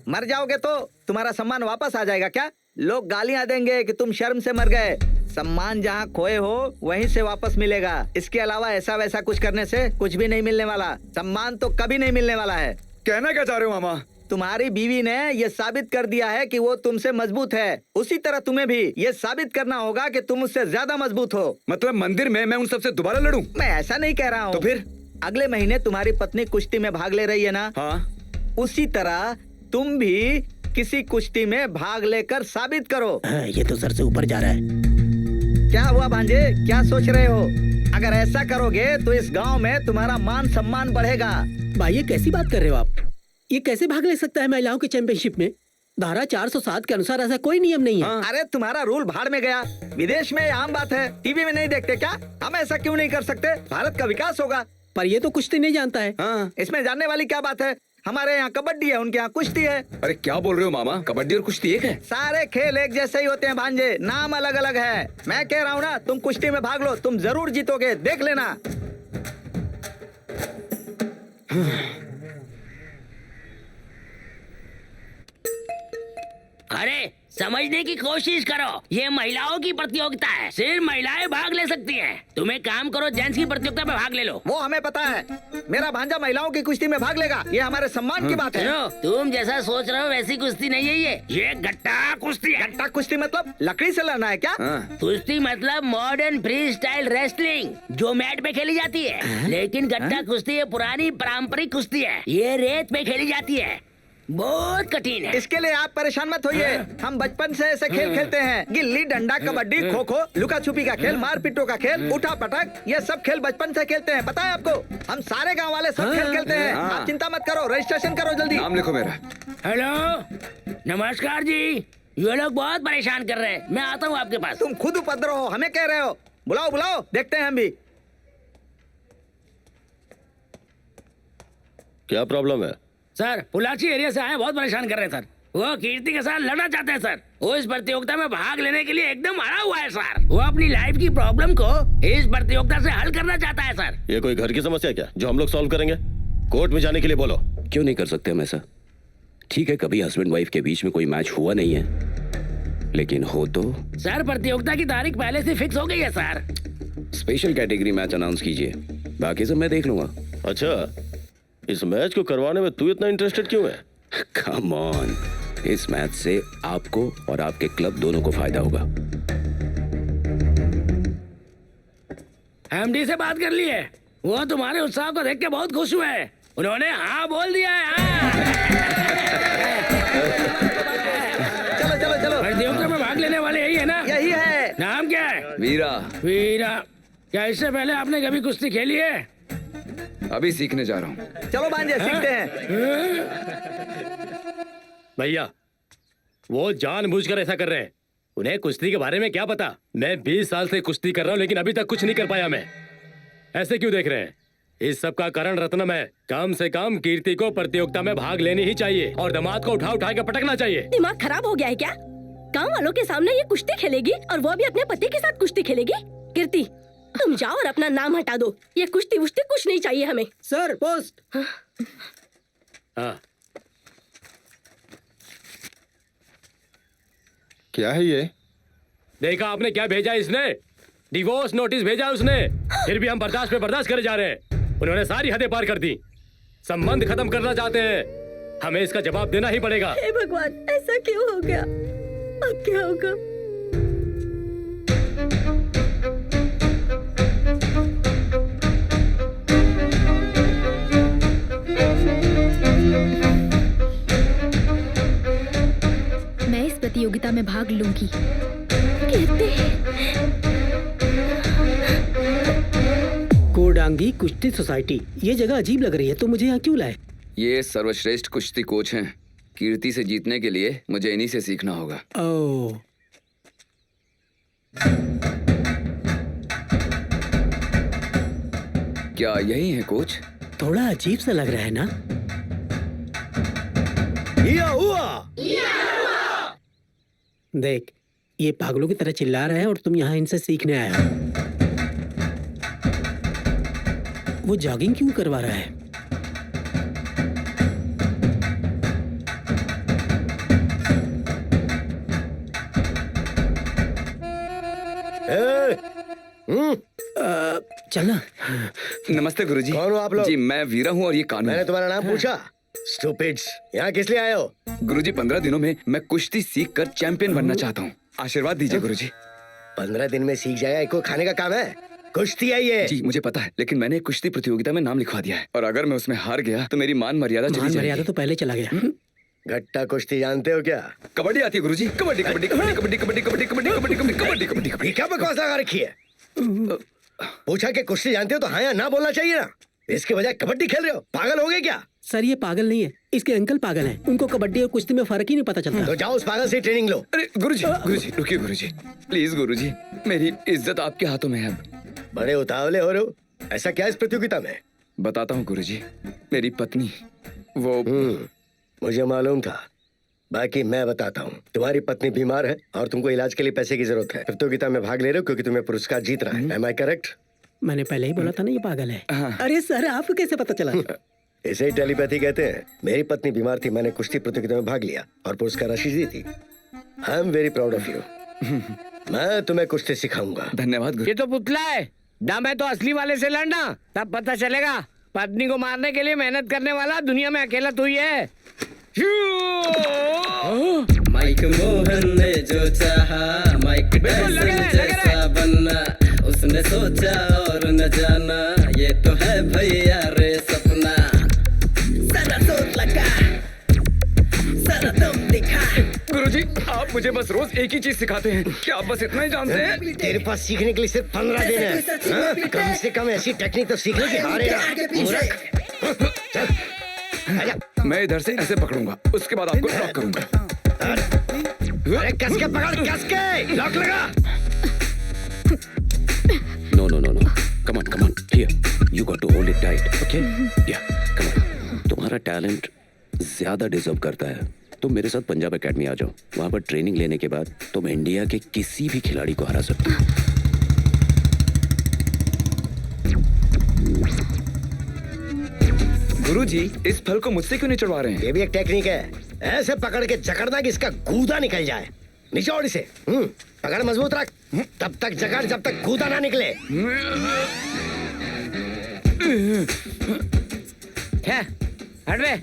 मर जाओगे तो तुम्हारा सम्मान वापस आ जाएगा क्या? लोग गालियां देंगे कि तुम शर्म से मर गए। सम्मान जहाँ खोए हो वहीं से वापस मिलेगा। इसके अलावा ऐसा वैसा कुछ करने से कुछ भी नहीं मिलने वाला। सम्मान तो कभी नहीं मिलने वाला है। कहना क्या चाह रहे हो मामा? तुम्हारी बीवी ने ये साबित कर दिया है कि वो तुमसे मजबूत है। उसी तरह तुम्हें भी ये साबित करना होगा कि तुम उससे ज्यादा मजबूत हो। मतलब मंदिर में मैं उन सबसे दोबारा लड़ूं? मैं ऐसा नहीं कह रहा हूँ। तो फिर अगले महीने तुम्हारी पत्नी कुश्ती में भाग ले रही है ना? हाँ। उसी तरह तुम भी किसी कुश्ती में भाग लेकर साबित करो। ये तो सर से ऊपर जा रहा है। क्या हुआ भांजे, क्या सोच रहे हो? अगर ऐसा करोगे तो इस गांव में तुम्हारा मान सम्मान बढ़ेगा। भाई ये कैसी बात कर रहे हो आप? ये कैसे भाग ले सकता है महिलाओं की चैंपियनशिप में? धारा 407 के अनुसार ऐसा कोई नियम नहीं है। अरे तुम्हारा रूल भाड़ में गया। विदेश में ये आम बात है, टीवी में नहीं देखते क्या? हम ऐसा क्यों नहीं कर सकते? भारत का विकास होगा। पर ये तो कुश्ती नहीं जानता है। हाँ, इसमें जानने वाली क्या बात है? हमारे यहाँ कबड्डी है, उनके यहाँ कुश्ती है। अरे क्या बोल रहे हो मामा, कबड्डी और कुश्ती एक है? सारे खेल एक जैसे ही होते हैं भांजे, नाम अलग अलग है। मैं कह रहा हूँ ना, तुम कुश्ती में भाग लो, तुम जरूर जीतोगे, देख लेना। अरे समझने की कोशिश करो, ये महिलाओं की प्रतियोगिता है, सिर्फ महिलाएं भाग ले सकती हैं। तुम एक काम करो, जेंट्स की प्रतियोगिता में भाग ले लो। वो हमें पता है, मेरा भांजा महिलाओं की कुश्ती में भाग लेगा, ये हमारे सम्मान की बात है। सुनो, तुम जैसा सोच रहे हो वैसी कुश्ती नहीं है ये गट्टा कुश्ती है। गट्टा कुश्ती मतलब लकड़ी से लड़ना है क्या? कुश्ती मतलब मॉडर्न फ्री स्टाइल रेसलिंग, जो मैट पे खेली जाती है। लेकिन गट्टा कुश्ती ये पुरानी पारंपरिक कुश्ती है, ये रेत पे खेली जाती है, बहुत कठिन है। इसके लिए आप परेशान मत होइए, हम बचपन से ऐसे खेल खेलते हैं। गिल्ली डंडा, कबड्डी, खो खो, लुका छुपी का खेल, मार पिट्टो का खेल, उठा पटक, ये सब खेल बचपन से खेलते हैं। पता है आपको? हम सारे गांव वाले सब खेल खेलते हैं। आप चिंता मत करो, रजिस्ट्रेशन करो जल्दी। नाम लिखो मेरा। हेलो, नमस्कार जी, ये लोग बहुत परेशान कर रहे हैं, मैं आता हूँ आपके पास। तुम खुद उपद्रव हो, हमें कह रहे हो? बुलाओ बुलाओ, देखते हैं हम भी। क्या प्रॉब्लम है? सर, पुलाची एरिया से आए, बहुत परेशान कर रहे हैं सर। वो कीर्ति के साथ लड़ना चाहते हैं सर। वो इस प्रतियोगिता में भाग लेने के लिए एकदम अड़ा हुआ है सर। वो अपनी लाइफ की प्रॉब्लम को इस प्रतियोगिता से हल करना चाहता है सर। ये कोई घर की समस्या क्या जो हम लोग सॉल्व करेंगे? कोर्ट में जाने के लिए बोलो। क्यों नहीं कर सकते हम ऐसा? ठीक है, कभी हस्बैंड वाइफ के बीच में कोई मैच हुआ नहीं है, लेकिन हो तो। सर, प्रतियोगिता की तारीख पहले से फिक्स हो गई है sir. Special category match announce कीजिए, बाकी सब मैं देख लूंगा। अच्छा, इस मैच को करवाने में तू इतना इंटरेस्टेड क्यों है? कम ऑन, इस मैच से आपको और आपके क्लब दोनों को फायदा होगा। एमडी से बात कर ली है, वो तुम्हारे उत्साह को देख के बहुत खुश हुए हैं। उन्होंने हाँ बोल दिया है। चलो चलो चलो, प्रतियोगिता में भाग लेने वाले यही है ना? यही है। नाम क्या है? वीरा। वीरा, क्या इससे पहले आपने कभी कुश्ती खेली है? अभी सीखने जा रहा हूँ। चलो भांजे, सीखते हैं। भैया, वो जानबूझकर ऐसा कर रहे हैं, उन्हें कुश्ती के बारे में क्या पता? मैं 20 साल से कुश्ती कर रहा हूँ, लेकिन अभी तक कुछ नहीं कर पाया मैं। ऐसे क्यों देख रहे हैं? इस सब का कारण रत्नम है। कम से कम कीर्ति को प्रतियोगिता में भाग लेनी ही चाहिए और दामाद को उठा उठा के पटकना चाहिए। दिमाग खराब हो गया है क्या? गांव वालों के सामने ये कुश्ती खेलेगी और वो भी अपने पति के साथ कुश्ती खेलेगी? कीर्ति, तुम जाओ और अपना नाम हटा दो, ये कुश्ती वुश्ती कुछ नहीं चाहिए हमें। Sir, post. हाँ। क्या है ये? देखा आपने क्या भेजा इसने? डिवोर्स नोटिस भेजा उसने। फिर भी हम बर्दाश्त पे बर्दाश्त करे जा रहे हैं। उन्होंने सारी हदें पार कर दी, संबंध खत्म करना चाहते हैं। हमें इसका जवाब देना ही पड़ेगा। हे भगवान, ऐसा क्यों हो गया? अब क्या होगा? मैं इस प्रतियोगिता में भाग लूंगी। कोडांगी कुश्ती सोसाइटी, ये जगह अजीब लग रही है, तो मुझे यहाँ क्यों लाए? ये सर्वश्रेष्ठ कुश्ती कोच हैं। कीर्ति से जीतने के लिए मुझे इन्हीं से सीखना होगा। ओह, क्या यही है कोच? थोड़ा अजीब सा लग रहा है ना? देख, ये पागलों की तरह चिल्ला रहा है और तुम यहाँ इनसे सीखने आए हो। वो जॉगिंग क्यों करवा रहा है? चलना। नमस्ते गुरुजी। कौन हो आप लोग? जी मैं वीरा हूँ और ये कानून। मैंने तुम्हारा नाम पूछा? स्टूपिड्स, यहाँ किस लिए आए हो? गुरुजी 15 दिनों में मैं कुश्ती सीख कर चैंपियन बनना चाहता हूँ, आशीर्वाद दीजिए गुरुजी। 15 दिन में सीख जाएगा, एक को खाने का काम है? कुश्ती है ये। जी मुझे पता है, लेकिन मैंने एक कुश्ती प्रतियोगिता में नाम लिखवा दिया है और अगर मैं उसमें हार गया तो मेरी मान मर्यादा चली जाएगी। मर्यादा तो पहले चला गया। गट्टा कुश्ती जानते हो क्या? कबड्डी आती है गुरुजी। कबड्डी कबड्डी कबड्डी कबड्डी कबड्डी कबड्डी कबड्डी कबड्डी कबड्डी कबड्डी कबड्डी। क्या बकवास लगा रखी है? पूछा कि कुश्ती जानते हो तो हाँ या ना बोलना चाहिए ना। इसके बजाय कबड्डी खेल रहे हो, पागल हो गए क्या? सर ये पागल नहीं है, इसके अंकल पागल हैं। उनको कबड्डी और कुश्ती में फर्क ही नहीं पता चलता। तो जाओ उस पागल से ट्रेनिंग लो। अरे गुरुजी गुरुजी रुकिए गुरुजी, प्लीज गुरुजी, मेरी इज्जत आपके हाथों में है। बड़े उतावले हो रहे हो, ऐसा क्या इस प्रतियोगिता में? बताता हूँ गुरुजी, मेरी पत्नी वो मुझे मालूम था। बाकी मैं बताता हूँ, तुम्हारी पत्नी बीमार है और तुमको इलाज के लिए पैसे की जरूरत है। प्रतियोगिता में भाग ले रहे हो क्योंकि तुम्हें पुरस्कार जीतना है। Am I correct? मैंने पहले ही बोला था ना ये पागल है। अरे सर आपको कैसे पता चला? इसे ही टेलीपैथी कहते हैं। मेरी पत्नी बीमार थी, मैंने कुश्ती प्रतियोगिता में भाग लिया और पुरस्कार राशि दी थी। I am very proud of you. मैं तुम्हें कुश्ती सिखाऊंगा। धन्यवाद गुरु। ये तो पुतला है, दम है तो असली वाले से लड़ना, तब पता चलेगा। पत्नी को मारने के लिए मेहनत करने वाला दुनिया में अकेला तू ही है। माइक मोहन ने जो चाहा, माइक टायसन जैसा बनना उसने सोचा और न जाना, ये तो है भैया रे सपना। सारा सोच लगा, सारा दम दिखा। गुरुजी आप मुझे बस रोज एक ही चीज सिखाते हैं, क्या आप बस इतना ही जानते हैं? तेरे पास सीखने के लिए सिर्फ 15 दिन है। कम से कम ऐसी टेक्निक तो सीख लो कि हारेगा। मैं इधर से ऐसे पकड़ूंगा, उसके बाद आपको लॉक करूंगा। अरे कस के पकड़, कस के लॉक लगा। No, no, no, no. Come on, come on. Here, you got to hold it tight. Okay? Yeah, come on. तुम्हारा टैलेंट ज्यादा डिजर्व करता है। तुम मेरे साथ पंजाब एकेडमी आ जाओ। वहाँ पर ट्रेनिंग लेने के बाद तुम इंडिया के किसी भी खिलाड़ी को हरा सकते हो। गुरुजी इस फल को मुझसे क्यों नहीं चढ़वा रहे हैं? ये भी एक टेक्निक है, ऐसे पकड़ के जकड़ना कि इसका गूदा निकल जाए। निचोड़ इसे। पकड़ मजबूत रख, तब तक जकड़ जब तक गूदा ना निकले। हट रे,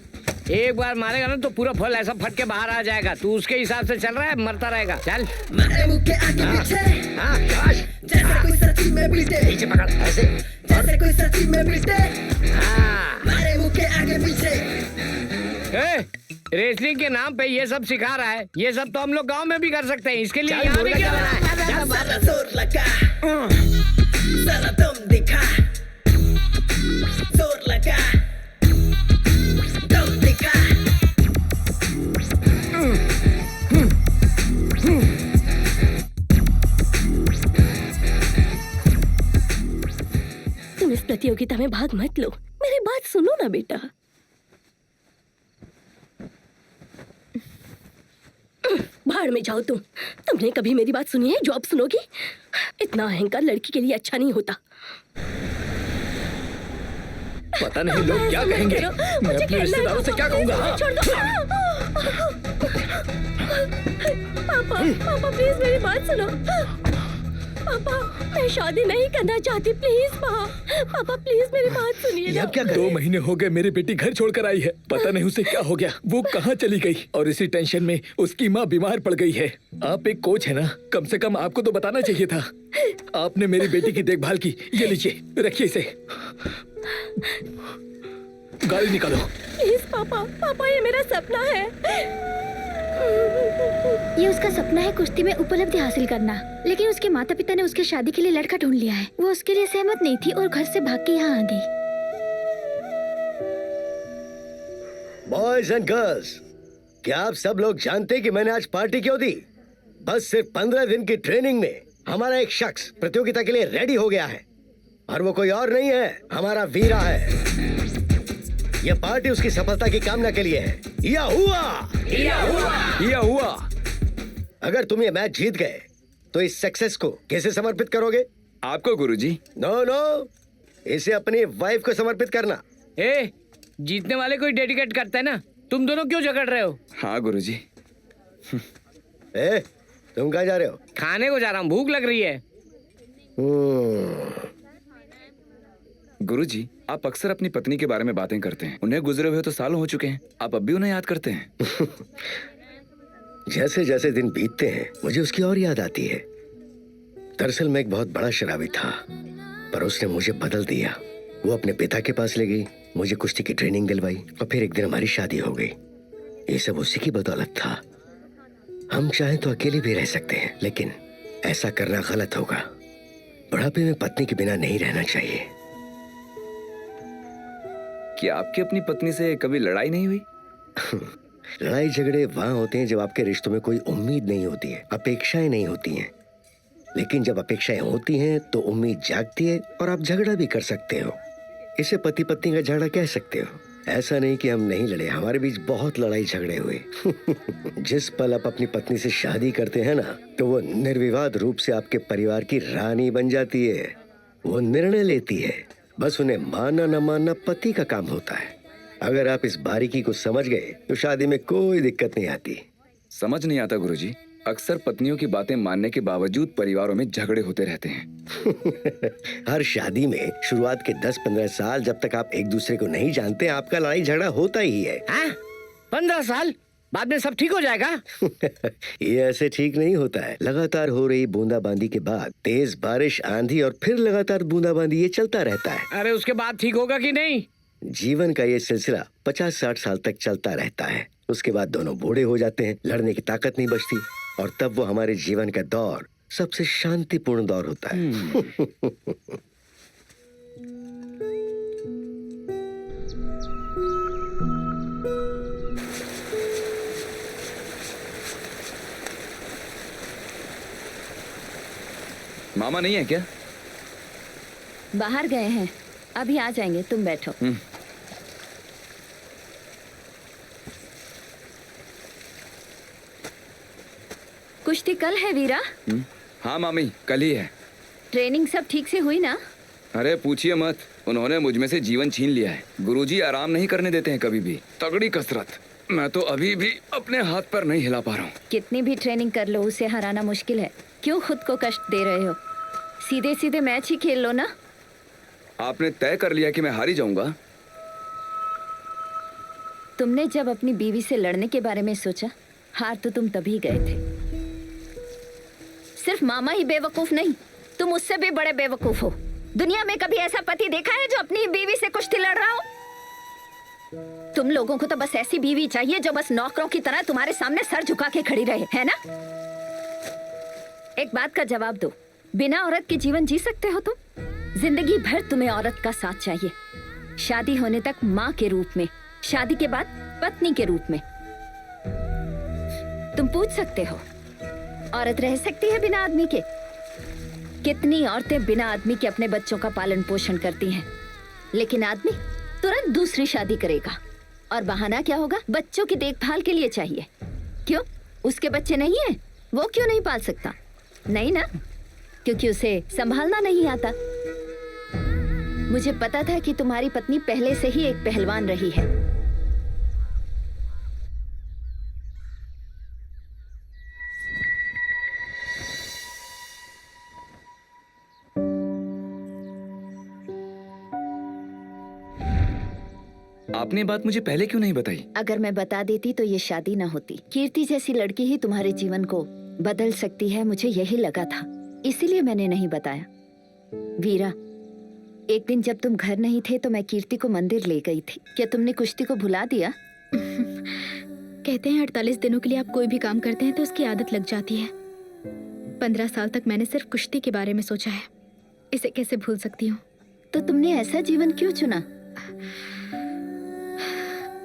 एक बार मारेगा ना तो पूरा फल ऐसा फट के बाहर आ जाएगा। तू उसके हिसाब से चल रहा है, मरता रहेगा। चल मारे मुंह के आगे पीछे, जैसे कोई सच्ची में पीटे। पीछे पकड़ ऐसे, जैसे कोई सच्ची में पीटे। मारे मुंह के आगे पीछे। रेसलिंग के नाम पे ये सब सिखा रहा है। ये सब तो हम लोग गांव में भी कर सकते हैं। इसके लिए यहाँ भी क्या है? सारा जोर लगा, सारा दम दिखा। जोर लगा, दम दिखा। तुम इस प्रतियोगिता में भाग मत लो, मेरी बात सुनो ना बेटा। भाड़ में जाओ तुम। तुमने कभी मेरी बात सुनी है जो अब सुनोगी? इतना अहंकार लड़की के लिए अच्छा नहीं होता। पता नहीं लोग क्या कहेंगे, मैं अपने रिश्तेदारों से क्या कहूँगा? पापा, पापा प्लीज मेरी बात सुनो। पापा मैं शादी नहीं करना चाहती, प्लीज पापा प्लीज मेरी बात सुनिए ना। 2 महीने हो गए मेरी बेटी घर छोड़कर आई है, पता नहीं उसे क्या हो गया, वो कहाँ चली गई और इसी टेंशन में उसकी माँ बीमार पड़ गई है। आप एक कोच है ना, कम से कम आपको तो बताना चाहिए था। आपने मेरी बेटी की देखभाल की। ये लीजिए, रखिए इसे। गाड़ी निकालो। प्लीज पापा ये मेरा सपना है। ये उसका सपना है कुश्ती में उपलब्धि हासिल करना, लेकिन उसके माता पिता ने उसकी शादी के लिए लड़का ढूंढ लिया है। वो उसके लिए सहमत नहीं थी और घर से भाग के यहाँ आ गई। बॉयज एंड गर्ल्स, क्या आप सब लोग जानते हैं कि मैंने आज पार्टी क्यों दी? बस सिर्फ 15 दिन की ट्रेनिंग में हमारा एक शख्स प्रतियोगिता के लिए रेडी हो गया है और वो कोई और नहीं है, हमारा वीरा है। यह पार्टी उसकी सफलता की कामना के लिए है। या हुआ। अगर तुम ये मैच जीत गए तो इस सक्सेस को कैसे समर्पित करोगे? आपको गुरुजी। नो, इसे अपनी वाइफ को समर्पित करना। जीतने वाले को ही डेडिकेट करता है ना। तुम दोनों क्यों झगड़ रहे हो? हाँ गुरुजी। तुम कहाँ जा रहे हो? खाने को जा रहा हूँ, भूख लग रही है। गुरुजी आप अक्सर अपनी पत्नी के बारे में बातें करते हैं। उन्हें गुजरे हुए तो सालों हो चुके हैं, आप अब भी उन्हें याद करते हैं? जैसे जैसे दिन बीतते हैं मुझे उसकी और याद आती है। दरअसल मैं एक बहुत बड़ा शराबी था, पर उसने मुझे बदल दिया। वो अपने पिता के पास ले गई, मुझे कुश्ती की ट्रेनिंग दिलवाई और फिर एक दिन हमारी शादी हो गई। ये सब उसी की बदौलत था। हम चाहें तो अकेले भी रह सकते हैं, लेकिन ऐसा करना गलत होगा। बुढ़ापे में पत्नी के बिना नहीं रहना चाहिए। क्या आपकी अपनी पत्नी से कभी लड़ाई नहीं हुई? लड़ाई झगड़े वहां होते हैं जब आपके रिश्तों में कोई उम्मीद नहीं होती है, अपेक्षाएं नहीं होती हैं। लेकिन जब अपेक्षाएं होती हैं तो उम्मीद जागती है और आप झगड़ा भी कर सकते हो। इसे पति पत्नी का झगड़ा कह सकते हो। ऐसा नहीं कि हम नहीं लड़े, हमारे बीच बहुत लड़ाई झगड़े हुए। जिस पल आप अपनी पत्नी से शादी करते हैं ना, तो वो निर्विवाद रूप से आपके परिवार की रानी बन जाती है। वो निर्णय लेती है, बस उन्हें मानना न मानना पति का काम होता है। अगर आप इस बारीकी को समझ गए तो शादी में कोई दिक्कत नहीं आती। समझ नहीं आता गुरुजी, अक्सर पत्नियों की बातें मानने के बावजूद परिवारों में झगड़े होते रहते हैं। हर शादी में शुरुआत के 10-15 साल जब तक आप एक दूसरे को नहीं जानते, आपका लड़ाई झगड़ा होता ही है। 15 साल बाद में सब ठीक हो जाएगा? ये ऐसे ठीक नहीं होता है। लगातार हो रही बूंदाबांदी के बाद तेज बारिश, आंधी और फिर लगातार बूंदाबांदी, ये चलता रहता है। अरे उसके बाद ठीक होगा कि नहीं? जीवन का ये सिलसिला 50-60 साल तक चलता रहता है। उसके बाद दोनों बूढ़े हो जाते हैं, लड़ने की ताकत नहीं बचती, और तब वो हमारे जीवन का दौर सबसे शांतिपूर्ण दौर होता है। मामा नहीं है क्या? बाहर गए हैं, अभी आ जाएंगे, तुम बैठो। कुश्ती कल है वीरा? हाँ मामी, कल ही है। ट्रेनिंग सब ठीक से हुई ना? अरे पूछिए मत, उन्होंने मुझ में से जीवन छीन लिया है। गुरुजी आराम नहीं करने देते हैं कभी भी। तगड़ी कसरत। मैं तो अभी भी अपने हाथ पर नहीं हिला पा रहा हूँ। कितनी भी ट्रेनिंग कर लो, उसे हराना मुश्किल है। क्यों खुद को कष्ट दे रहे हो? सीधे सीधे मैच ही खेल लो ना। आपने तय कर लिया कि मैं हारी जाऊंगा? तुमने जब अपनी बीवी से लड़ने के बारे में सोचा, हार तो तुम तभी गए थे। सिर्फ मामा ही बेवकूफ नहीं, तुम उससे भी बड़े बेवकूफ हो। दुनिया में कभी ऐसा पति देखा है जो अपनी बीवी से कुश्ती लड़ रहा हो? तुम लोगों को तो बस ऐसी बीवी चाहिए जो बस नौकरों की तरह तुम्हारे सामने सर झुका के खड़ी रहे, है ना? एक बात का जवाब दो, बिना औरत के जीवन जी सकते हो तुम? जिंदगी भर तुम्हें औरत का साथ चाहिए। शादी होने तक माँ के रूप में, शादी के बाद पत्नी के रूप में। तुम पूछ सकते हो, औरत रह सकती है बिना आदमी के? कितनी औरतें बिना आदमी के अपने बच्चों का पालन पोषण करती हैं, लेकिन आदमी तुरंत दूसरी शादी करेगा। और बहाना क्या होगा? बच्चों की देखभाल के लिए चाहिए। क्यों? उसके बच्चे नहीं हैं? वो क्यों नहीं पाल सकता? नहीं ना, क्योंकि उसे संभालना नहीं आता। मुझे पता था कि तुम्हारी पत्नी पहले से ही एक पहलवान रही है। आपने बात मुझे पहले क्यों नहीं बताई? अगर मैं बता देती तो ये शादी ना होती। कीर्ति जैसी लड़की ही तुम्हारे जीवन को बदल सकती है, मुझे यही लगा था, इसीलिए मैंने नहीं बताया। वीरा, एक दिन जब तुम घर नहीं थे तो मैं कीर्ति को मंदिर ले गई थी। क्या तुमने कुश्ती को भुला दिया? कहते हैं 48 दिनों के लिए आप कोई भी काम करते हैं तो उसकी आदत लग जाती है। 15 साल तक मैंने सिर्फ कुश्ती के बारे में सोचा है, इसे कैसे भूल सकती हूँ? तो तुमने ऐसा जीवन क्यों चुना?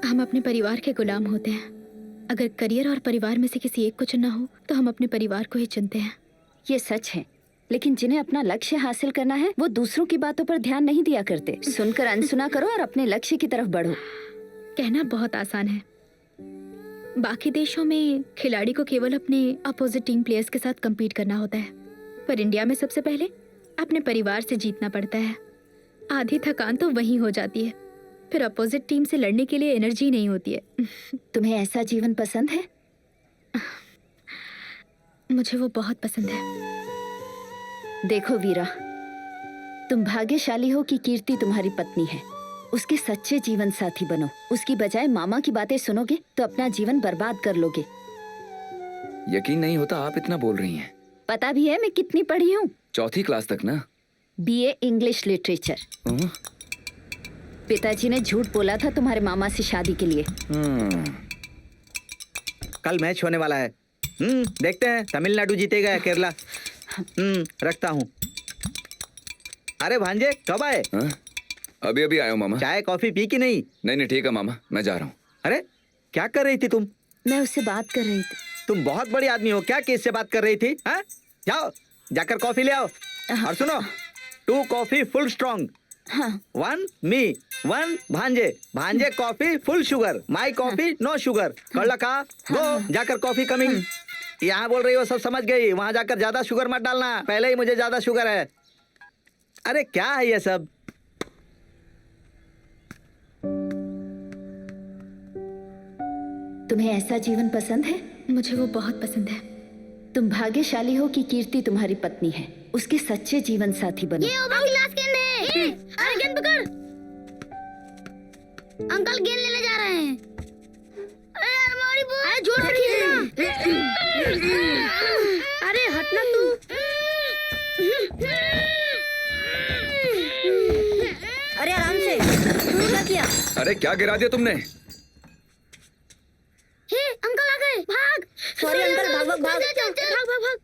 हम अपने परिवार के गुलाम होते हैं। अगर करियर और परिवार में से किसी एक को चुनना हो तो हम अपने परिवार को ही चुनते हैं। ये सच है, लेकिन जिन्हें अपना लक्ष्य हासिल करना है वो दूसरों की बातों पर ध्यान नहीं दिया करते। सुनकर अनसुना करो और अपने लक्ष्य की तरफ बढ़ो। कहना बहुत आसान है। बाकी देशों में खिलाड़ी को केवल अपने अपोजिट टीम प्लेयर्स के साथ compete करना होता है, पर इंडिया में सबसे पहले अपने परिवार से जीतना पड़ता है। आधी थकान तो वहीं हो जाती है, फिर अपोजिट टीम से लड़ने के लिए एनर्जी नहीं होती है। तुम्हें ऐसा जीवन पसंद है? मुझे वो बहुत पसंद है। देखो वीरा, तुम भाग्यशाली हो कि कीर्ति तुम्हारी पत्नी है। उसके सच्चे जीवन साथी बनो। उसकी बजाय मामा की बातें सुनोगे तो अपना जीवन बर्बाद कर लोगे। यकीन नहीं होता आप इतना बोल रही हैं। पता भी है मैं कितनी पढ़ी हूँ? 4th क्लास तक ना। BA English literature. पिताजी ने झूठ बोला था तुम्हारे मामा से शादी के लिए। कल मैच होने वाला है। देखते हैं तमिलनाडु जीतेगा या केरला। रखता हूँ। अरे भांजे कब आए? अभी अभी आया हूँ मामा। चाय कॉफी पी कि नहीं? नहीं ठीक है मामा, मैं जा रहा हूँ। अरे क्या कर रही थी तुम? मैं उससे बात कर रही थी। तुम बहुत बड़ी आदमी हो क्या, किससे बात कर रही थी? हाँ जाओ जाकर कॉफी ले आओ। और सुनो 2 कॉफी फुल स्ट्रॉन्ग। 1 मी 1 भांजे। भांजे coffee full sugar. My coffee no sugar. कड़ला का गो जाकर कॉफी कमिंग। यहाँ बोल रही हो सब समझ गई। वहाँ जाकर ज्यादा शुगर मत डालना, पहले ही मुझे ज्यादा शुगर है। अरे क्या है ये सब? तुम्हें ऐसा जीवन पसंद है? मुझे वो बहुत पसंद है। तुम भाग्यशाली हो कि कीर्ति तुम्हारी पत्नी है। उसके सच्चे जीवन साथी बनो। ये ओवर गिलास गेंद है। अरे गेंद पकड़। अंकल गेंद लेने जा रहे हैं। अरे यार मोरी बोल। अरे जोर से खींचना। अरे हटना तू। अरे आराम से। क्या किया? अरे क्या गिरा दिया तुमने? हे अंकल आ गए। भाग। सॉरी अंकल, भाग भाग भाग। चल चल भाग भाग भाग।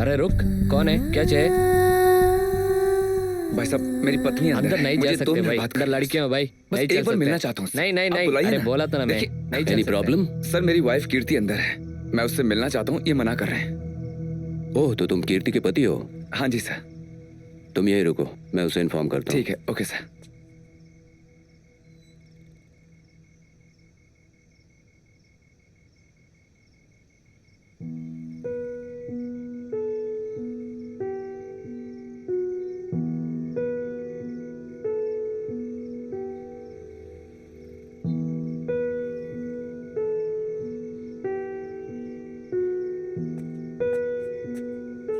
अरे रुक, कौन है? क्या चाहिए? भाई साहब मेरी पत्नी अंदर नहीं जा सकते भाई, अंदर लड़कियां भाई। बस नहीं एक बार मिलना चाहता हूँ। नहीं नहीं नहीं, अरे बोला था ना मैं नहीं चली। प्रॉब्लम? सर मेरी वाइफ कीर्ति अंदर है, मैं उससे मिलना चाहता हूँ, ये मना कर रहे हैं। ओह तो तुम कीर्ति के पति हो? हाँ जी सर। तुम यही रुको, मैं उसे इन्फॉर्म करता हूँ। ठीक है, ओके सर।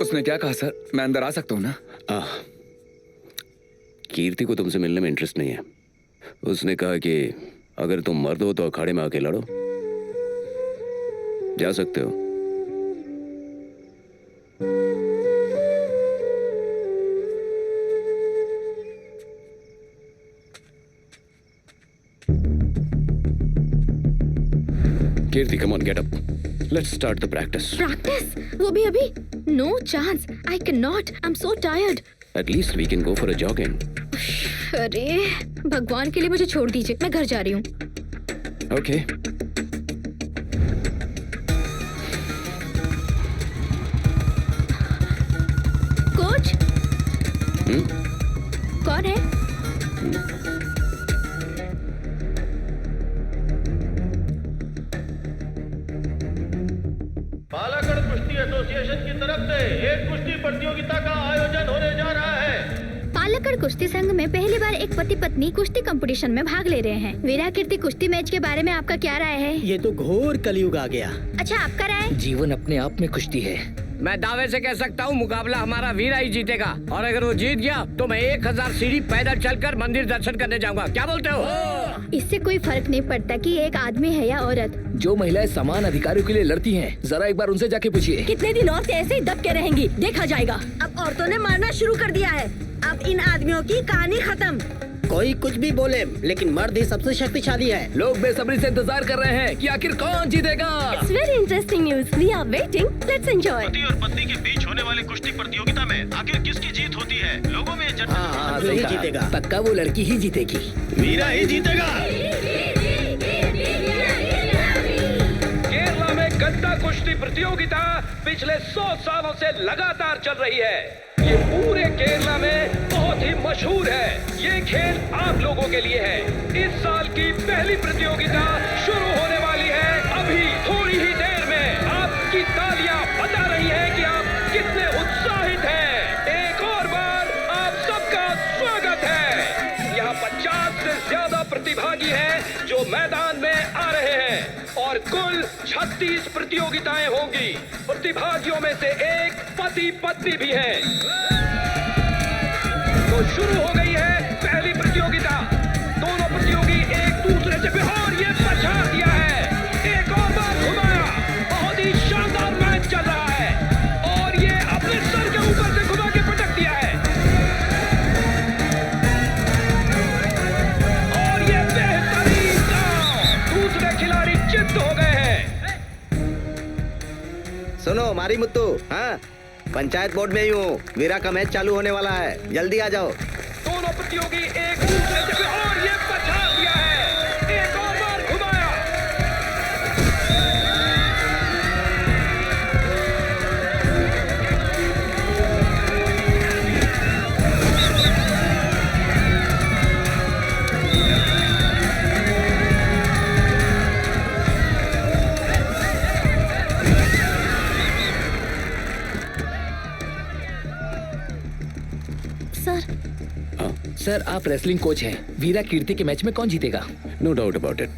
उसने क्या कहा सर? मैं अंदर आ सकता हूँ ना? कीर्ति को तुमसे मिलने में इंटरेस्ट नहीं है। उसने कहा कि अगर तुम मर्द हो तो अखाड़े में आके लड़ो। जा सकते हो। Kirti come on, get up, let's start the practice. Practice? वो भी अभी? No chance, I can not, I am so tired. At least we can go for a jogging. अरे भगवान के लिए मुझे छोड़ दीजिए, मैं घर जा रही हूँ। ओके। कोच? कौन है? पालागढ़ कुश्ती एसोसिएशन की तरफ से एक कुश्ती प्रतियोगिता का आयोजन होने जा रहा है। पालागढ़ कुश्ती संघ में पहली बार एक पति पत्नी कुश्ती कंपटीशन में भाग ले रहे हैं। वीरा कीर्ति कुश्ती मैच के बारे में आपका क्या राय है? ये तो घोर कलयुग आ गया। अच्छा आपका राय? जीवन अपने आप में कुश्ती है। मैं दावे से कह सकता हूँ मुकाबला हमारा वीरा ही जीतेगा, और अगर वो जीत गया तो मैं 1000 सीढ़ी पैदल चलकर मंदिर दर्शन करने जाऊंगा। क्या बोलते हो? इससे कोई फर्क नहीं पड़ता कि एक आदमी है या औरत। जो महिलाएं समान अधिकारों के लिए लड़ती हैं, जरा एक बार उनसे जाके पूछिए। कितने दिन और ऐसे ही दब के रहेंगी, देखा जाएगा। अब औरतों ने मारना शुरू कर दिया है। अब इन आदमियों की कहानी खत्म। कोई कुछ भी बोले, लेकिन मर्द ही सबसे शक्तिशाली है। लोग बेसब्री से इंतजार कर रहे हैं कि आखिर कौन जीतेगा। It's very interesting news. We are waiting. Let's enjoy. पति और पत्नी के बीच होने वाली कुश्ती प्रतियोगिता में आखिर किसकी जीत होती है? लोगों में सही जीतेगा। पक्का वो लड़की ही जीतेगी। वीरा ही जीतेगा। केरला में गद्दा कुश्ती प्रतियोगिता पिछले 100 सालों से लगातार चल रही है। ये पूरे केरला में बहुत ही मशहूर है। ये खेल आप लोगों के लिए है। इस साल की पहली प्रतियोगिता शुरू होने वाली है। अभी थोड़ी ही देर में आपकी तालियां बता रही हैं कि आप कितने उत्साहित हैं। एक और बार आप सबका स्वागत है। यहाँ 50 से ज्यादा प्रतिभागी हैं जो मैदान में आ रहे हैं और कुल 36 प्रतियोगिताएं होंगी। प्रतिभागियों में से एक पति पत्नी भी है। तो शुरू हो गई है पहली प्रतियोगिता। दोनों प्रतियोगी एक दूसरे से और ये पछाड़ दिया है। एक और बार घुमाया। बहुत ही शानदार मैच चल रहा है और ये अपने सर के ऊपर से घुमा के पटक दिया है और ये बेहतरीन दांव। दूसरे खिलाड़ी चित्त हो गए हैं। सुनो मारी मुत्तू, हाँ पंचायत बोर्ड में ही हूँ। वीरा का मैच चालू होने वाला है, जल्दी आ जाओ। दोनों प्रतियोगी एक दूसरे से और ये पछाड़ दिया है। एक और बार घुमाया। सर आप रेसलिंग कोच हैं। वीरा कीर्ति के मैच में कौन जीतेगा? नो डाउट अबाउट इट,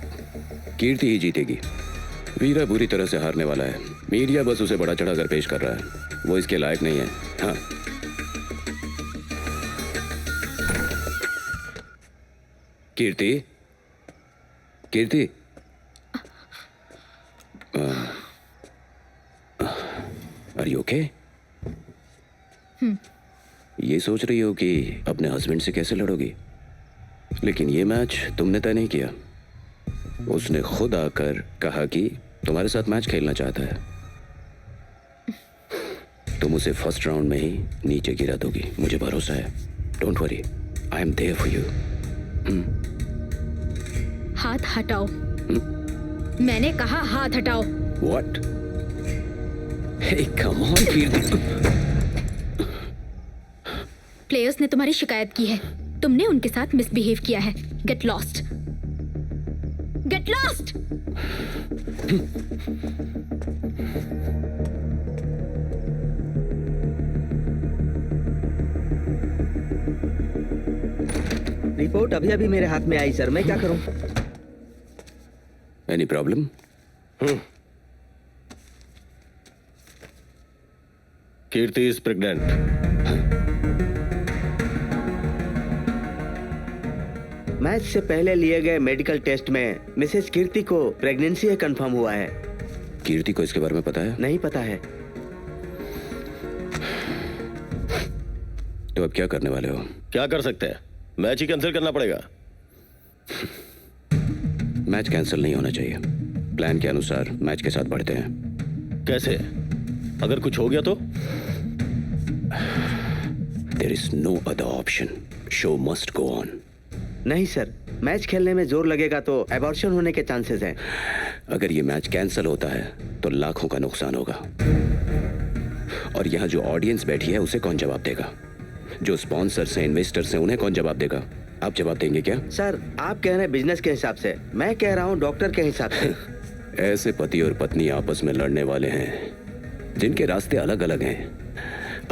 कीर्ति ही जीतेगी। वीरा बुरी तरह से हारने वाला है। मीडिया बस उसे बड़ा चढ़ाकर पेश कर रहा है। वो इसके लायक नहीं है। हाँ कीर्ति, कीर्ति, आर यू ओके? ये सोच रही हो कि अपने हस्बैंड से कैसे लड़ोगी, लेकिन ये मैच तुमने तय नहीं किया। उसने खुद आकर कहा कि तुम्हारे साथ मैच खेलना चाहता है। तुम उसे फर्स्ट राउंड में ही नीचे गिरा दोगी, मुझे भरोसा है। Don't worry, I am there for you. हाथ हटाओ। मैंने कहा हाथ हटाओ। What? Hey come on Kirti. Players ने तुम्हारी शिकायत की है। तुमने उनके साथ मिसबिहेव किया है। Get lost. Get lost. Report अभी अभी मेरे हाथ में आई सर, मैं क्या करूं? Any problem? Kirti is pregnant. Match से पहले लिए गए मेडिकल टेस्ट में मिसेस कीर्ति को प्रेगनेंसी है कंफर्म हुआ है। कीर्ति को इसके बारे में पता है? नहीं पता है। तो अब क्या करने वाले हो? क्या कर सकते हैं, मैच ही कैंसिल करना पड़ेगा। मैच कैंसिल नहीं होना चाहिए। प्लान के अनुसार मैच के साथ बढ़ते हैं। कैसे? अगर कुछ हो गया तो? There is no other option. Show must go on. नहीं सर, मैच खेलने में जोर लगेगा तो एबॉर्शन होने के चांसेस हैं। अगर ये मैच कैंसिल होता है तो लाखों का नुकसान होगा। और यहाँ जो ऑडियंस बैठी है उसे कौन जवाब देगा? जो स्पॉन्सर्स हैं, इन्वेस्टर्स हैं, उन्हें कौन जवाब देगा? आप जवाब देंगे क्या? सर आप कह रहे हैं बिजनेस के हिसाब से, मैं कह रहा हूँ डॉक्टर के हिसाब से। ऐसे पति और पत्नी आपस में लड़ने वाले हैं जिनके रास्ते अलग अलग हैं।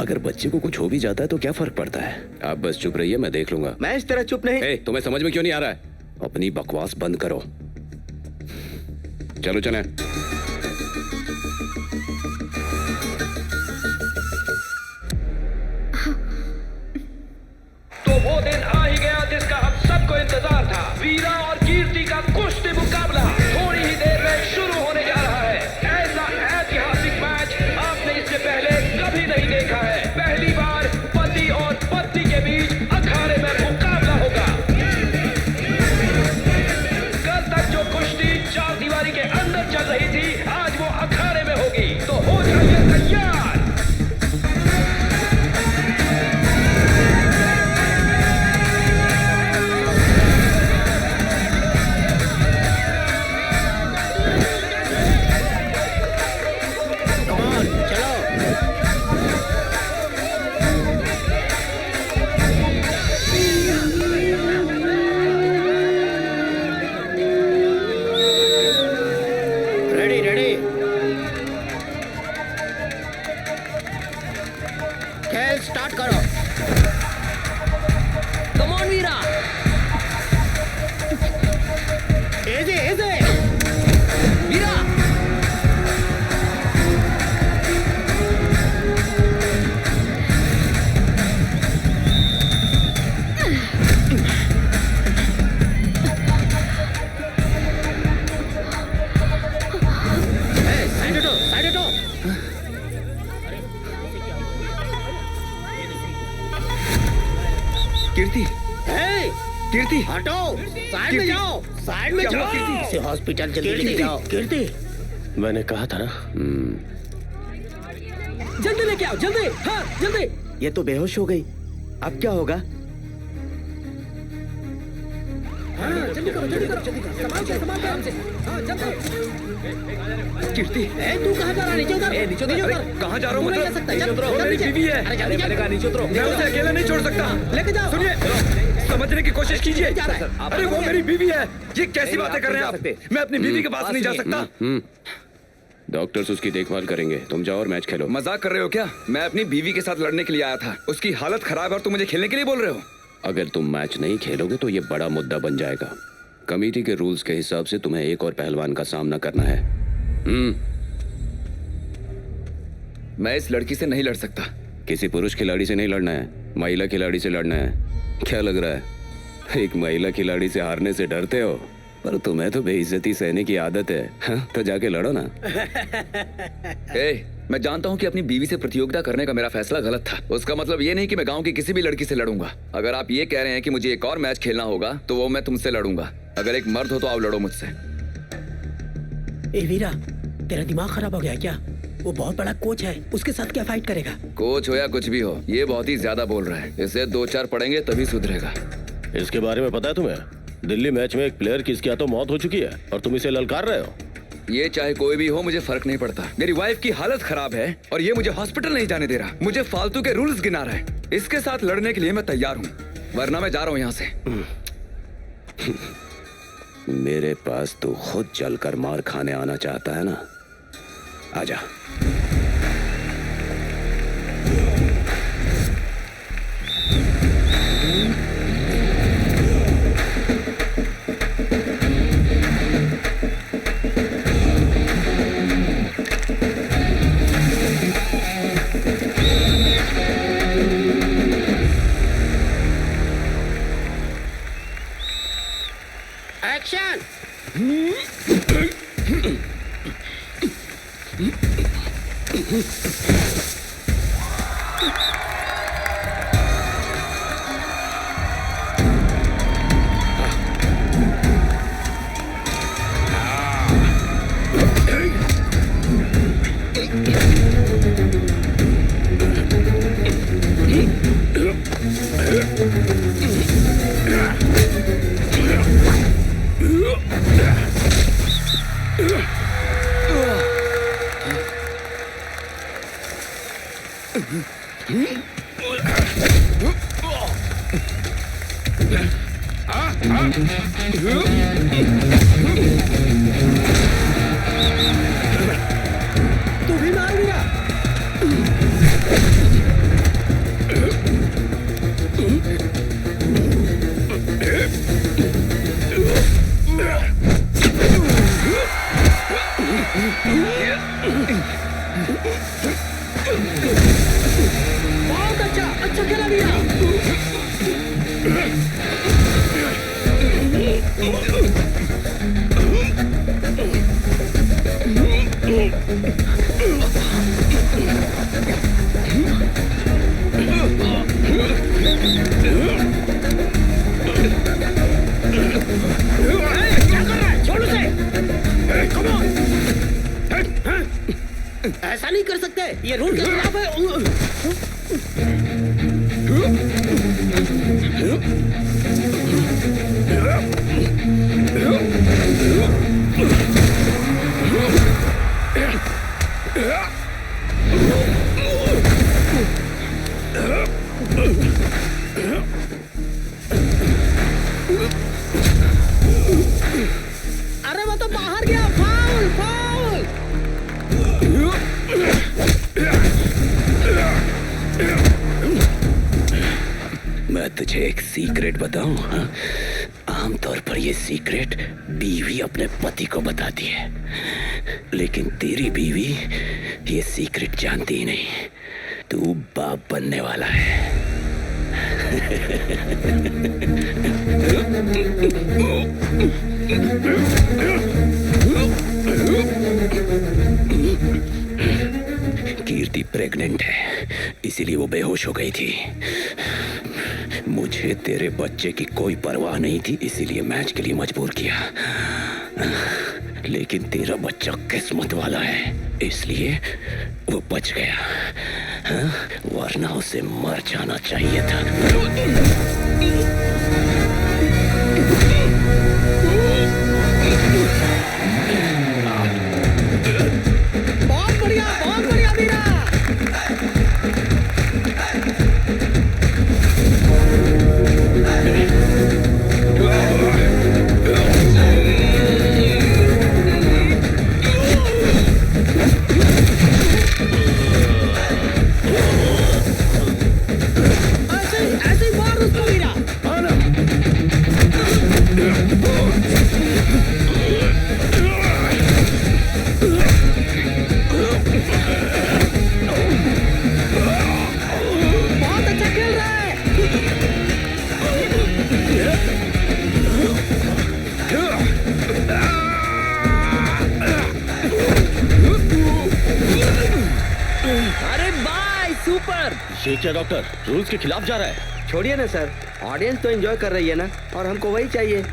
अगर बच्चे को कुछ हो भी जाता है तो क्या फर्क पड़ता है? आप बस चुप रहिए, मैं देख लूंगा। मैं इस तरह चुप नहीं। तुम्हें समझ में क्यों नहीं आ रहा है? अपनी बकवास बंद करो। चलो चलें। तो वो दिन आ ही गया जिसका हम सबको इंतजार था। वीरा और कीर्ति का कुश्ती मुकाबला थोड़ी ही देर में शुरू होने जा रहा है। ऐसा ऐतिहासिक मैच आपने इससे पहले कभी नहीं देखा है। पहली बार पति और पत्नी के बीच अखाड़े में मुकाबला होगा। कीर्ति हटो, साइड में जाओ, साइड में जाओ। इसे हॉस्पिटल जल्दी लेके जाओ। कीर्ति, मैंने कहा था ना। जल्दी लेके आओ, जल्दी। हाँ, जल्दी। ये तो बेहोश हो गई, अब क्या होगा? हाँ, जल्दी करो, जल्दी करो, जल्दी करो। संभाल के, आराम से। हाँ, जल्दी। कीर्ति, तू कहाँ जा रहा है? नीचे उतर। नीचे उतर। उतर। कहाँ जा रहा हूँ? तू नहीं जा सकता। नीचे उतरो, मेरी बीवी है। अरे जल्दी मैंने कहा नीचे उतरो। मैं उसे अकेला नहीं छोड़ सकता। लेके जाओ। सुनिए, समझने की कोशिश कीजिए। जा रहा है। अरे वो मेरी बीवी है। ये कैसी बातें कर रहे हैं आप? मैं अपनी बीवी के पास नहीं जा सकता। डॉक्टर्स उसकी देखभाल करेंगे, तुम जाओ और मैच खेलो। मजाक कर रहे हो क्या? मैं अपनी बीवी के साथ लड़ने के लिए आया था। उसकी हालत खराब है और तुम मुझे खेलने के लिए बोल रहे हो? अगर तुम मैच नहीं खेलोगे तो ये बड़ा मुद्दा बन जाएगा। कमेटी के रूल्स के हिसाब से तुम्हें एक और पहलवान का सामना करना है। मैं इस लड़की से नहीं लड़ सकता। किसी पुरुष खिलाड़ी से नहीं लड़ना है, महिला खिलाड़ी से लड़ना है। क्या लग रहा है एक महिला खिलाड़ी से हारने से डरते हो? पर तुम्हें तो बेइज्जती सहने की आदत है। हाँ? तो जाके लड़ो ना। मैं जानता हूँ कि अपनी बीवी से प्रतियोगिता करने का मेरा फैसला गलत था। उसका मतलब ये नहीं कि मैं गांव की किसी भी लड़की से लड़ूंगा। अगर आप ये कह रहे हैं कि मुझे एक और मैच खेलना होगा तो वो मैं तुमसे लड़ूंगा। अगर एक मर्द हो तो आप लड़ो मुझसे। ए वीरा, तेरा दिमाग खराब हो गया क्या? वो बहुत बड़ा कोच है, उसके साथ क्या फाइट करेगा? कोच हो या कुछ भी हो, ये बहुत ही ज्यादा बोल रहा है। इसे 2-4 पढ़ेंगे तभी सुधरेगा। इसके बारे में पता है तुम्हें? दिल्ली मैच में एक प्लेयर की इसकी तो मौत हो चुकी है और तुम इसे ललकार रहे हो। ये चाहे कोई भी हो, मुझे फर्क नहीं पड़ता। मेरी वाइफ की हालत खराब है और ये मुझे हॉस्पिटल नहीं जाने दे रहा। मुझे फालतू के रूल्स गिना रहा है। इसके साथ लड़ने के लिए मैं तैयार हूँ, वरना मैं जा रहा हूँ यहाँ से। मेरे पास तू खुद चलकर मार खाने आना चाहता है ना? आजा। तू भी मार दिया। बहुत अच्छा, अच्छा खेला दिया। ऐसा नहीं कर सकते, ये रूल के खिलाफ अरे वो तो बाहर गया। Foul, foul. मैं तुझे एक सीक्रेट बताऊं? हाँ? आमतौर पर ये सीक्रेट बीवी अपने पति को बताती है, लेकिन तेरी बीवी ये सीक्रेट जानती ही नहीं। तू बाप बनने वाला है। कीर्ति प्रेग्नेंट है, इसीलिए वो बेहोश हो गई थी। मुझे तेरे बच्चे की कोई परवाह नहीं थी, इसीलिए मैच के लिए मजबूर किया। लेकिन तेरा बच्चा किस्मत वाला है, इसलिए वो बच गया। हाँ? वरना उसे मर जाना चाहिए था। बहुत बढ़िया वीरा। ऐसे ही मार उसको वीरा। बहुत अच्छा खेल रहा है। अरे बाय सुपर। ये क्या डॉक्टर, रूल्स के खिलाफ जा रहा है? छोड़िए ना सर, ऑडियंस तो एंजॉय कर रही है ना, और हमको वही चाहिए।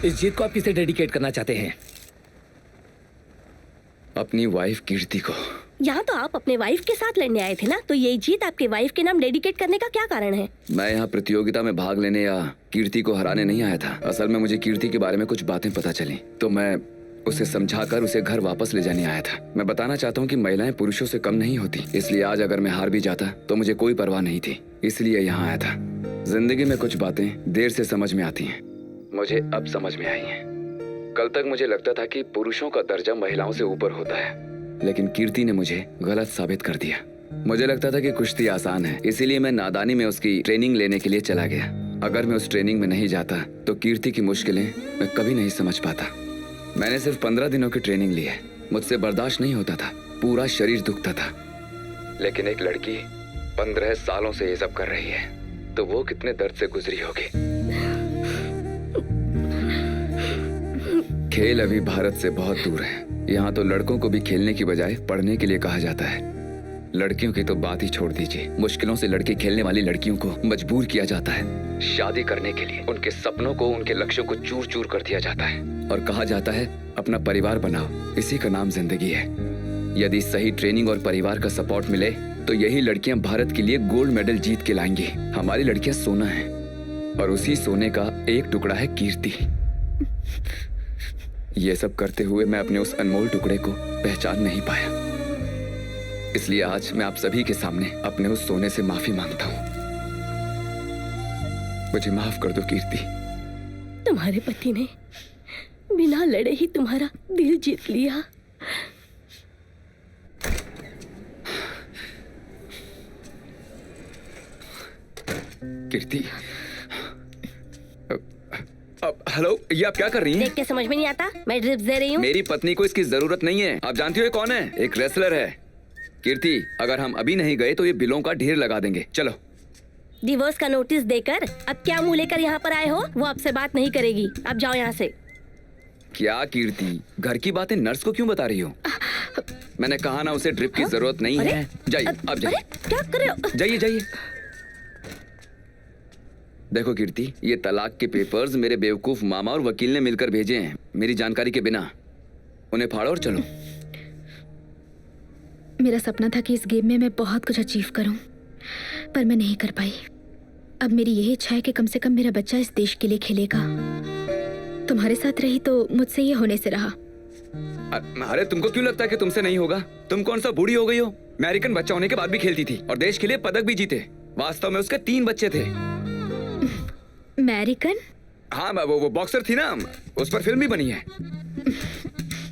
इस जीत को आप किसे डेडिकेट करना चाहते हैं? अपनी वाइफ कीर्ति को। यहाँ तो आप अपने वाइफ के साथ लड़ने आए थे ना, तो ये जीत आपके वाइफ के नाम डेडिकेट करने का क्या कारण है? मैं यहाँ प्रतियोगिता में भाग लेने या कीर्ति को हराने नहीं आया था। असल में मुझे कीर्ति के बारे में कुछ बातें पता चली, तो मैं उसे समझाकर उसे घर वापस ले जाने आया था। मैं बताना चाहता हूँ कि महिलाएं पुरुषों से कम नहीं होती, इसलिए आज अगर मैं हार भी जाता तो मुझे कोई परवाह नहीं थी, इसलिए यहाँ आया था। जिंदगी में कुछ बातें देर से समझ में आती हैं, मुझे अब समझ में आई हैं। कल तक मुझे लगता था कि पुरुषों का दर्जा महिलाओं से ऊपर होता है, लेकिन कीर्ति ने मुझे गलत साबित कर दिया। मुझे लगता था कि कुश्ती आसान है, इसीलिए मैं नादानी में उसकी ट्रेनिंग लेने के लिए चला गया। अगर मैं उस ट्रेनिंग में नहीं जाता तो कीर्ति की मुश्किलें मैं कभी नहीं समझ पाता। मैंने सिर्फ 15 दिनों की ट्रेनिंग ली है, मुझसे बर्दाश्त नहीं होता था, पूरा शरीर दुखता था। लेकिन एक लड़की 15 सालों से ये सब कर रही है, तो वो कितने दर्द से गुजरी होगी। खेल अभी भारत से बहुत दूर है। यहाँ तो लड़कों को भी खेलने की बजाय पढ़ने के लिए कहा जाता है। लड़कियों की तो बात ही छोड़ दीजिए, मुश्किलों से लड़के खेलने वाली लड़कियों को मजबूर किया जाता है शादी करने के लिए। उनके सपनों को, उनके लक्ष्यों को चूर चूर कर दिया जाता है और कहा जाता है अपना परिवार बनाओ, इसी का नाम जिंदगी है। यदि सही ट्रेनिंग और परिवार का सपोर्ट मिले तो यही लड़कियां भारत के लिए गोल्ड मेडल जीत के लाएंगी। हमारी लड़कियां सोना है और उसी सोने का एक टुकड़ा है कीर्ति। ये सब करते हुए मैं अपने उस अनमोल टुकड़े को पहचान नहीं पाया, इसलिए आज मैं आप सभी के सामने अपने उस सोने से माफी मांगता हूँ। मुझे माफ कर दो कीर्ति। तुम्हारे पति ने बिना लड़े ही तुम्हारा दिल जीत लिया। कीर्ति, हेलो, ये आप क्या कर रही हैं? देख के समझ में नहीं आता, मैं ड्रिप्स दे रही हूँ। मेरी पत्नी को इसकी जरूरत नहीं है। आप जानती हो ये कौन है? एक रेसलर है। कीर्ति, अगर हम अभी नहीं गए तो ये बिलों का ढेर लगा देंगे। चलो। डिवोर्स का नोटिस देकर अब क्या मुंह लेकर यहाँ पर आए हो? वो आपसे बात नहीं करेगी, अब जाओ यहाँ से। क्या कीर्ति, घर की बातें नर्स को क्यों बता रही हो? मैंने कहा ना उसे ड्रिप की जरूरत नहीं है। जाइए, अब जाइए। क्या कर रहे हो? जाइए जाइए। देखो कीर्ति, ये तलाक के पेपर्स मेरे बेवकूफ मामा और वकील ने मिलकर भेजे हैं, मेरी जानकारी के बिना। उन्हें फाड़ो और चलो। मेरा सपना था कि इस गेम में मैं बहुत कुछ अचीव करूं, पर मैं नहीं कर पाई। अब मेरी यही इच्छा है कि कम से कम मेरा बच्चा इस देश के लिए खेलेगा। तुम्हारे साथ रही तो मुझसे ये होने से रहा। अरे तुमको क्यों लगता है कि तुमसे नहीं होगा? तुम कौन सा बूढ़ी हो गई हो? अमेरिकन बच्चा होने के बाद भी खेलती थी और देश के लिए पदक भी जीते। वास्तव में उसके 3 बच्चे थे। अमेरिकन? हाँ, वो बॉक्सर थी ना, उस पर फिल्म भी बनी है।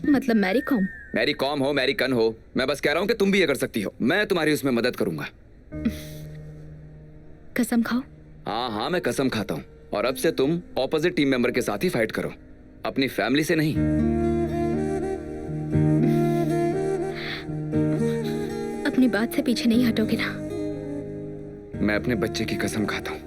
मतलब मैरी कॉम? मैरी कॉम हो, मैरी कन हो, मैं बस कह रहा हूँ कि तुम भी ये कर सकती हो। मैं तुम्हारी उसमें मदद करूंगा। कसम खाओ? हाँ हाँ, मैं कसम खाता हूँ। और अब से तुम ऑपोजिट टीम मेंबर के साथ ही फाइट करो, अपनी फैमिली से नहीं। अपनी बात से पीछे नहीं हटोगे ना? मैं अपने बच्चे की कसम खाता हूँ।